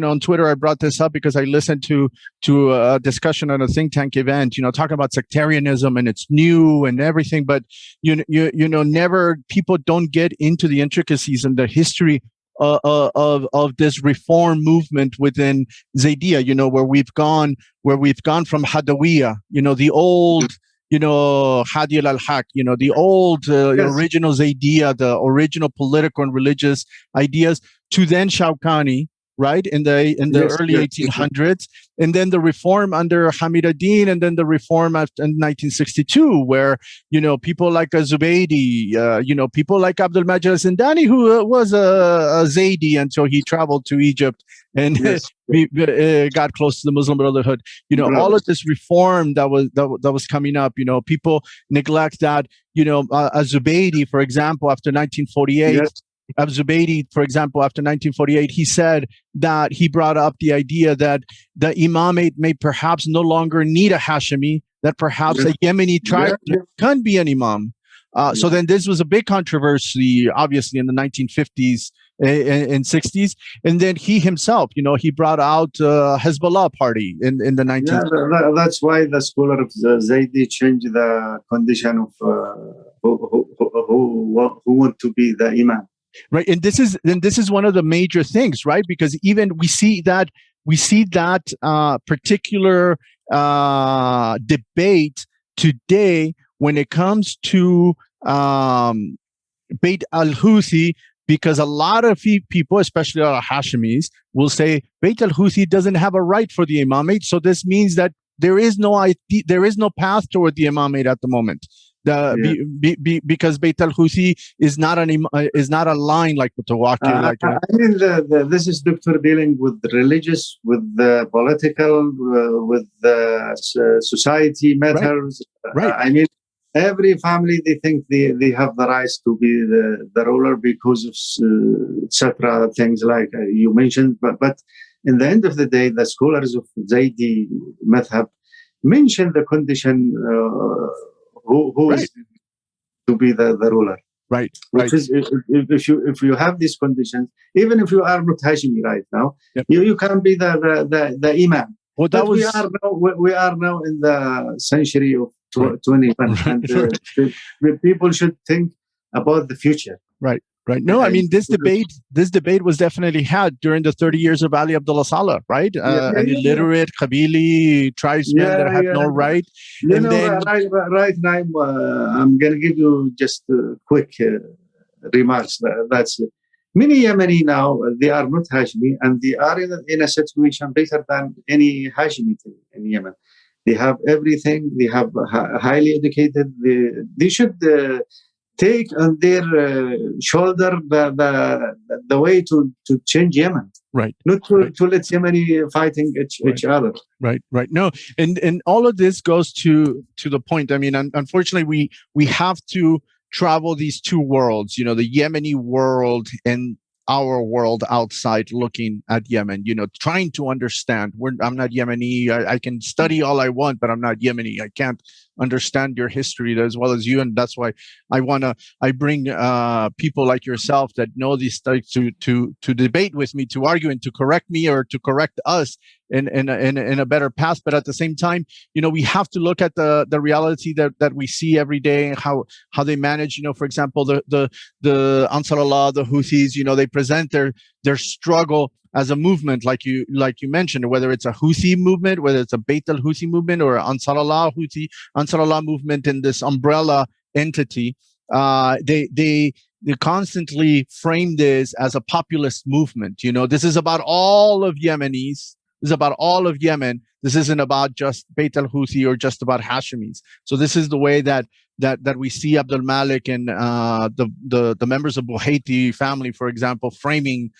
on Twitter, I brought this up because I listened to a discussion at a think tank event, talking about sectarianism and it's new and everything. But, never people don't get into the intricacies and the history of this reform movement within Zaydiyya, where we've gone from Hadawiyya, the old, Hadi al-Haq, the old original Zaydiyya, the original political and religious ideas, to then Shawkani, right, in the early 1800s, and then the reform under Hamid ad-Din, and then the reform in 1962, where people like Zubaydi, people like Abdul Majid al-Zindani, who was a Zaydi until he traveled to Egypt and got close to the Muslim Brotherhood. All of this reform that was coming up. People neglect that. Zubaydi, for example, after 1948. Yes. Zubaydi, for example, after 1948, he said that he brought up the idea that the imamate may perhaps no longer need a Hashemi, that perhaps a Yemeni tribe can be an imam. So then this was a big controversy, obviously, in the 1950s and 60s. And then he himself, he brought out Hezbollah party in the 19th. Yeah, that's why the scholar of Zaydi changed the condition of who want to be the imam. Right, and this is one of the major things, right? Because even we see that particular debate today when it comes to Bayt al-Houthi, because a lot of people, especially a lot of Hashemis, will say Bayt al-Houthi doesn't have a right for the imamate. So this means that there is no path toward the imamate at the moment. Because Bayt al-Houthi is not a line like Mutawakkil. This is Doctor dealing with religious, with the political, with the society matters. Right. Every family, they think they have the rights to be the ruler because of etc. things like you mentioned. But in the end of the day, the scholars of Zaydi madhab mention the condition who is to be the ruler. Right. Which is if you have these conditions, even if you are not Hashimi right now, you can be the imam. Well, we are now in the century of 21, and the people should think about the future. Right. No, I mean this debate was definitely had during the 30 years of Ali Abdullah Saleh, right? An illiterate Qabili tribesman that had no right. Right now, I'm going to give you just quick remarks. That's it. Many Yemeni now, they are not Hashimi, and they are in a situation better than any Hashimi in Yemen. They have everything. They have highly educated. They should take on their shoulder the way to change Yemen. Right. Not to let Yemeni fighting each other. Right. No, and all of this goes to the point. I mean, unfortunately, we have to travel these two worlds, the Yemeni world and our world outside looking at Yemen, trying to understand. I'm not Yemeni. I can study all I want, but I'm not Yemeni. I can't understand your history as well as you, and that's why I bring people like yourself that know these things to debate with me, to argue and to correct me or to correct us in a better path. But at the same time, we have to look at the reality that we see every day, and how they manage. For example, the Ansar Allah, the Houthis, they present their struggle as a movement, like you mentioned, whether it's a Houthi movement, whether it's a Bayt al-Houthi movement, or Ansar Allah movement in this umbrella entity. They constantly frame this as a populist movement. This is about all of Yemenis. This is about all of Yemen. This isn't about just Bayt al-Houthi or just about Hashimis. So this is the way that we see Abdul Malik and the members of Buhaiti family, for example, framing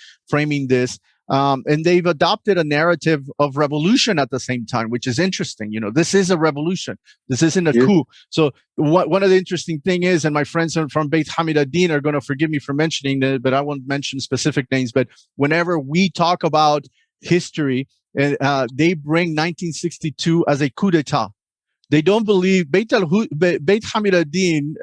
this. And they've adopted a narrative of revolution at the same time, which is interesting. This is a revolution. This isn't a coup. So one of the interesting thing is, and my friends from Bayt Hamid ad-Din are going to forgive me for mentioning it, but I won't mention specific names. But whenever we talk about history, they bring 1962 as a coup d'etat. They don't believe Bayt Hamid ad-Din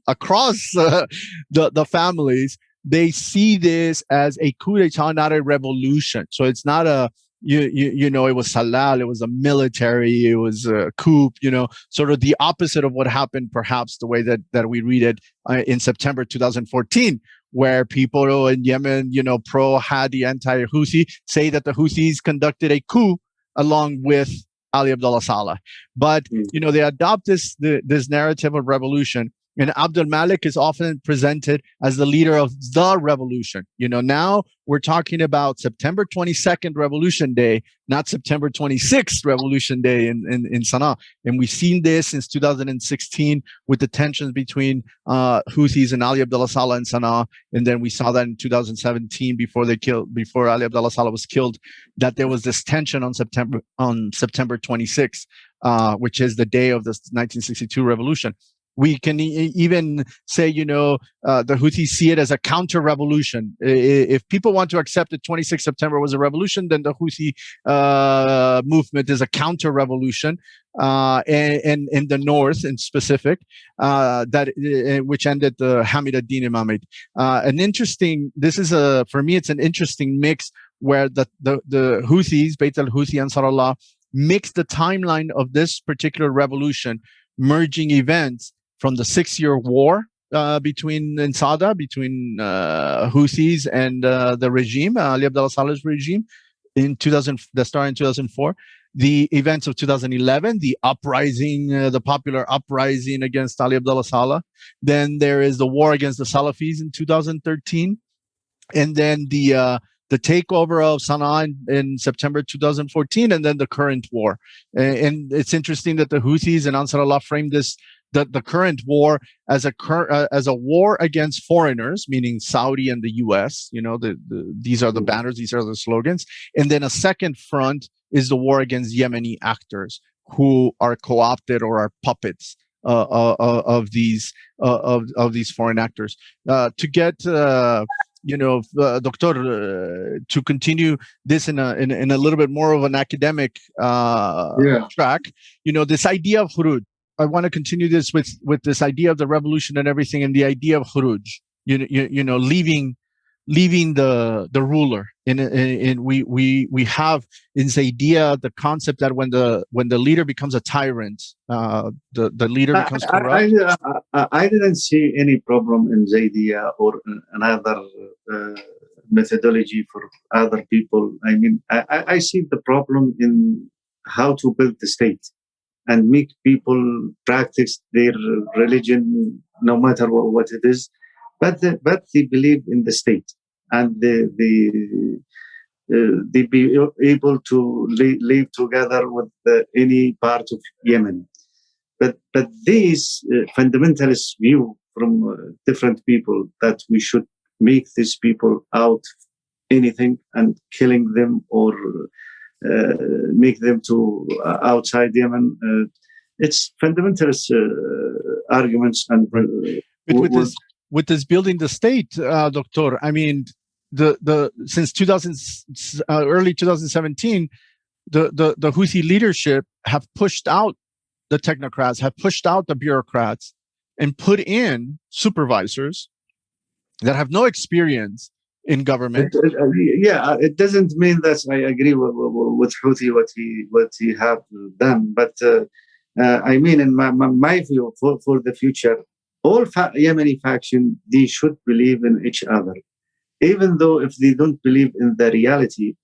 across the families. They see this as a coup d'etat, not a revolution. So it's not it was Salal, it was a military, it was a coup, sort of the opposite of what happened, perhaps the way that we read it in September 2014, where people in Yemen, pro-Hadi, anti-Houthi, say that the Houthis conducted a coup along with Ali Abdullah Saleh. But, they adopt this narrative of revolution. And Abdul Malik is often presented as the leader of the revolution. Now we're talking about September 22nd Revolution Day, not September 26th Revolution Day in Sana'a. And we've seen this since 2016 with the tensions between Houthis and Ali Abdullah Saleh in Sana'a. And then we saw that in 2017 before Ali Abdullah Saleh was killed, that there was this tension on September 26th, which is the day of the 1962 revolution. We can even say, the Houthis see it as a counter-revolution. If people want to accept that 26 September was a revolution, then the Houthi movement is a counter-revolution, and in the north in specific, which ended the Hamid ad-Din Imamate. For me, it's an interesting mix where the Houthis, Bayt al-Houthi, Ansar Allah, mix the timeline of this particular revolution, merging events from the 6-year war between Houthis and the regime, Ali Abdullah Saleh's regime, that started in 2004. The events of 2011, the uprising, the popular uprising against Ali Abdullah Saleh. Then there is the war against the Salafis in 2013, and then the takeover of Sana'a in September 2014, and then the current war. And it's interesting that the Houthis and Ansar Allah framed this the current war as a war against foreigners, meaning Saudi and the U.S. These are the banners, these are the slogans, and then a second front is the war against Yemeni actors who are co-opted or are puppets of these foreign actors. To get Doctor, to continue this in a little bit more of an academic track, this idea of khuruj. I want to continue this with this idea of the revolution and everything, and the idea of khuruj. Leaving the ruler. We have in Zaydiyya the concept that when the leader becomes a tyrant, the leader becomes corrupt. I didn't see any problem in Zaydiyya or another methodology for other people. I mean, I see the problem in how to build the state and make people practice their religion, no matter what it is, but they believe in the state, and they be able to live together with any part of Yemen. But this fundamentalist view from different people that we should make these people out anything and killing them or make them to outside Yemen. It's fundamentalist arguments. And with this building the state, Doctor, I mean, since early 2017, the Houthi leadership have pushed out the technocrats, have pushed out the bureaucrats, and put in supervisors that have no experience in government. It doesn't mean that I agree with Houthi what he have done, but I mean, in my view, for the future, all Yemeni faction, they should believe in each other, even though if they don't believe in the reality.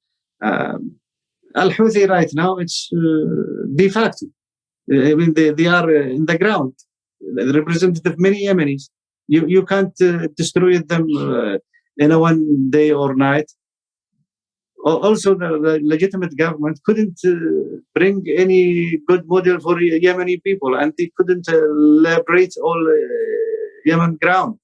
Al-Houthi right now, it's de facto. I mean, they are in the ground, representative many Yemenis. You can't destroy them in a one day or night. Also, the legitimate government couldn't bring any good model for Yemeni people, and they couldn't liberate all Yemen ground.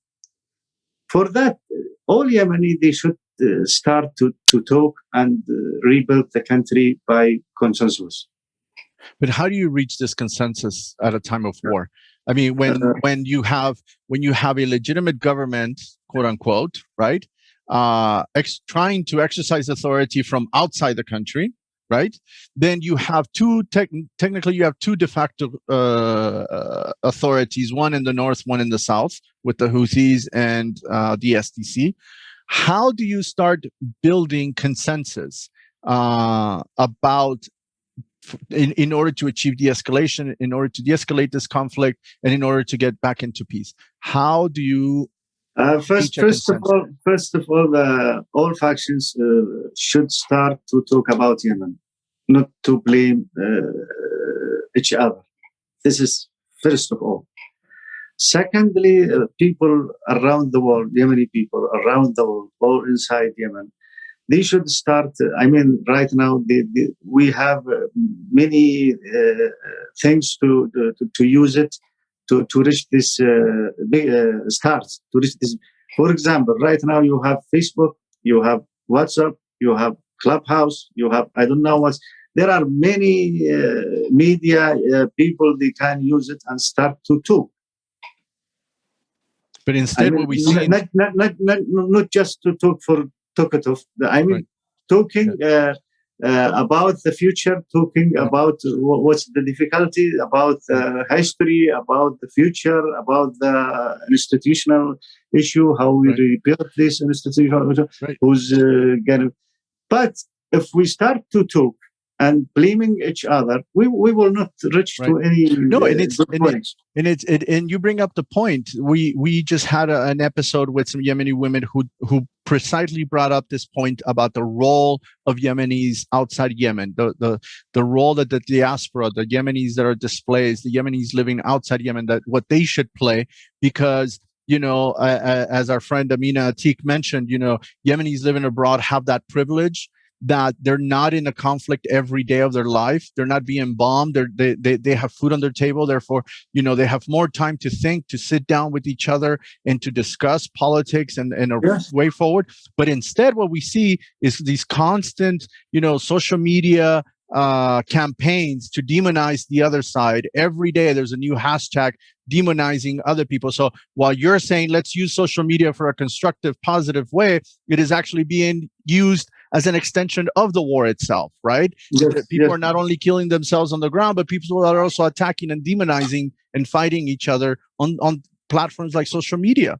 For that, all Yemeni, they should start to talk and rebuild the country by consensus. But how do you reach this consensus at a time of war? I mean, when you have a legitimate government, quote unquote, right, trying to exercise authority from outside the country, right? Then you have technically you have two de facto authorities, one in the north, one in the south, with the Houthis and the SDC. How do you start building consensus about? In order to achieve de-escalation, in order to de-escalate this conflict, and in order to get back into peace? How do you first of all, all factions should start to talk about Yemen, not to blame each other. This is first of all. Secondly, people around the world, Yemeni people around the world, or inside Yemen, they should start. I mean, right now we have many things to use it to reach this start. To reach this, for example, right now you have Facebook, you have WhatsApp, you have Clubhouse, you have I don't know what. There are many media people they can use it and start to talk. But instead, what we see not just to talk for talkative. I mean, talking about the future, talking about what's the difficulty, about history, about the future, about the institutional issue, how we rebuild this institutional issue, who's going. But if we start to talk and blaming each other, we will not reach to any and you bring up the point. We just had an episode with some Yemeni women who precisely brought up this point about the role of Yemenis outside Yemen, the role that the diaspora, the Yemenis that are displaced, the Yemenis living outside Yemen, that what they should play, because as our friend Amina Atik mentioned, Yemenis living abroad have that privilege that they're not in a conflict every day of their life. They're not being bombed. They have food on their table. Therefore, they have more time to think, to sit down with each other and to discuss politics and a way forward. But instead, what we see is these constant, social media campaigns to demonize the other side. Every day there's a new hashtag demonizing other people. So while you're saying let's use social media for a constructive, positive way, it is actually being used as an extension of the war itself, right? Yes, people are not only killing themselves on the ground, but people are also attacking and demonizing and fighting each other on platforms like social media.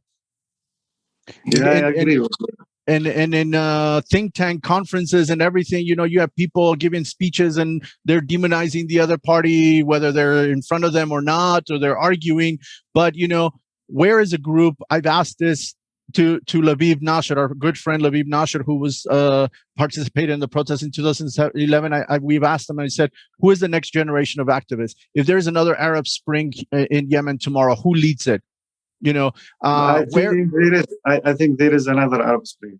Yeah, I agree with you. And in think tank conferences and everything, you have people giving speeches and they're demonizing the other party, whether they're in front of them or not, or they're arguing. But, where is a group? I've asked this to Labib Nasher, our good friend Labib Nasher, who was participated in the protest in 2011. We've asked him and I said, who is the next generation of activists? If there's another Arab Spring in Yemen tomorrow, who leads it? I think there is another Arab Spring.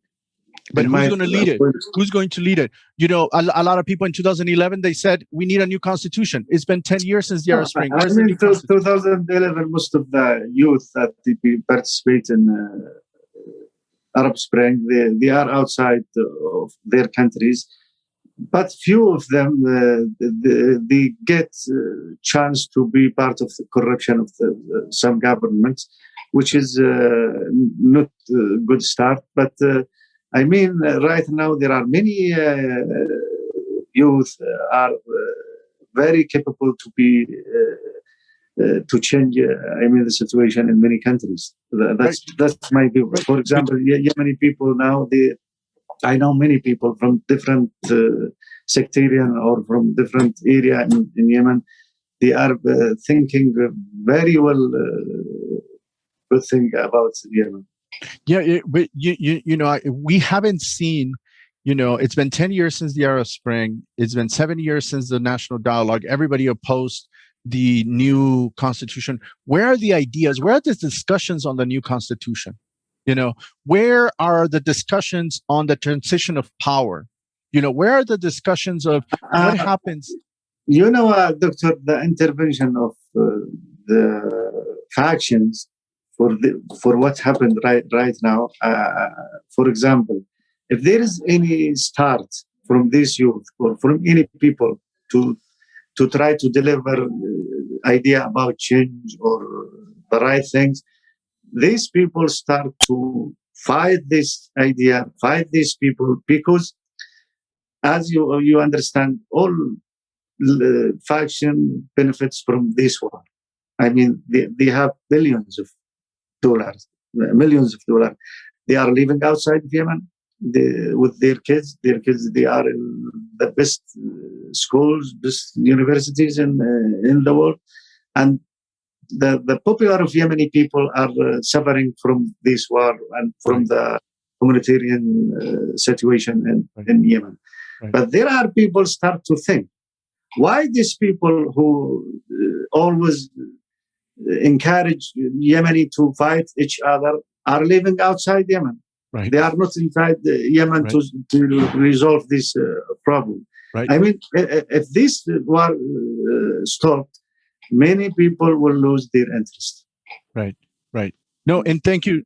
But who's going to lead it? Who's going to lead it? A lot of people in 2011, they said, we need a new constitution. It's been 10 years since the Arab Spring. Where's the new 2011, most of the youth that participate in Arab Spring, they are outside of their countries. But few of them, they get chance to be part of the corruption of some governments, which is not a good start. But right now there are many youth are very capable to be to change. The situation in many countries. That's my view. For example, Yemeni people now, I know many people from different sectarian or from different area in Yemen. They are thinking very well good thing about Yemen. Yeah, but we haven't seen. It's been 10 years since the Arab Spring. It's been 7 years since the national dialogue. Everybody opposed the new constitution. Where are the ideas? Where are the discussions on the new constitution? Where are the discussions on the transition of power? Where are the discussions of what happens? Doctor, the intervention of the factions for what happened right now. For example, if there is any start from this youth or from any people to try to deliver idea about change or the right things, these people start to fight this idea, fight these people, because as you understand, all faction benefits from this war. They have billions of dollars, millions of dollars. They are living outside Yemen with their kids. Their kids, they are in the best schools, best universities in the world. And the popular of Yemeni people are suffering from this war and from the humanitarian situation in Yemen. Right. But there are people start to think, why these people who always encourage Yemeni to fight each other are living outside Yemen? Right. They are not inside Yemen to resolve this problem. Right. If this war stopped, many people will lose their interest. Right. No, and thank you.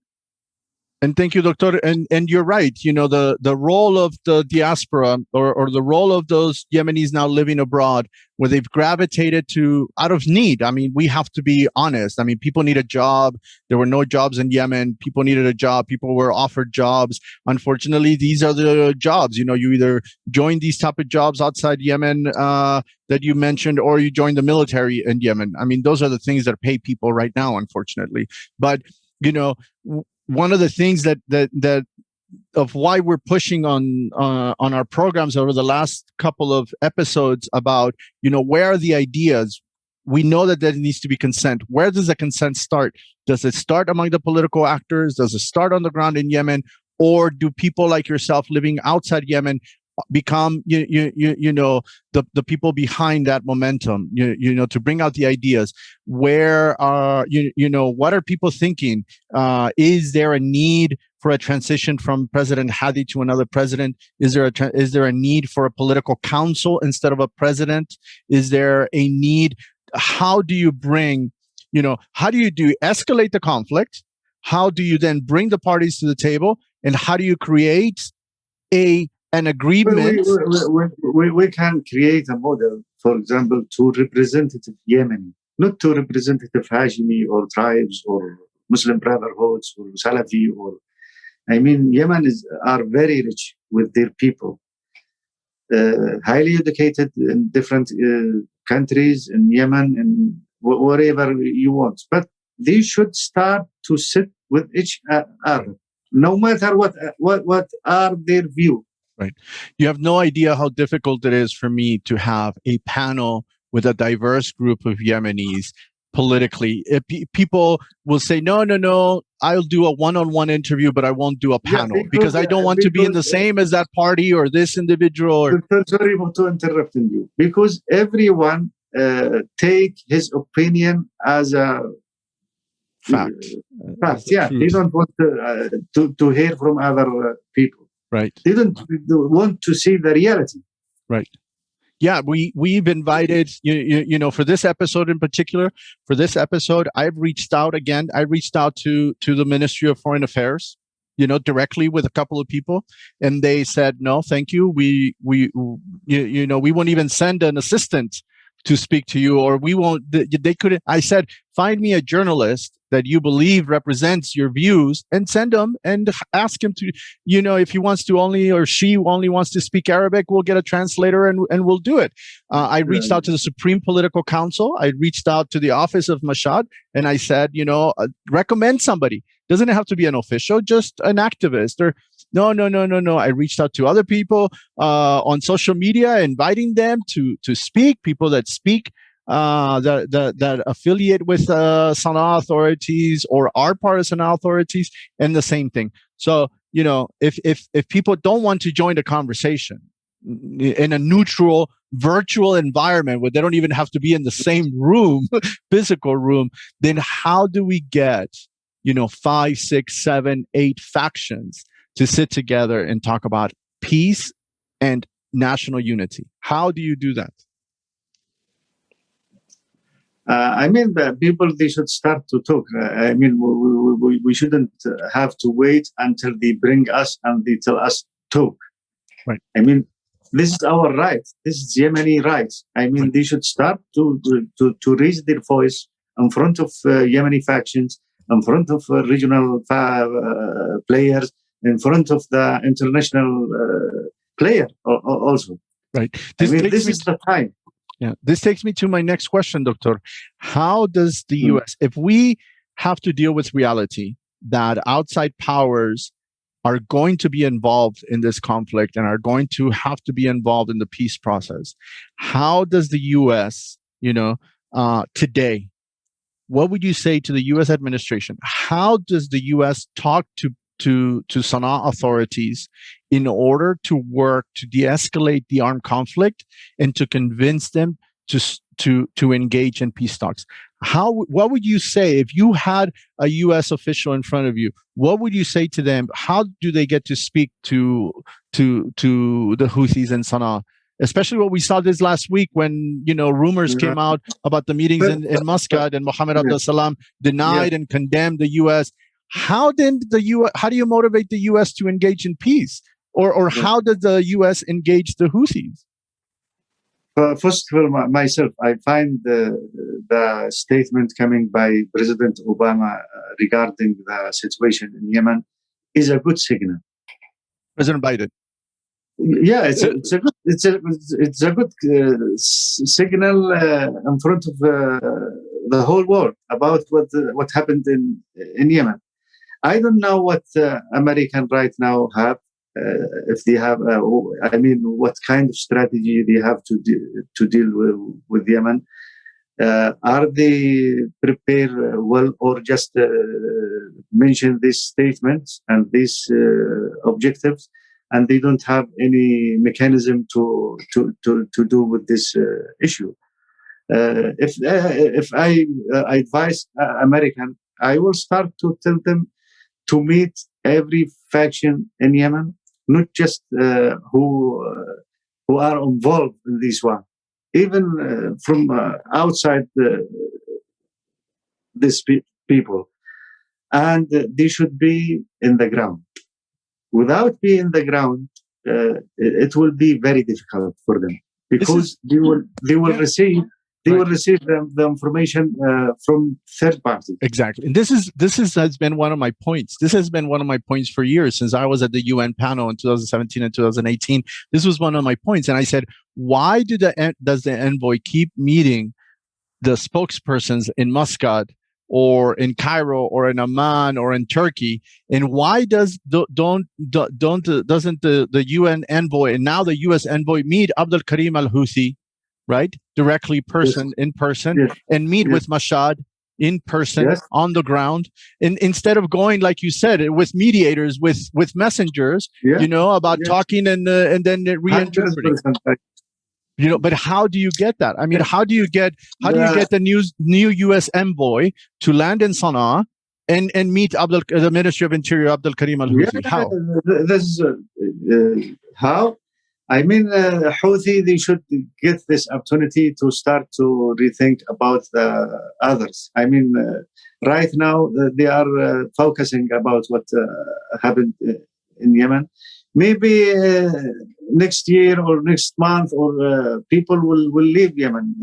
And thank you, Doctor. And you're right. The role of the diaspora or the role of those Yemenis now living abroad, where they've gravitated to out of need. We have to be honest. People need a job. There were no jobs in Yemen. People needed a job. People were offered jobs. Unfortunately, these are the jobs. You either join these type of jobs outside Yemen that you mentioned, or you join the military in Yemen. Those are the things that pay people right now, unfortunately. But, one of the things that of why we're pushing on our programs over the last couple of episodes about, where are the ideas? We know that there needs to be consent. Where does the consent start? Does it start among the political actors? Does it start on the ground in Yemen? Or do people like yourself living outside Yemen become the people behind that momentum, to bring out the ideas? Where are what are people thinking? Is there a need for a transition from President Hadi to another president? Is there a need for a political council instead of a president? Is there a need? How do you bring, how do you escalate the conflict? How do you then bring the parties to the table? And how do you create an agreement? We can create a model, for example, to representative Yemeni, not to representative Hashimi or tribes or Muslim brotherhoods or Salafi Yemen are very rich with their people, highly educated in different countries in Yemen and wherever you want. But they should start to sit with each other, no matter what are their view. Right. You have no idea how difficult it is for me to have a panel with a diverse group of Yemenis politically. People will say, no, I'll do a one-on-one interview, but I won't do a panel because I don't want to be in the same as that party or this individual. Sorry to interrupt you, because everyone take his opinion as a fact. Yeah, they don't want to hear from other people. Right. They don't want to see the reality. Right. Yeah, we've invited, for this episode in particular, I've reached out again. I reached out to the Ministry of Foreign Affairs, directly with a couple of people, and they said, no, thank you. We won't even send an assistant to speak to you, or we won't, they couldn't. I said, find me a journalist that you believe represents your views and send him and ask him to, if he wants to only, or she only wants to speak Arabic, we'll get a translator and we'll do it. I reached out to the Supreme Political Council. I reached out to the office of Mashhad and I said, recommend somebody. Doesn't have to be an official, just an activist or no. I reached out to other people on social media, inviting them to speak, people that speak, that affiliate with Sana'a authorities or are part of Sana'a authorities, and the same thing. So, if people don't want to join the conversation in a neutral virtual environment where they don't even have to be in the same room, physical room, then how do we get, 5, 6, 7, 8 factions to sit together and talk about peace and national unity? How do you do that? The people, they should start to talk. We shouldn't have to wait until they bring us and they tell us talk. Right. This is our right. This is Yemeni rights. Right. They should start to raise their voice in front of Yemeni factions, in front of regional players, in front of the international player also. Right. This is the time. Yeah, this takes me to my next question, Doctor. How does the U.S., if we have to deal with reality that outside powers are going to be involved in this conflict and are going to have to be involved in the peace process, how does the U.S., today, what would you say to the U.S. administration? How does the U.S. talk to Sana'a authorities in order to work to de-escalate the armed conflict and to convince them to engage in peace talks? What would you say if you had a U.S. official in front of you? What would you say to them? How do they get to speak to the Houthis in Sana'a? Especially what we saw this last week when rumors came out about the meetings in Muscat and Mohammed Abdul Salam denied and condemned the U.S. How do you motivate the U.S. to engage in peace, or how did the U.S. engage the Houthis? First of all, myself, I find the statement coming by President Obama regarding the situation in Yemen is a good signal. President Biden. Yeah, it's a good signal in front of the whole world about what happened in Yemen. I don't know what American right now have, if they have, what kind of strategy they have to deal with Yemen. Are they prepared well, or just mention these statements and these objectives, and they don't have any mechanism to do with this issue? If I advise American, I will start to tell them to meet every faction in Yemen, not just who are involved in this war, even from outside these people, and they should be in the ground. Without being in the ground, it will be very difficult for them, because they will receive the information from third parties. Exactly. And this has been one of my points. This has been one of my points for years, since I was at the UN panel in 2017 and 2018. This was one of my points. And I said, why does the envoy keep meeting the spokespersons in Muscat or in Cairo or in Amman or in Turkey? And why doesn't the UN envoy and now the US envoy meet Abdul Karim al-Houthi, right, directly in person, and meet with Mashhad in person on the ground, and instead of going, like you said, with mediators, with messengers, about talking and then reinterpreting. But how do you get that? I mean, how do you get the new U.S. envoy to land in Sana'a and meet the Ministry of Interior Abdul Karim al-Houthi? How? This is how. I mean, Houthi, they should get this opportunity to start to rethink about the others. I mean, right now they are focusing about what happened in Yemen. Maybe next year or next month, or people will leave Yemen,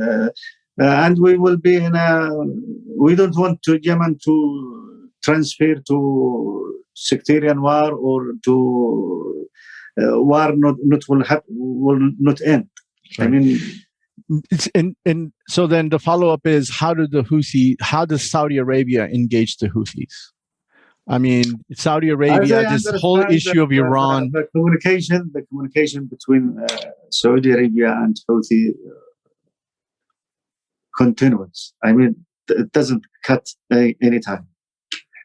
and we will be in we don't want Yemen to transfer to sectarian war, or to war will not end. Right. I mean, and so then the follow-up is, how does Saudi Arabia engage the Houthis? I mean, Saudi Arabia, this whole issue of Iran. The communication between Saudi Arabia and Houthi continues. I mean, it doesn't cut any time,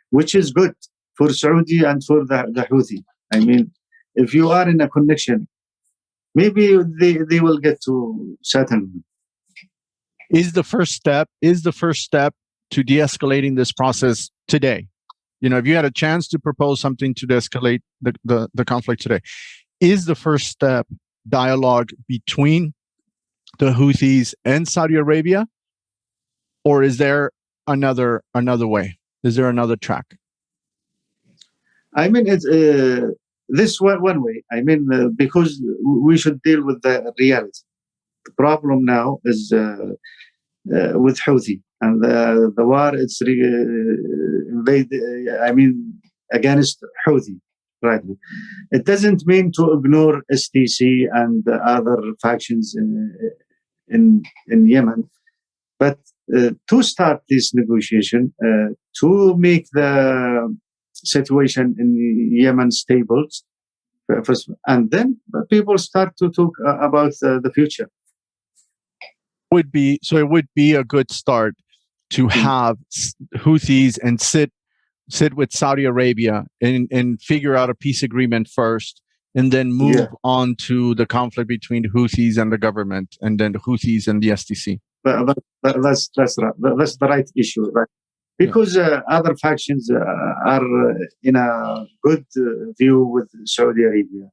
which is good for Saudi and for the Houthi. I mean, if you are in a connection, maybe they will get to settlement. Is the first step to de-escalating this process today? If you had a chance to propose something to de-escalate the conflict today, is the first step dialogue between the Houthis and Saudi Arabia, or is there another way? Is there another track? I mean, it's this one way. I mean, because we should deal with the reality. The problem now is with Houthi, and the war is against Houthi. Right. It doesn't mean to ignore STC and other factions in Yemen, but to start this negotiation, to make the situation in Yemen stable first, and then people start to talk about the future. It would be a good start to have Houthis and sit with Saudi Arabia and figure out a peace agreement first, and then move on to the conflict between the Houthis and the government, and then the Houthis and the STC. But that's right. That's the right issue, right? Because other factions are in a good view with Saudi Arabia.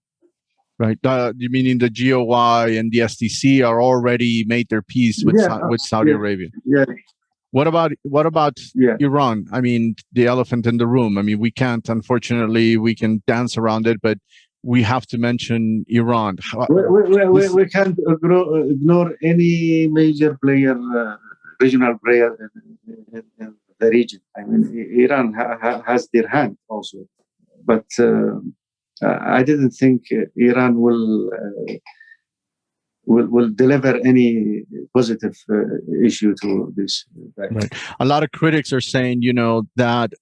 Right. You meaning the GOI and the STC are already made their peace with Saudi Arabia? Yeah. What about Iran? I mean, the elephant in the room. I mean, unfortunately, we can dance around it, but we have to mention Iran. We can't ignore any major player, regional player in the region. I mean, Iran has their hand also, but I didn't think Iran will deliver any positive issue to this. Right. A lot of critics are saying, that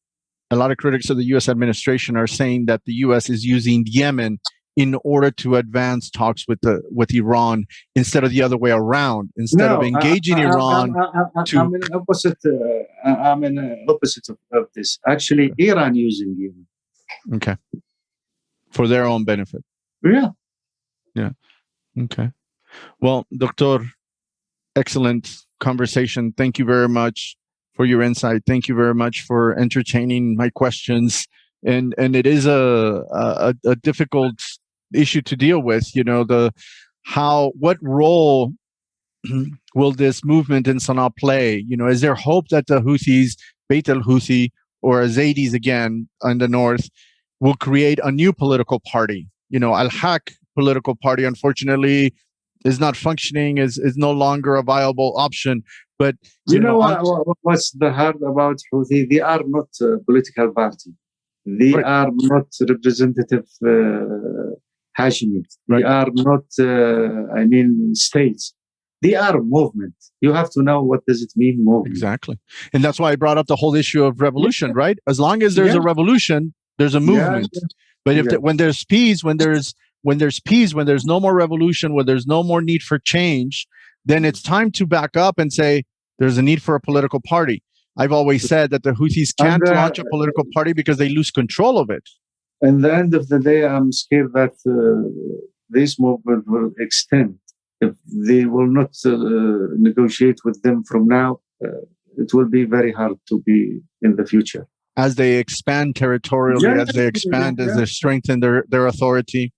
a lot of critics of the U.S. administration are saying that the U.S. is using Yemen in order to advance talks with Iran instead of the other way around. Instead of engaging Iran, I'm in opposite. I'm in opposite of this. Actually, Iran using Yemen. Okay. For their own benefit. Yeah. Okay. Well, Doctor, excellent conversation. Thank you very much for your insight. Thank you very much for entertaining my questions and it is a difficult issue to deal with. What role will this movement in Sana'a play? Is there hope that the Houthis, Bayt al-Houthi, or Zaydis again in the north, will create a new political party? Al-Haq political party, unfortunately, is not functioning, is no longer a viable option. But what's the hard about Houthi? They are not a political party. They are not representative Hashemi. They are not, states. They are a movement. You have to know what does it mean, movement. Exactly. And that's why I brought up the whole issue of revolution, right? As long as there's a revolution, there's a movement. But when there's peace, when there's no more revolution, when there's no more need for change, then it's time to back up and say there's a need for a political party. I've always said that the Houthis can't launch a political party because they lose control of it. At the end of the day, I'm scared that this movement will extend. If they will not negotiate with them from now, it will be very hard to be in the future. As they expand territorially, as they expand, as they strengthen their authority,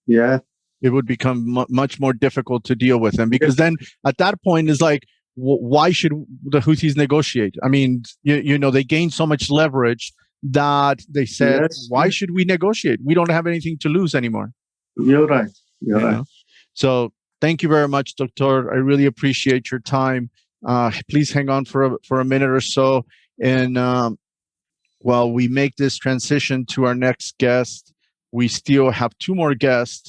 it would become much more difficult to deal with them. Because then at that point, it's like, why should the Houthis negotiate? I mean, they gained so much leverage that they said, why should we negotiate? We don't have anything to lose anymore. You're right. You're right. So thank you very much, Doctor. I really appreciate your time. Please hang on for a minute or so. And while we make this transition to our next guest, we still have two more guests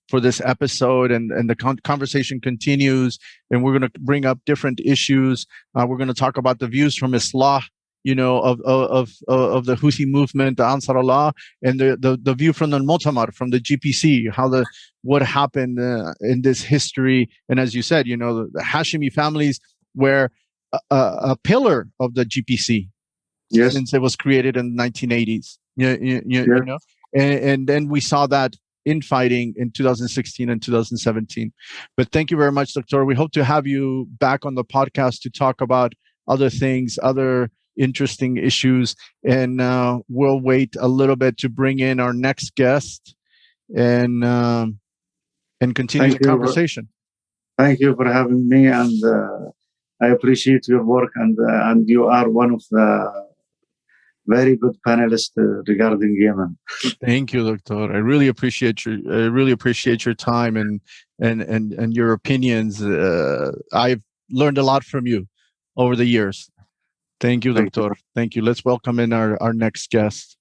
for this episode, and the conversation continues, and we're going to bring up different issues. We're going to talk about the views from Islah, of the Houthi movement, the Ansar Allah, and the view from the Mu'tamar, from the GPC, what happened in this history. And as you said, the Hashemi families were a pillar of the GPC since it was created in the 1980s. And then we saw that infighting in 2016 and 2017. But thank you very much, Doctor. We hope to have you back on the podcast to talk about other things, other interesting issues. And we'll wait a little bit to bring in our next guest and continue the conversation. Thank you for having me, and I appreciate your work, and you are one of the very good panelists regarding Yemen. Thank you, Doctor. I really appreciate your time and your opinions. I've learned a lot from you over the years. Thank you, Doctor. Thank you. Let's welcome in our next guest.